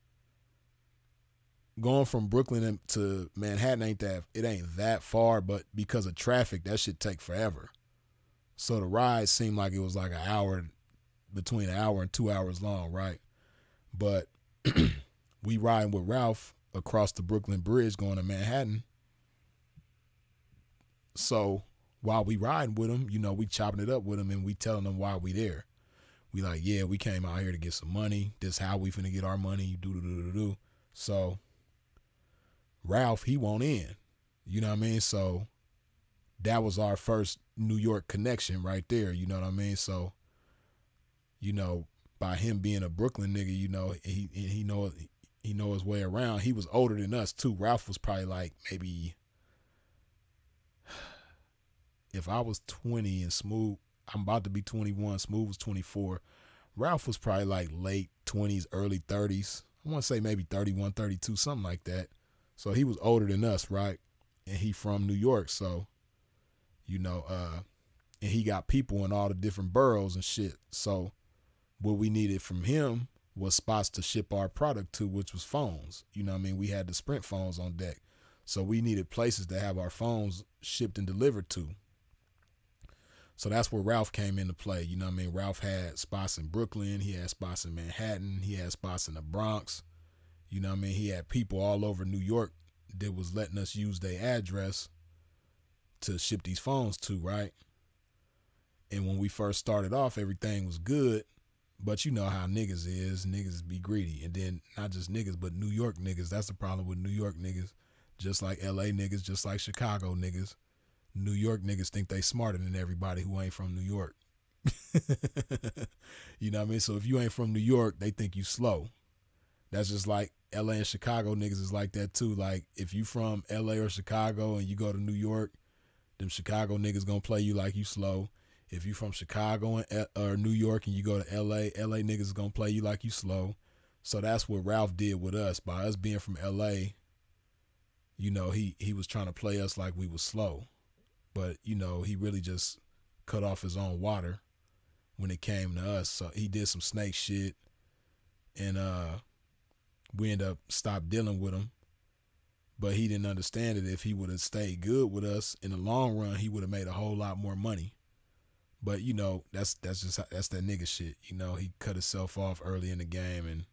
going from Brooklyn to Manhattan ain't that far, but because of traffic, that shit take forever. So the ride seemed like it was like between an hour and 2 hours long, right? But we riding with Ralph across the Brooklyn Bridge going to Manhattan. So while we riding with him, you know, we chopping it up with him, and we telling him why we there. We like, yeah, we came out here to get some money. This how we finna get our money. Do. So Ralph, he won't in. You know what I mean? So that was our first New York connection right there. You know what I mean? So, you know, by him being a Brooklyn nigga, you know, he know his way around. He was older than us too. Ralph was probably like maybe, if I was 20 and Smooth, I'm about to be 21, Smooth was 24. Ralph was probably like late 20s, early 30s. I want to say maybe 31, 32, something like that. So he was older than us, right? And he from New York, so, you know, and he got people in all the different boroughs and shit. So what we needed from him was spots to ship our product to, which was phones. You know what I mean? We had the Sprint phones on deck. So we needed places to have our phones shipped and delivered to. So that's where Ralph came into play. You know what I mean? Ralph had spots in Brooklyn. He had spots in Manhattan. He had spots in the Bronx. You know what I mean? He had people all over New York that was letting us use their address to ship these phones to, right? And when we first started off, everything was good. But you know how niggas is. Niggas be greedy. And then not just niggas, but New York niggas. That's the problem with New York niggas. Just like LA niggas, just like Chicago niggas. New York niggas think they smarter than everybody who ain't from New York. You know what I mean? So if you ain't from New York, they think you slow. That's just like LA and Chicago niggas is like that too. Like if you from LA or Chicago and you go to New York, them Chicago niggas gonna play you like you slow. If you from Chicago or New York and you go to LA niggas is gonna play you like you slow. So that's what Ralph did with us. By us being from LA, you know, he was trying to play us like we was slow. But, you know, he really just cut off his own water. when it came to us. So he did some snake shit, and we ended up stopped dealing with him. But he didn't understand it. If he would have stayed good with us in the long run, he would have made a whole lot more money. But you know, that's that nigga shit. You know, he cut himself off early in the game, and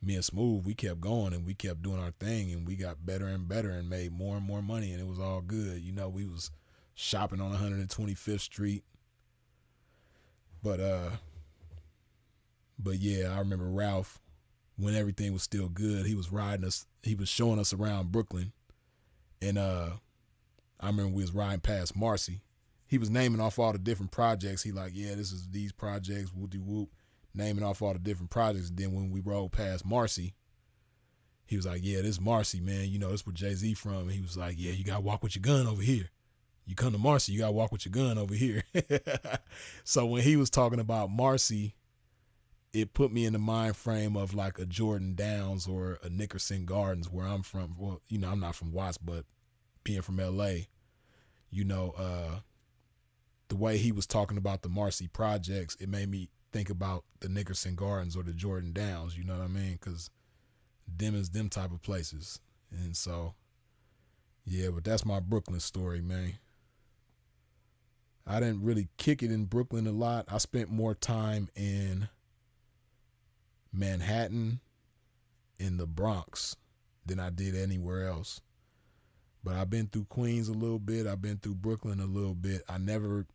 me and Smooth, we kept going and we kept doing our thing, and we got better and better and made more and more money, and it was all good. You know, we was shopping on 125th Street. But yeah, I remember Ralph, when everything was still good, he was riding us, he was showing us around Brooklyn. And I remember we was riding past Marcy. He was naming off all the different projects. He like, yeah, this is these projects, whoop-de-whoop, naming off all the different projects. And then when we rode past Marcy, he was like, yeah, this Marcy, man, you know, this where Jay-Z from. And he was like, yeah, you got to walk with your gun over here. You come to Marcy, you got to walk with your gun over here. So when he was talking about Marcy, it put me in the mind frame of like a Jordan Downs or a Nickerson Gardens, where I'm from. Well, you know, I'm not from Watts, but being from LA, you know, the way he was talking about the Marcy projects, it made me think about the Nickerson Gardens or the Jordan Downs, you know what I mean? Because them is them type of places. And so, yeah, but that's my Brooklyn story, man. I didn't really kick it in Brooklyn a lot. I spent more time in Manhattan, in the Bronx, than I did anywhere else. But I've been through Queens a little bit. I've been through Brooklyn a little bit. I never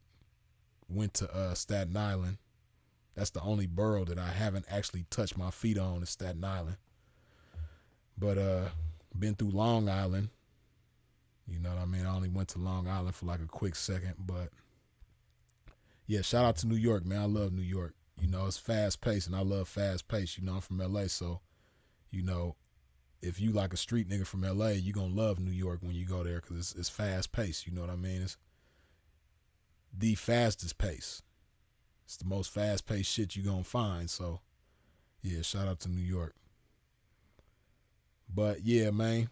went to Staten Island. That's the only borough that I haven't actually touched my feet on, is Staten Island. But been through Long Island. You know what I mean? I only went to Long Island for like a quick second. But yeah, shout out to New York, man. I love New York. You know, it's fast paced, and I love fast paced. You know, I'm from LA, so, you know, if you like a street nigga from LA, you gonna love New York when you go there, because it's fast paced. You know what I mean? It's the fastest pace. It's the most fast paced shit you gonna find. So yeah, shout out to New York. But yeah, man,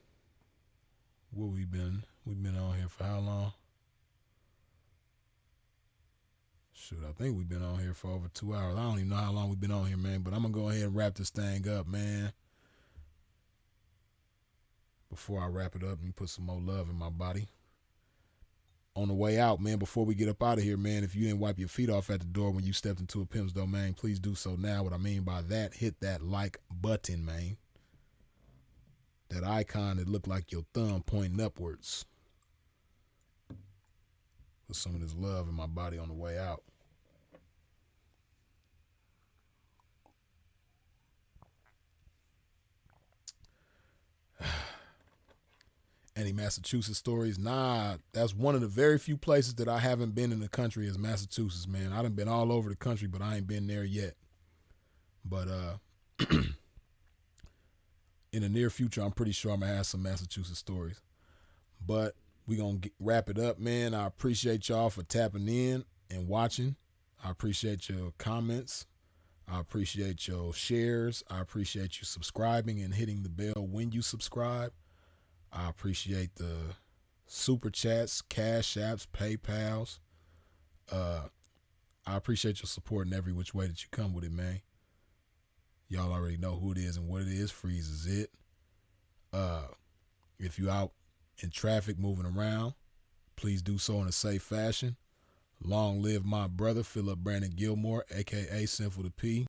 what we've been on here for how long? Shoot, I think we've been on here for over 2 hours. I don't even know how long we've been on here, man, but I'm gonna go ahead and wrap this thing up, man. Before I wrap it up, let me put some more love in my body. On the way out, man, before we get up out of here, man, if you didn't wipe your feet off at the door when you stepped into a pimp's domain, please do so now. What I mean by that, hit that like button, man. That icon that looked like your thumb pointing upwards. Put some of this love in my body on the way out. Any Massachusetts stories? Nah, that's one of the very few places that I haven't been in the country is Massachusetts, man. I done been all over the country, but I ain't been there yet. But in the near future, I'm pretty sure I'm going to have some Massachusetts stories. But we going to wrap it up, man. I appreciate y'all for tapping in and watching. I appreciate your comments. I appreciate your shares. I appreciate you subscribing and hitting the bell when you subscribe. I appreciate the super chats, cash apps, PayPals. I appreciate your support in every which way that you come with it, man. Y'all already know who it is and what it is. Freeze is it. If you out in traffic moving around, please do so in a safe fashion. Long live my brother, Philip Brandon Gilmore, a.k.a. Sinful to P.